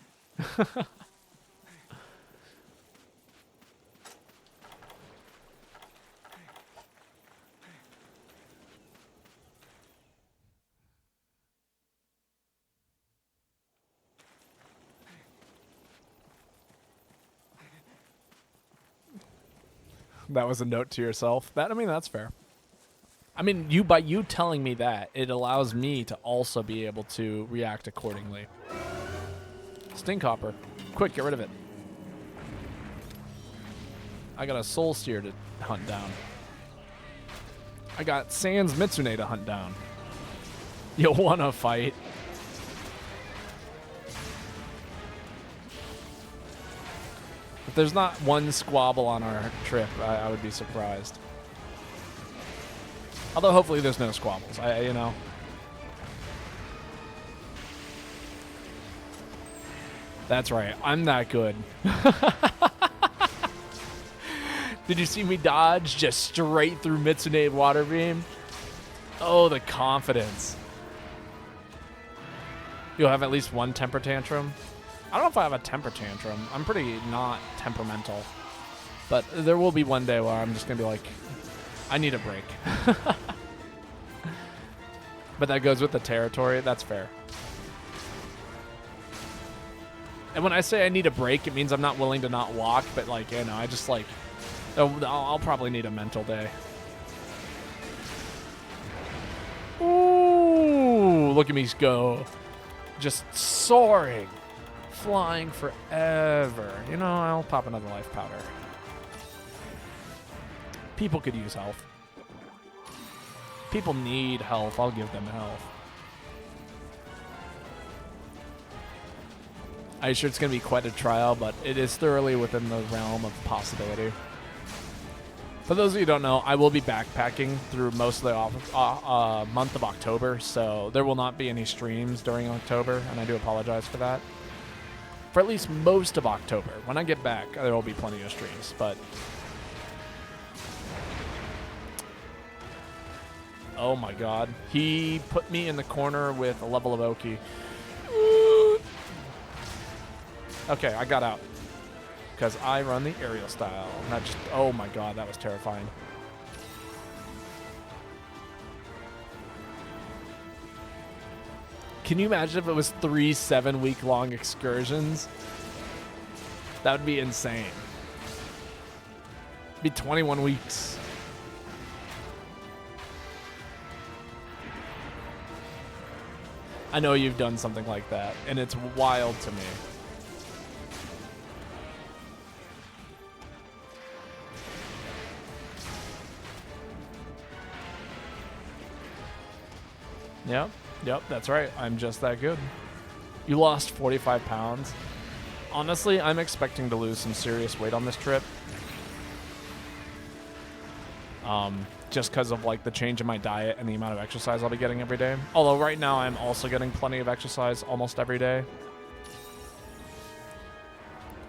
That was a note to yourself. I mean, that's fair. I mean, by you telling me that, it allows me to also be able to react accordingly. Stinkhopper. Quick, get rid of it. I got a Soul Steer to hunt down. I got Sans Mitsune to hunt down. You wanna fight? If there's not one squabble on our trip, I would be surprised. Although hopefully there's no squabbles. You know. That's right. I'm that good. Did you see me dodge just straight through Mitsune Water Beam? Oh, the confidence. You'll have at least one temper tantrum. I don't know if I have a temper tantrum. I'm pretty not temperamental. But there will be one day where I'm just going to be like, I need a break. But that goes with the territory. That's fair. And when I say I need a break, it means I'm not willing to not walk. But, like, you know, I just, like, I'll probably need a mental day. Ooh, look at me go. Just soaring. Flying forever. You know, I'll pop another life powder. People could use health. People need health. I'll give them health. I'm sure it's going to be quite a trial, but it is thoroughly within the realm of possibility. For those of you who don't know, I will be backpacking through most of the month of October, so there will not be any streams during October, and I do apologize for that. For at least most of October. When I get back, there will be plenty of streams, but... Oh my god. He put me in the corner with a level of Oki. Okay, I got out. Because I run the aerial style. Not just... Oh my god, that was terrifying. Can you imagine if it was 3 7-week-long excursions? That would be insane. It'd be 21 weeks. I know you've done something like that, and it's wild to me. Yep, that's right. I'm just that good. You lost 45 pounds. Honestly, I'm expecting to lose some serious weight on this trip. Just because of like the change in my diet and the amount of exercise I'll be getting every day. Although right now I'm also getting plenty of exercise almost every day.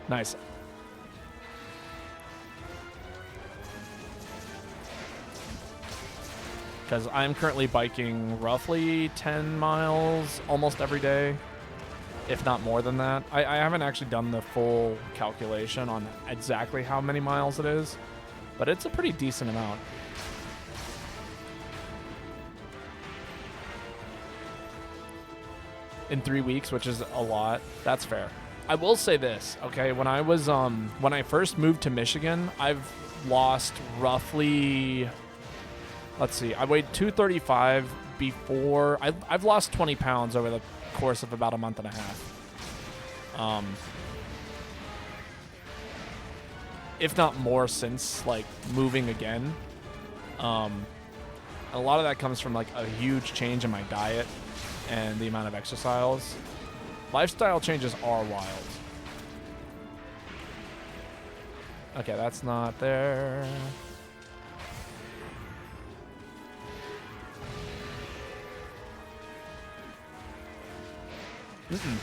Nice. Because I'm currently biking roughly 10 miles almost every day. if not more than that. I haven't actually done the full calculation on exactly how many miles it is, but it's a pretty decent amount. In 3 weeks, which is a lot. That's fair. I will say this, okay? When I first moved to Michigan, I've lost roughly, let's see, I weighed 235 before. I've lost 20 pounds over the course of about a month and a half. If not more since like moving again. A lot of that comes from like a huge change in my diet and the amount of exercise. Lifestyle changes are wild. Okay, that's not there.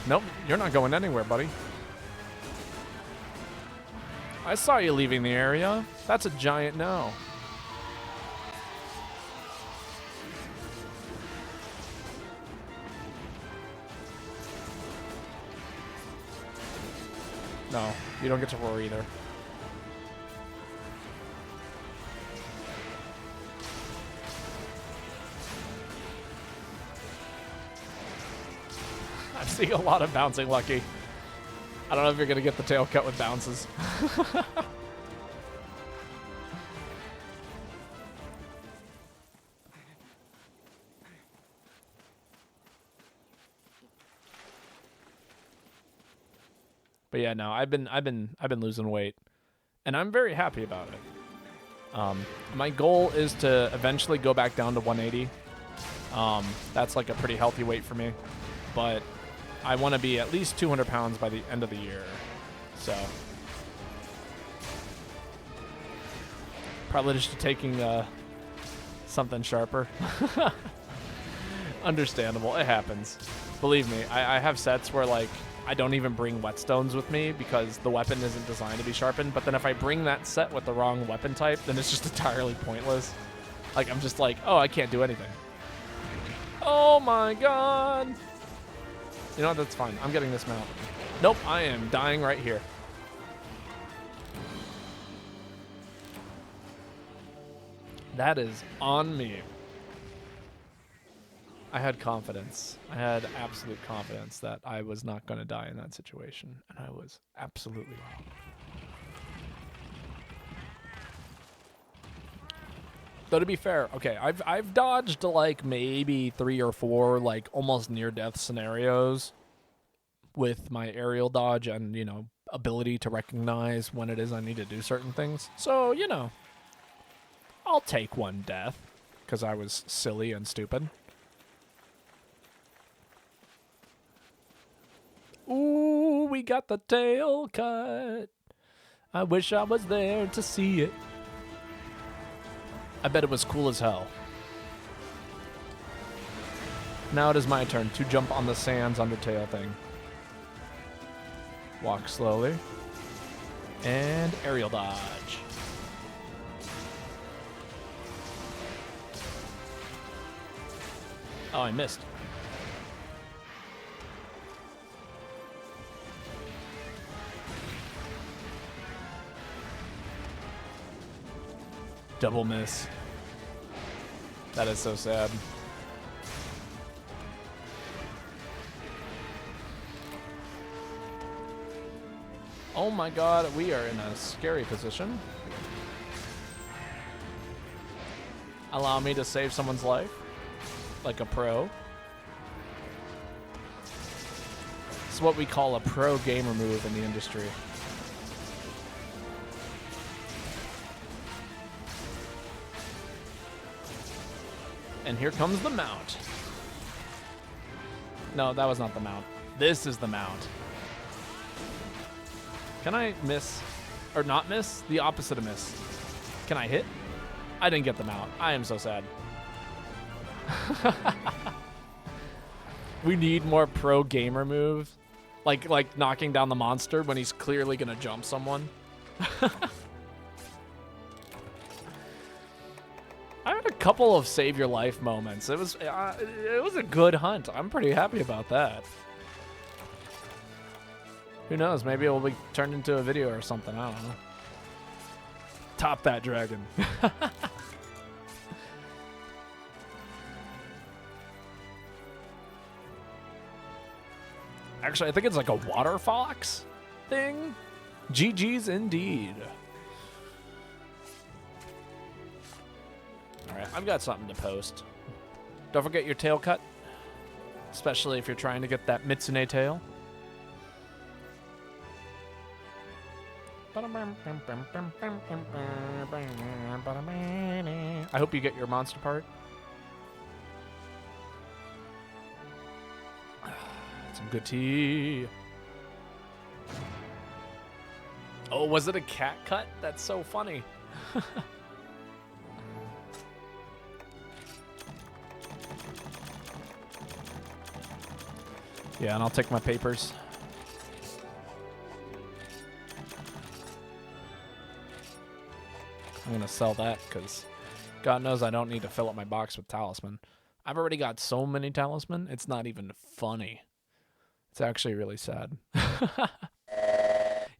Nope, you're not going anywhere, buddy. I saw you leaving the area. That's a giant no. No, you don't get to roar either. I'm seeing a lot of bouncing, Lucky. I don't know if you're going to get the tail cut with bounces. But yeah, no, I've been losing weight, and I'm very happy about it. My goal is to eventually go back down to 180. That's like a pretty healthy weight for me, but I want to be at least 200 pounds by the end of the year. So probably just taking something sharper. Understandable. It happens. Believe me, I have sets where like I don't even bring whetstones with me because the weapon isn't designed to be sharpened. But then if I bring that set with the wrong weapon type, then it's just entirely pointless. Like, I'm just like, oh, I can't do anything. Oh my god. You know what? That's fine. I'm getting this mount. Nope, I am dying right here. That is on me. I had confidence. I had absolute confidence that I was not going to die in that situation, and I was absolutely wrong. Though to be fair, okay, I've dodged like maybe 3 or 4 like almost near-death scenarios with my aerial dodge and, you know, ability to recognize when it is I need to do certain things. So, you know, I'll take one death because I was silly and stupid. Ooh, we got the tail cut. I wish I was there to see it. I bet it was cool as hell. Now it is my turn to jump on the Sans Undertale thing. Walk slowly. And aerial dodge. Oh, I missed. Double miss. That is so sad. Oh my god, we are in a scary position. Allow me to save someone's life. Like a pro. It's what we call a pro gamer move in the industry. And here comes the mount. No, that was not the mount. This is the mount. Can I miss? Or not miss? The opposite of miss. Can I hit? I didn't get the mount. I am so sad. We need more pro gamer moves. Like knocking down the monster when he's clearly gonna jump someone. I had a couple of save your life moments. It was a good hunt. I'm pretty happy about that. Who knows? Maybe it will be turned into a video or something. I don't know. Top that dragon. Actually, I think it's like a water fox thing. GG's indeed. Alright, I've got something to post. Don't forget your tail cut. Especially if you're trying to get that Mitsune tail. I hope you get your monster part. Some good tea. Oh, was it a cat cut? That's so funny. Yeah, and I'll take my papers. I'm going to sell that because God knows I don't need to fill up my box with talisman. I've already got so many talisman, it's not even funny. It's actually really sad.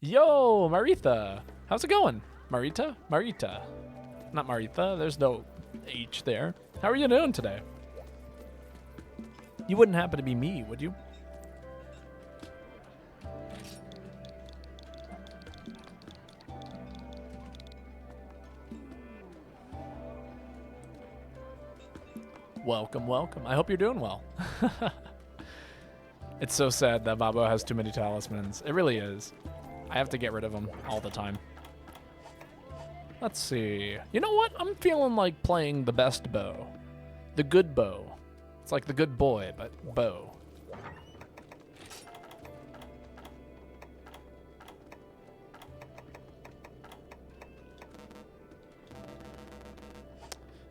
Yo, Maritha. How's it going? Marita? Marita. Not Maritha. There's no H there. How are you doing today? You wouldn't happen to be me, would you? Welcome, welcome. I hope you're doing well. It's so sad that Babo has too many talismans. It really is. I have to get rid of them all the time. Let's see. You know what? I'm feeling like playing the best bow. The good bow. It's like the good boy, but bow.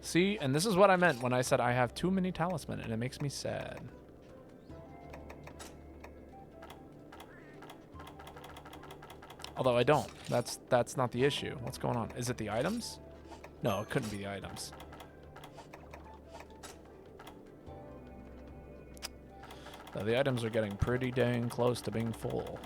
See, and this is what I meant when I said I have too many talisman, and it makes me sad. Although I don't. That's not the issue. What's going on? Is it the items? No, it couldn't be the items. No, the items are getting pretty dang close to being full.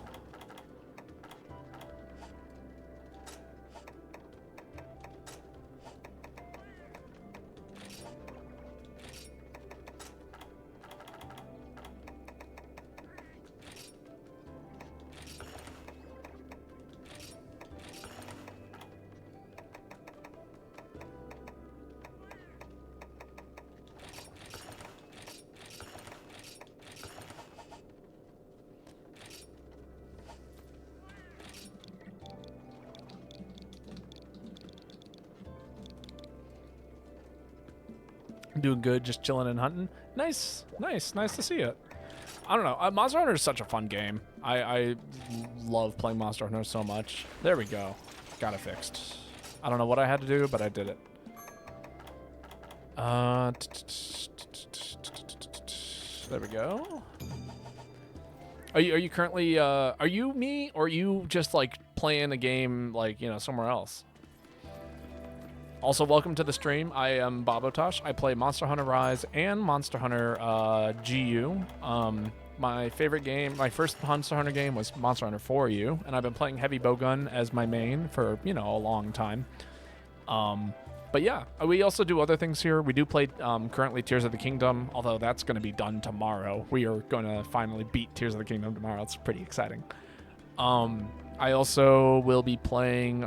Doing good, just chilling and hunting. Nice, nice, nice to see it. I don't know. Monster Hunter is such a fun game. I love playing Monster Hunter so much. There we go. Got it fixed. I don't know what I had to do, but I did it. There we go. Are you currently are you me, or are you just like playing a game like, you know, somewhere else? Also, welcome to the stream. I am Babotosh. I play Monster Hunter Rise and Monster Hunter GU. My favorite game, my first Monster Hunter game was Monster Hunter 4U, and I've been playing Heavy Bowgun as my main for, you know, a long time. But yeah, we also do other things here. We do play currently Tears of the Kingdom, although that's going to be done tomorrow. We are going to finally beat Tears of the Kingdom tomorrow. It's pretty exciting. I also will be playing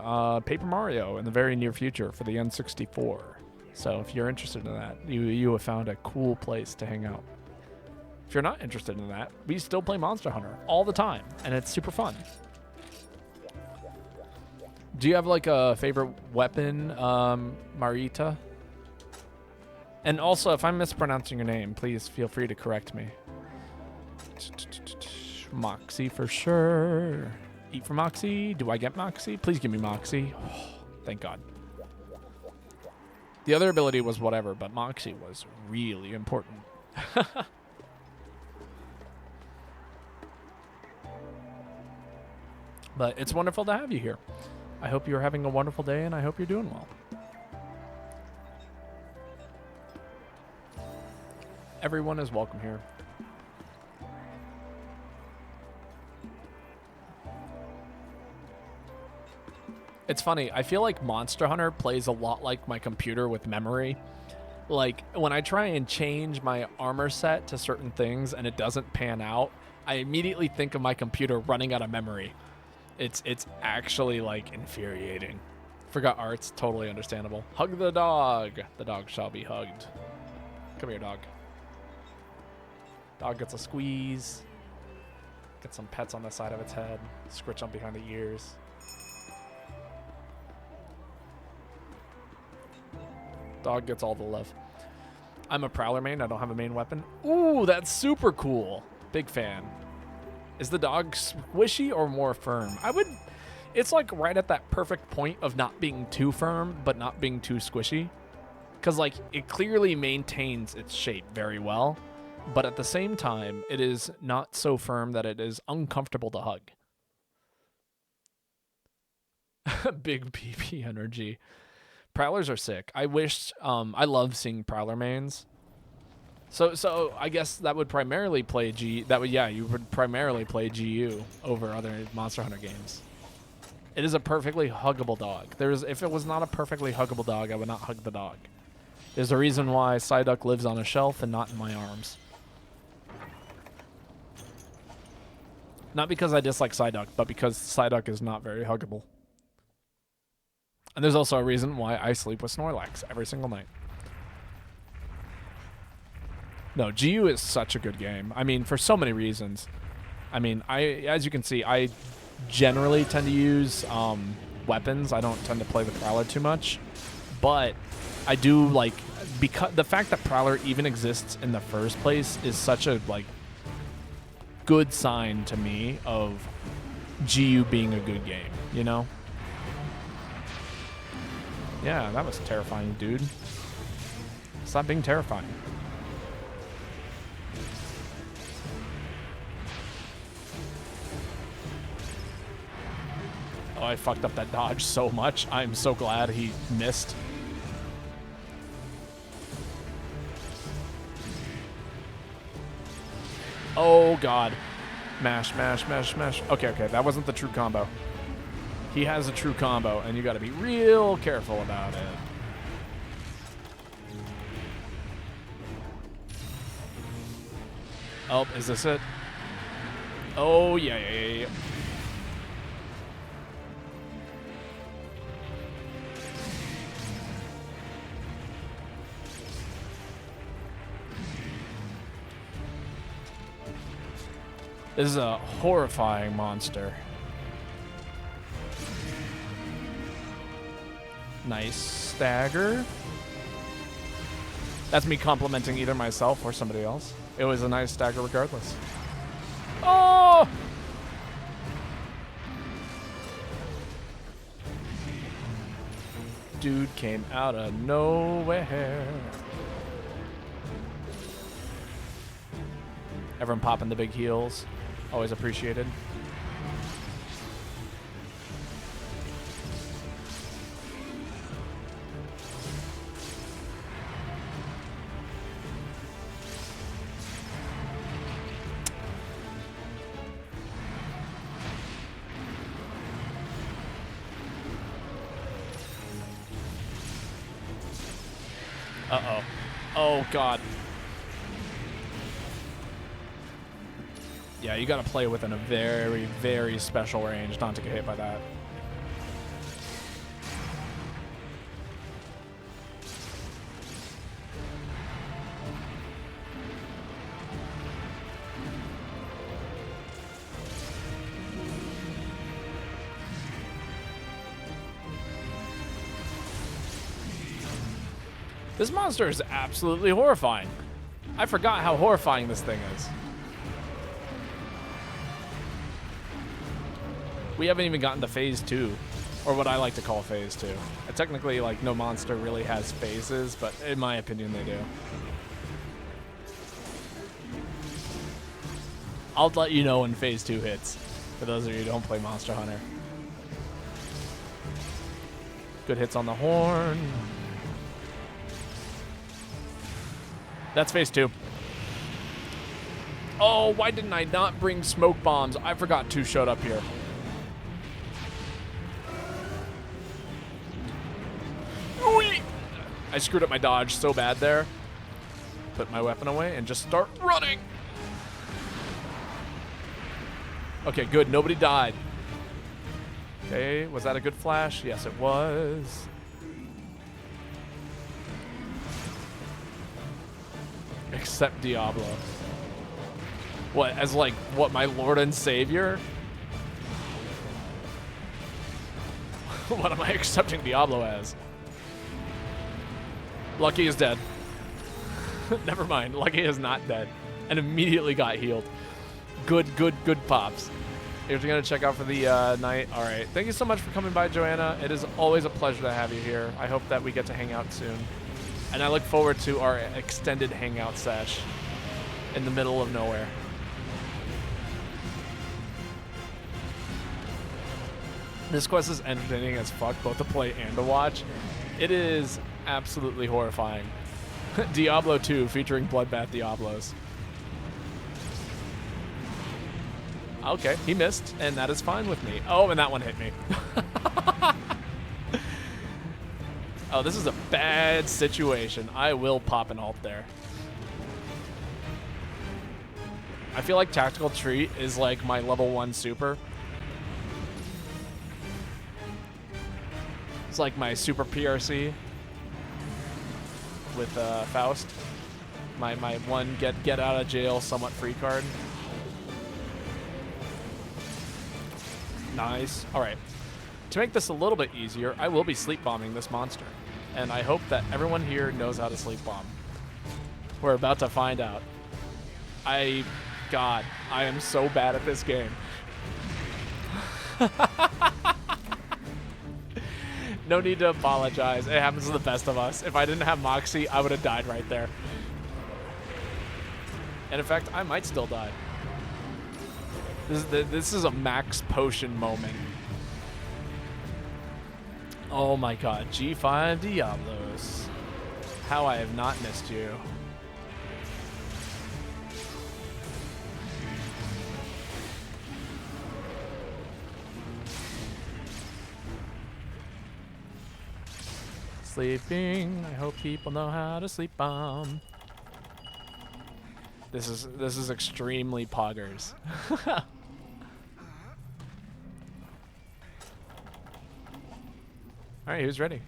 Paper Mario in the very near future for the N64. So if you're interested in that, you have found a cool place to hang out. If you're not interested in that, we still play Monster Hunter all the time, and it's super fun. Do you have like a favorite weapon, Marita? And also, if I'm mispronouncing your name, please feel free to correct me. Moxie for sure. Eat for Moxie. Do I get Moxie? Please give me Moxie. Oh, thank God. The other ability was whatever, but Moxie was really important. But it's wonderful to have you here. I hope you're having a wonderful day, and I hope you're doing well. Everyone is welcome here. It's funny. I feel like Monster Hunter plays a lot like my computer with memory. Like, when I try and change my armor set to certain things and it doesn't pan out, I immediately think of my computer running out of memory. It's actually, like, infuriating. Forgot arts. Totally understandable. Hug the dog. The dog shall be hugged. Come here, dog. Dog gets a squeeze. Get some pets on the side of its head. Scritch on behind the ears. Dog gets all the love. I'm a Prowler main. I don't have a main weapon. Ooh, that's super cool. Big fan. Is the dog squishy or more firm? It's like right at that perfect point of not being too firm, but not being too squishy. Because, like, it clearly maintains its shape very well. But at the same time, it is not so firm that it is uncomfortable to hug. Big PP energy. Prowlers are sick. I love seeing Prowler mains. So I guess that would primarily play you would primarily play GU over other Monster Hunter games. It is a perfectly huggable dog. If it was not a perfectly huggable dog, I would not hug the dog. There's a reason why Psyduck lives on a shelf and not in my arms. Not because I dislike Psyduck, but because Psyduck is not very huggable. And there's also a reason why I sleep with Snorlax every single night. No, GU is such a good game. I mean, for so many reasons. I mean, as you can see, I generally tend to use weapons. I don't tend to play the Prowler too much. But I do like, because the fact that Prowler even exists in the first place is such a like good sign to me of GU being a good game, you know? Yeah, that was terrifying, dude. Stop being terrifying. Oh, I fucked up that dodge so much. I'm so glad he missed. Oh, God. Mash, mash, mash, mash. Okay, that wasn't the true combo. He has a true combo, and you got to be real careful about it. Oh, is this it? Oh, yeah. This is a horrifying monster. Nice stagger. That's me complimenting either myself or somebody else. It was a nice stagger regardless. Oh! Dude came out of nowhere. Everyone popping the big heels. Always appreciated. Uh-oh. Oh, God. Yeah, you gotta play within a very, very special range not to get hit by that. This monster is absolutely horrifying. I forgot how horrifying this thing is. We haven't even gotten to phase 2, or what I like to call phase 2. Technically, like, no monster really has phases, but in my opinion, they do. I'll let you know when phase 2 hits, for those of you who don't play Monster Hunter. Good hits on the horn. That's phase 2. Oh, why didn't I not bring smoke bombs? I forgot 2 showed up here. I screwed up my dodge so bad there. Put my weapon away and just start running. Okay, good. Nobody died. Okay, was that a good flash? Yes, it was. Except Diablo. What, as like, what, my Lord and Savior? What am I accepting Diablo as? Lucky is dead. Never mind, Lucky is not dead. And immediately got healed. Good pops. You're gonna check out for the night. All right, thank you so much for coming by, Joanna. It is always a pleasure to have you here. I hope that we get to hang out soon. And I look forward to our extended hangout sesh in the middle of nowhere. This quest is entertaining as fuck, both to play and to watch. It is absolutely horrifying. Diablo 2 featuring Bloodbath Diablos. Okay, he missed, and that is fine with me. Oh, and that one hit me. Oh, this is a bad situation. I will pop an ult there. I feel like Tactical Treat is like my level 1 super. It's like my super PRC with Faust. My one get out of jail somewhat free card. Nice. All right. To make this a little bit easier, I will be sleep bombing this monster. And I hope that everyone here knows how to sleep bomb. We're about to find out. God, I am so bad at this game. No need to apologize. It happens to the best of us. If I didn't have Moxie, I would have died right there. And in fact, I might still die. This is a max potion moment. Oh my god, G5 Diablos. How I have not missed you. Sleeping. I hope people know how to sleep bomb. This is extremely poggers. All right, who's ready?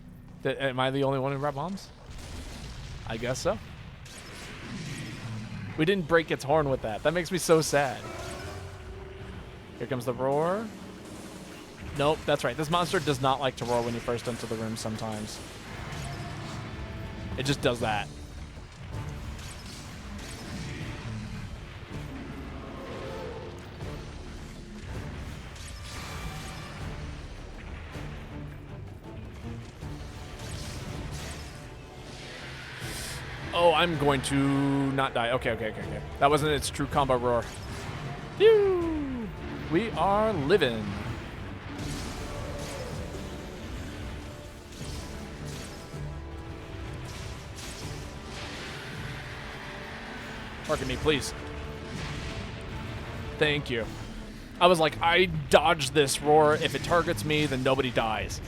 Am I the only one who brought bombs? I guess so. We didn't break its horn with that. That makes me so sad. Here comes the roar. Nope, that's right. This monster does not like to roar when you first enter the room sometimes. It just does that. Oh, I'm going to not die. Okay. That wasn't its true combo roar. Phew! We are living. Target me, please. Thank you. I was like, I dodged this roar. If it targets me, then nobody dies.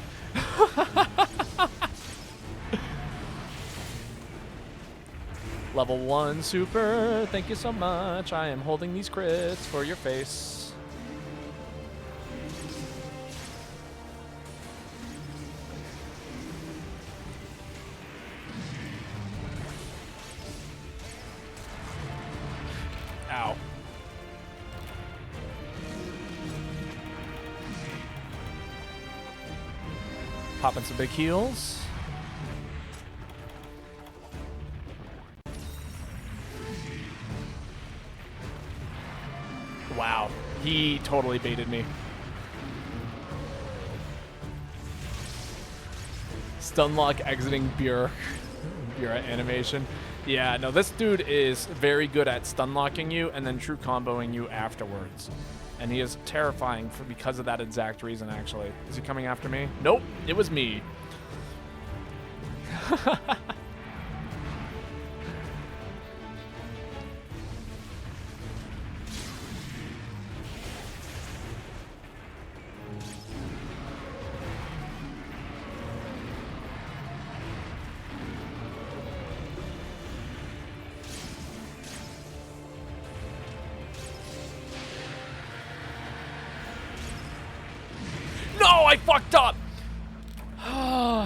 Level 1 super, thank you so much. I am holding these crits for your face. Ow. Popping some big heals. Wow, he totally baited me. Stunlock exiting Bura animation. Yeah, no, this dude is very good at stunlocking you and then true comboing you afterwards. And he is terrifying because of that exact reason, actually. Is he coming after me? Nope, it was me. No, I fucked up.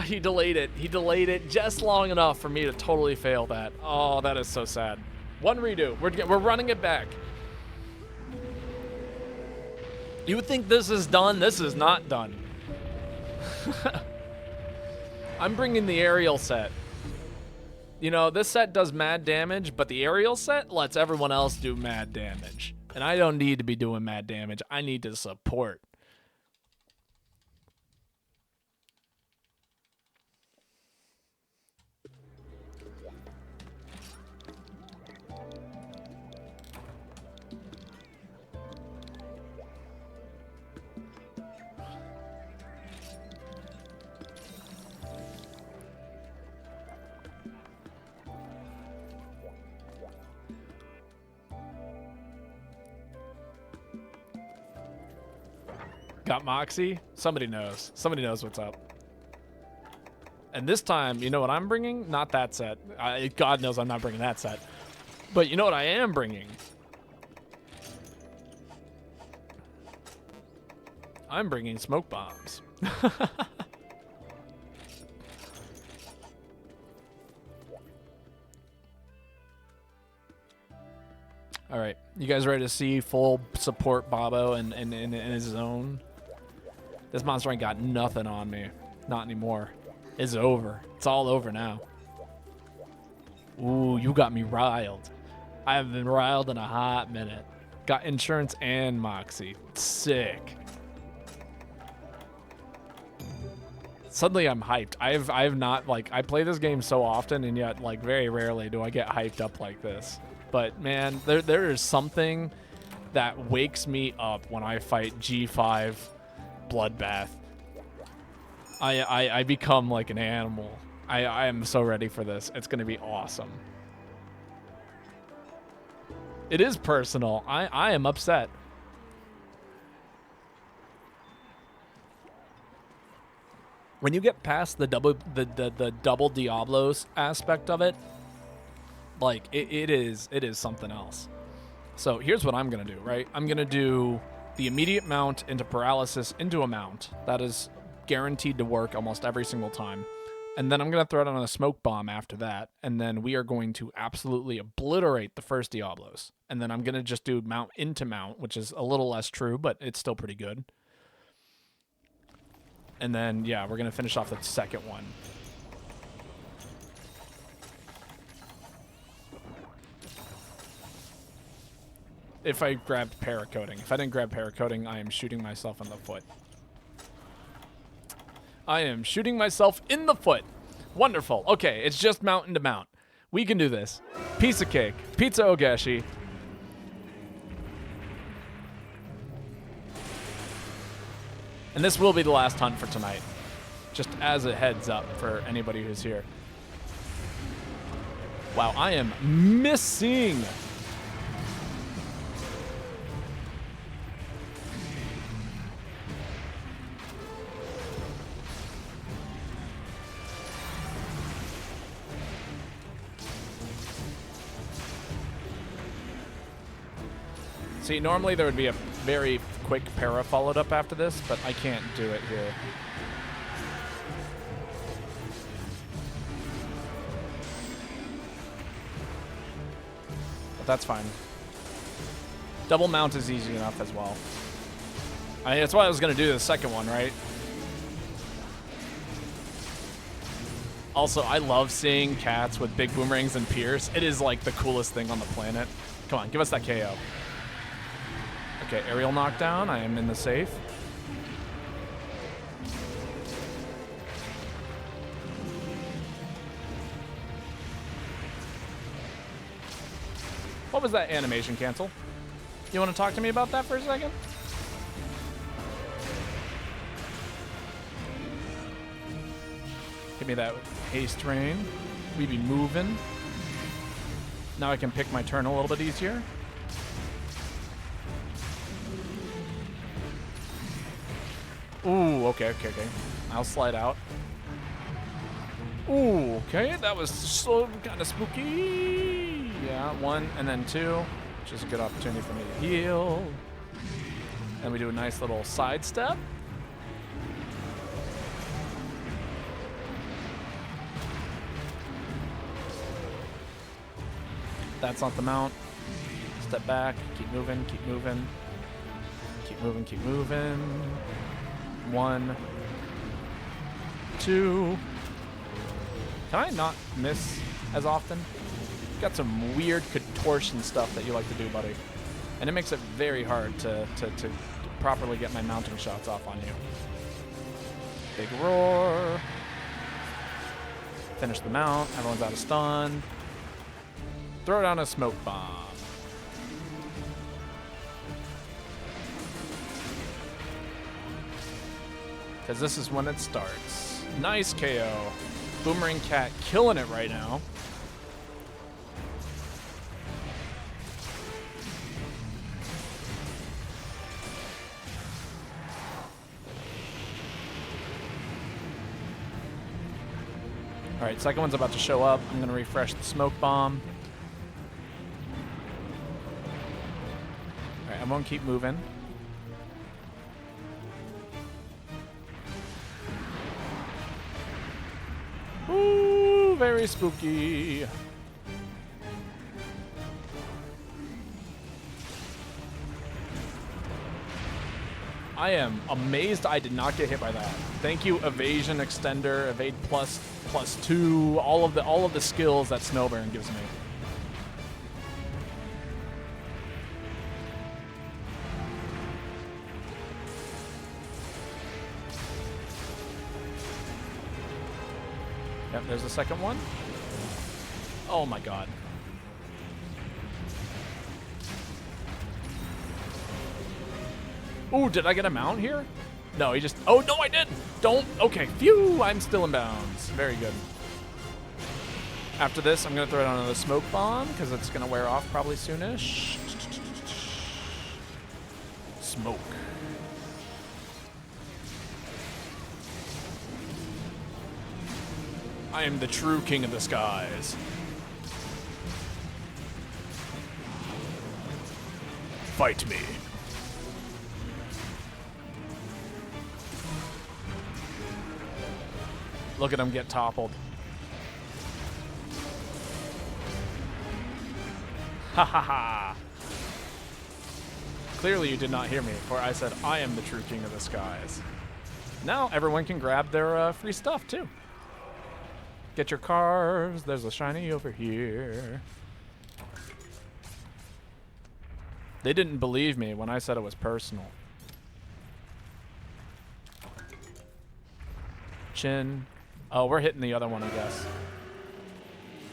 He delayed it. He delayed it just long enough for me to totally fail that. Oh, that is so sad. One redo. We're running it back. You would think this is done. This is not done. I'm bringing the aerial set. You know, this set does mad damage, but the aerial set lets everyone else do mad damage. And I don't need to be doing mad damage. I need to support. Got Moxie? Somebody knows. Somebody knows what's up. And this time, you know what I'm bringing? Not that set. God knows I'm not bringing that set. But you know what I am bringing? I'm bringing smoke bombs. All right, you guys ready to see full support Bobo in his zone? This monster ain't got nothing on me. Not anymore. It's over. It's all over now. Ooh, you got me riled. I have been riled in a hot minute. Got insurance and Moxie. Sick. Suddenly I'm hyped. I've not, like, I play this game so often, and yet, like, very rarely do I get hyped up like this. But man, there is something that wakes me up when I fight G5 Bloodbath. I become like an animal. I am so ready for this. It's gonna be awesome. It is personal. I am upset. When you get past the double Diablos aspect of it, like it is something else. So here's what I'm gonna do, right? I'm gonna do the immediate mount into paralysis into a mount. That is guaranteed to work almost every single time. And then I'm gonna throw it on a smoke bomb after that. And then we are going to absolutely obliterate the first Diablos. And then I'm gonna just do mount into mount, which is a little less true, but it's still pretty good. And then, yeah, we're gonna finish off the second one. If I grabbed paracoating. If I didn't grab paracoating, I am shooting myself in the foot. I am shooting myself in the foot. Wonderful. Okay, it's just mountain to mount. We can do this. Piece of cake. Pizza Ogeshi. And this will be the last hunt for tonight. Just as a heads up for anybody who's here. Wow, I am missing. See, normally there would be a very quick para followed up after this, but I can't do it here. But that's fine. Double mount is easy enough as well. I mean, that's why I was going to do the second one, right? Also, I love seeing cats with big boomerangs and pierce. It is like the coolest thing on the planet. Come on, give us that KO. Okay, aerial knockdown. I am in the safe. What was that animation cancel? You want to talk to me about that for a second? Give me that haste rain. We be moving. Now I can pick my turn a little bit easier. Ooh, okay. I'll slide out. Ooh, okay, that was so kind of spooky. Yeah, 1 and then 2, which is a good opportunity for me to heal. And we do a nice little sidestep. That's not the mount. Step back. Keep moving. Keep moving. Keep moving. Keep moving. 1, 2. Can I not miss as often? You've got some weird contortion stuff that you like to do, buddy. And it makes it very hard to properly get my mounting shots off on you. Big roar. Finish the mount. Everyone's out of stun. Throw down a smoke bomb. Because this is when it starts. Nice KO. Boomerang Cat killing it right now. All right, second one's about to show up. I'm going to refresh the smoke bomb. All right, I'm going to keep moving. Ooh, very spooky. I am amazed I did not get hit by that. Thank you, evasion extender, evade +2, all of the skills that Snow Baron gives me. Yep, there's the second one. Oh my god. Ooh, did I get a mount here? No, he just... Oh, no, I didn't! Don't... Okay, phew! I'm still in bounds. Very good. After this, I'm going to throw down another smoke bomb, because it's going to wear off probably soonish. Smoke. I am the true king of the skies. Fight me. Look at him get toppled. Ha ha ha. Clearly you did not hear me, for I said I am the true king of the skies. Now everyone can grab their free stuff too. Get your carves. There's a shiny over here. They didn't believe me when I said it was personal. Chin. Oh, we're hitting the other one, I guess.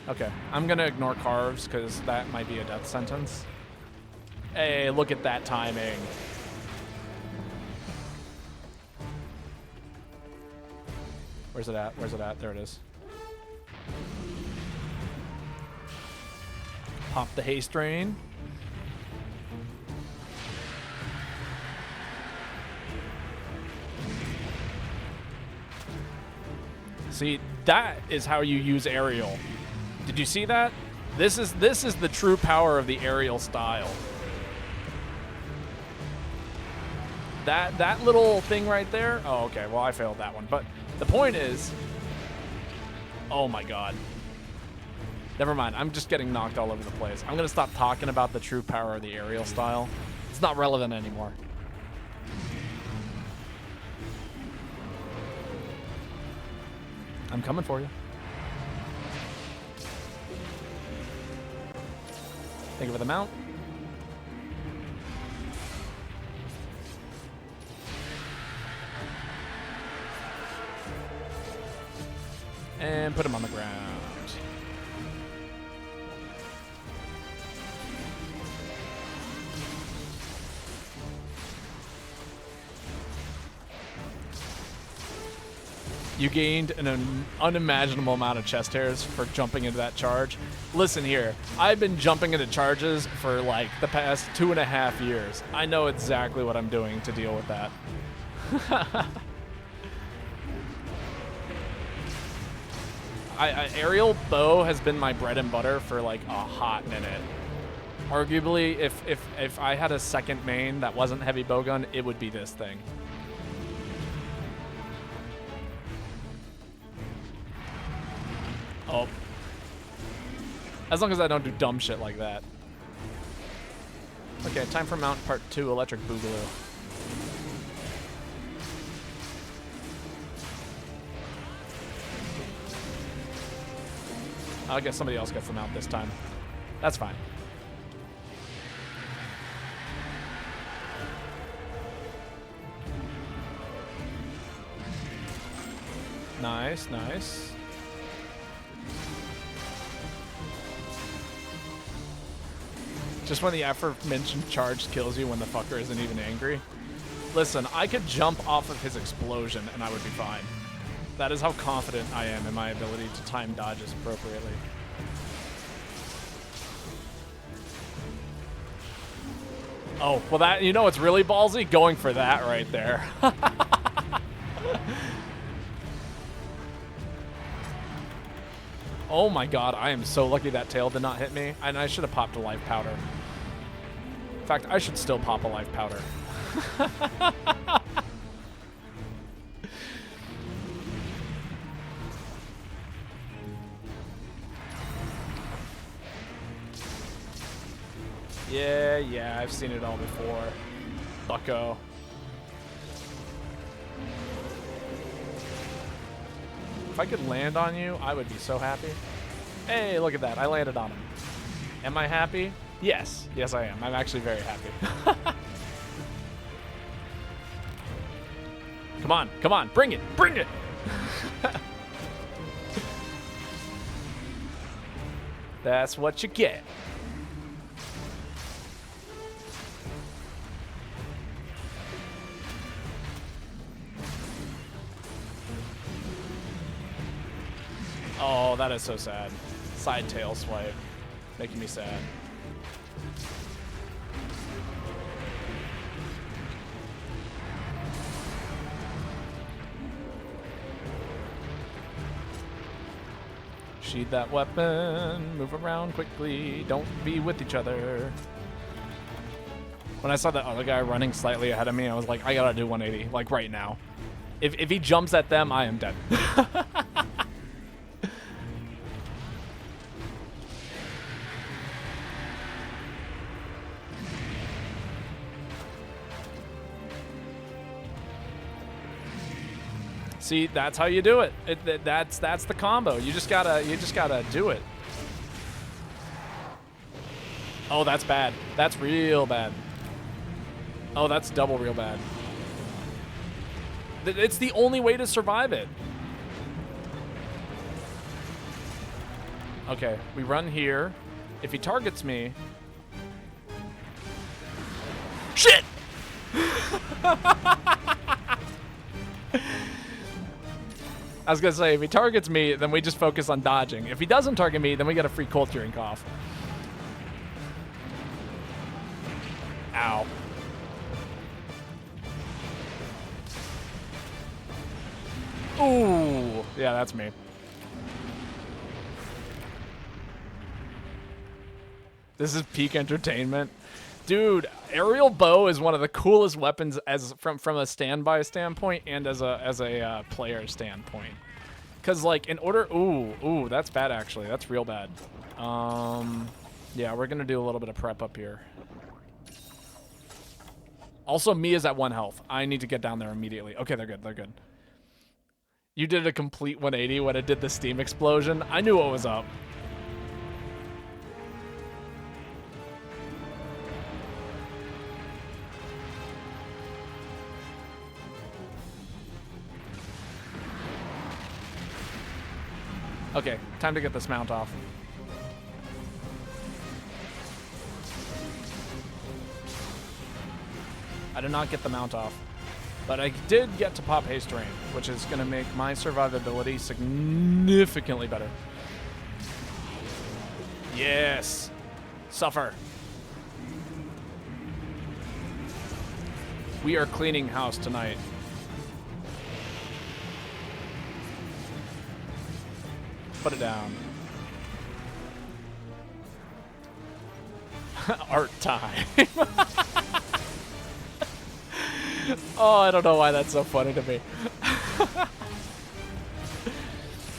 Okay, I'm gonna ignore carves because that might be a death sentence. Hey, look at that timing. Where's it at? Where's it at? There it is. Pop the haste rain. See, that is how you use aerial. Did you see that? This is the true power of the aerial style. That little thing right there. Oh, okay. Well, I failed that one. But the point is, oh my god. Never mind. I'm just getting knocked all over the place. I'm gonna stop talking about the true power of the aerial style. It's not relevant anymore. I'm coming for you. Thank you for the mount. And put him on the ground. You gained an unimaginable amount of chest hairs for jumping into that charge. Listen here, I've been jumping into charges for like the past 2.5 years. I know exactly what I'm doing to deal with that. Aerial bow has been my bread and butter for like a hot minute. Arguably, if I had a second main that wasn't heavy bowgun, it would be this thing. Oh. As long as I don't do dumb shit like that. Okay, time for Mount Part 2, Electric Boogaloo. I guess somebody else gets them out this time. That's fine. Nice, nice. Just when the aforementioned charge kills you when the fucker isn't even angry. Listen, I could jump off of his explosion and I would be fine. That is how confident I am in my ability to time dodges appropriately. Oh, well that, you know what's really ballsy? Going for that right there. Oh my god, I am so lucky that tail did not hit me. And I should have popped a life powder. In fact, I should still pop a life powder. Yeah, I've seen it all before. Bucko. If I could land on you, I would be so happy. Hey, look at that. I landed on him. Am I happy? Yes. Yes, I am. I'm actually very happy. Come on. Come on. Bring it. Bring it. That's what you get. Oh, that is so sad. Side tail swipe. Making me sad. Sheathe that weapon. Move around quickly. Don't be with each other. When I saw that other guy running slightly ahead of me, I was like, I gotta do 180. Like, right now. If he jumps at them, I am dead. See, that's how you do it. That's the combo. You just gotta do it. Oh, that's bad. That's real bad. Oh, that's double real bad. It's the only way to survive it. Okay, we run here. If he targets me, shit. I was gonna say, if he targets me, then we just focus on dodging. If he doesn't target me, then we get a free cold drink off. Ow. Ooh, yeah, that's me. This is peak entertainment. Dude, aerial bow is one of the coolest weapons as from a standby standpoint and as a player standpoint. Cause like in order, ooh, that's bad actually. That's real bad. Yeah, we're gonna do a little bit of prep up here. Also, Mia's at 1 health. I need to get down there immediately. Okay, they're good. They're good. You did a complete 180 when it did the steam explosion. I knew what was up. Okay, time to get this mount off. I did not get the mount off, but I did get to pop haste rain, which is going to make my survivability significantly better. Yes! Suffer! We are cleaning house tonight. Put it down. Art time. Oh, I don't know why that's so funny to me.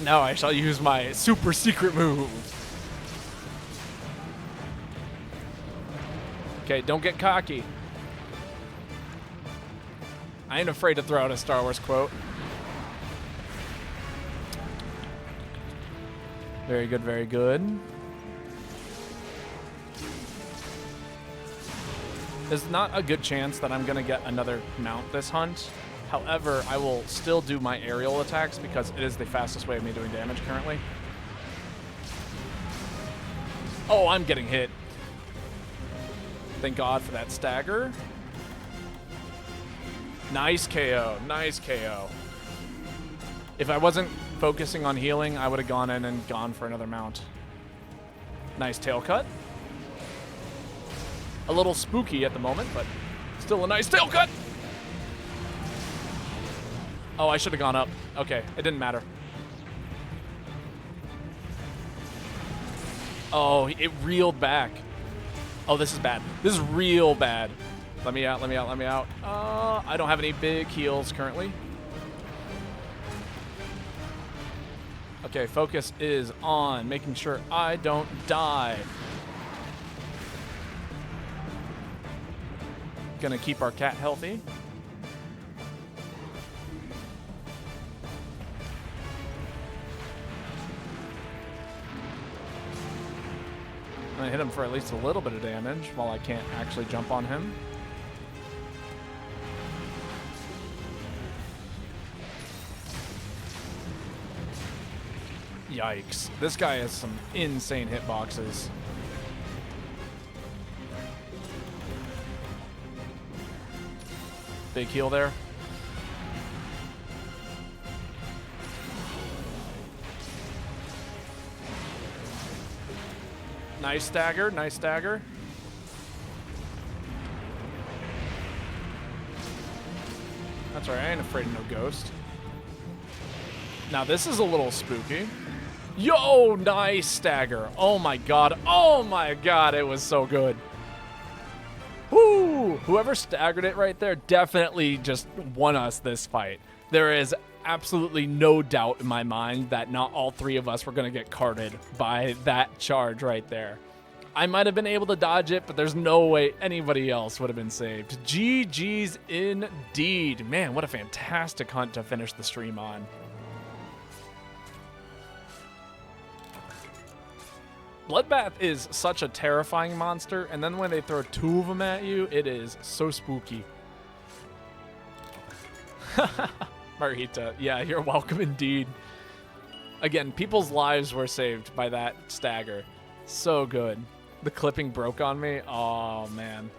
Now I shall use my super secret move. okay. Don't get cocky. I ain't afraid to throw out a Star Wars quote. Very good, very good. There's not a good chance that I'm going to get another mount this hunt. However, I will still do my aerial attacks because it is the fastest way of me doing damage currently. Oh, I'm getting hit. Thank God for that stagger. Nice KO. Nice KO. If I wasn't focusing on healing, I would have gone in and gone for another mount. Nice tail cut. A little spooky at the moment, but still a nice tail cut. Oh, I should have gone up. Okay, it didn't matter. Oh, it reeled back. Oh, this is bad. This is real bad. Let me out, let me out, let me out. I don't have any big heals currently. Okay, focus is on making sure I don't die. Gonna keep our cat healthy. I'm gonna hit him for at least a little bit of damage while I can't actually jump on him. Yikes. This guy has some insane hitboxes. Big heal there. Nice stagger, nice stagger. That's all right, I ain't afraid of no ghost. Now this is a little spooky. Yo, nice stagger. Oh my god, it was so good. Woo! Whoever staggered it right there definitely just won us this fight. There is absolutely no doubt in my mind that not all three of us were going to get carded by that charge right there. I might have been able to dodge it, but there's no way anybody else would have been saved. GG's indeed. Man, what a fantastic hunt to finish the stream on. Bloodbath is such a terrifying monster, and then when they throw two of them at you, it is so spooky. Marita, yeah, you're welcome indeed. Again, people's lives were saved by that stagger. So good. The clipping broke on me. Oh, man.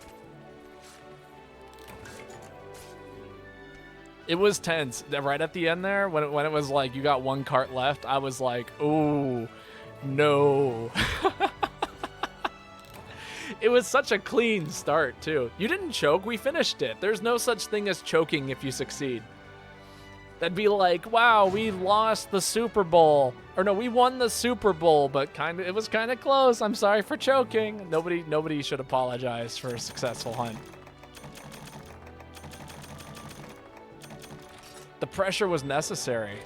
It was tense. Right at the end there, when it was like, you got one cart left, I was like, ooh. No. It was such a clean start, too. You didn't choke. We finished it. There's no such thing as choking if you succeed. That'd be like, wow, we lost the Super Bowl. Or no, we won the Super Bowl, but it was kind of close. I'm sorry for choking. Nobody should apologize for a successful hunt. The pressure was necessary.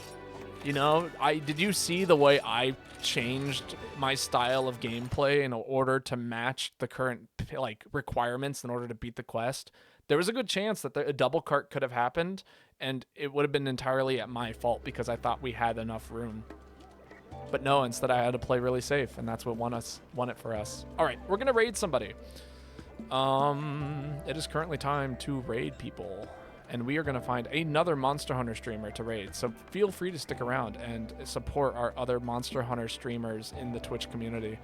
You know, did you see the way I changed my style of gameplay in order to match the current requirements in order to beat the quest? There was a good chance that a double cart could have happened, and it would have been entirely at my fault because I thought we had enough room. But no, instead I had to play really safe, and that's what won it for us. All right, we're gonna raid somebody. It is currently time to raid people. And we are going to find another Monster Hunter streamer to raid. So feel free to stick around and support our other Monster Hunter streamers in the Twitch community.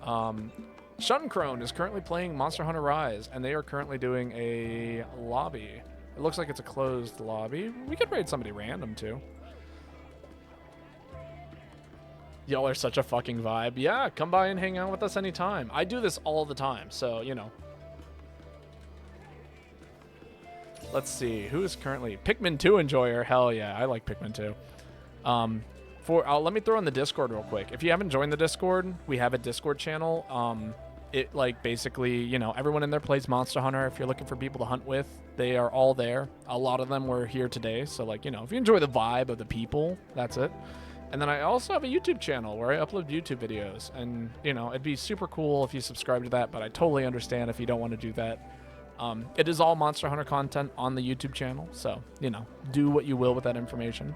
Shuncrone is currently playing Monster Hunter Rise, and they are currently doing a lobby. It looks like it's a closed lobby. We could raid somebody random, too. Y'all are such a fucking vibe. Yeah, come by and hang out with us anytime. I do this all the time, so, you know. Let's see, who is currently Pikmin 2 enjoyer? Hell yeah, I like Pikmin 2. Let me throw in the Discord real quick. If you haven't joined the Discord, we have a Discord channel. It basically, you know, everyone in there plays Monster Hunter. If you're looking for people to hunt with, they are all there. A lot of them were here today, so you know, if you enjoy the vibe of the people, that's it. And then I also have a YouTube channel where I upload YouTube videos. And, you know, it'd be super cool if you subscribe to that, but I totally understand if you don't want to do that. It is all Monster Hunter content on the YouTube channel. So, you know, do what you will with that information.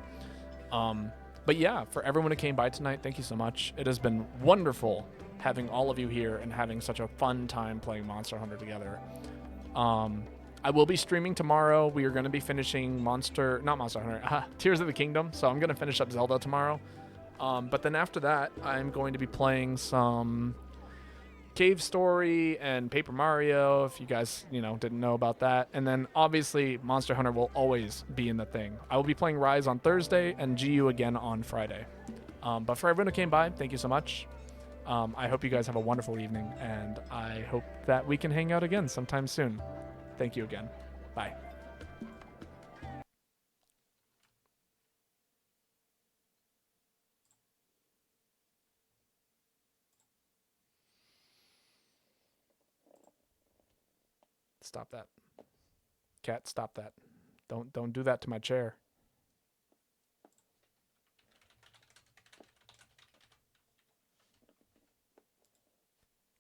But yeah, for everyone who came by tonight, thank you so much. It has been wonderful having all of you here and having such a fun time playing Monster Hunter together. I will be streaming tomorrow. We are going to be finishing not Monster Hunter, Tears of the Kingdom. So I'm going to finish up Zelda tomorrow. But then after that, I'm going to be playing some Cave Story and Paper Mario, if you guys, you know, didn't know about that. And then obviously Monster Hunter will always be in the thing. I will be playing Rise on Thursday and GU again on Friday. But for everyone who came by, thank you so much. I hope you guys have a wonderful evening, and I hope that we can hang out again sometime soon. Thank you again. Bye. Stop that. Cat, stop that. Don't do that to my chair.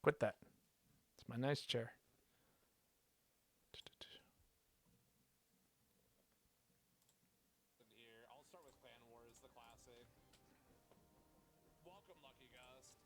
Quit that. It's my nice chair. Here, I'll start with Clan Wars, the classic. Welcome, Lucky Gust.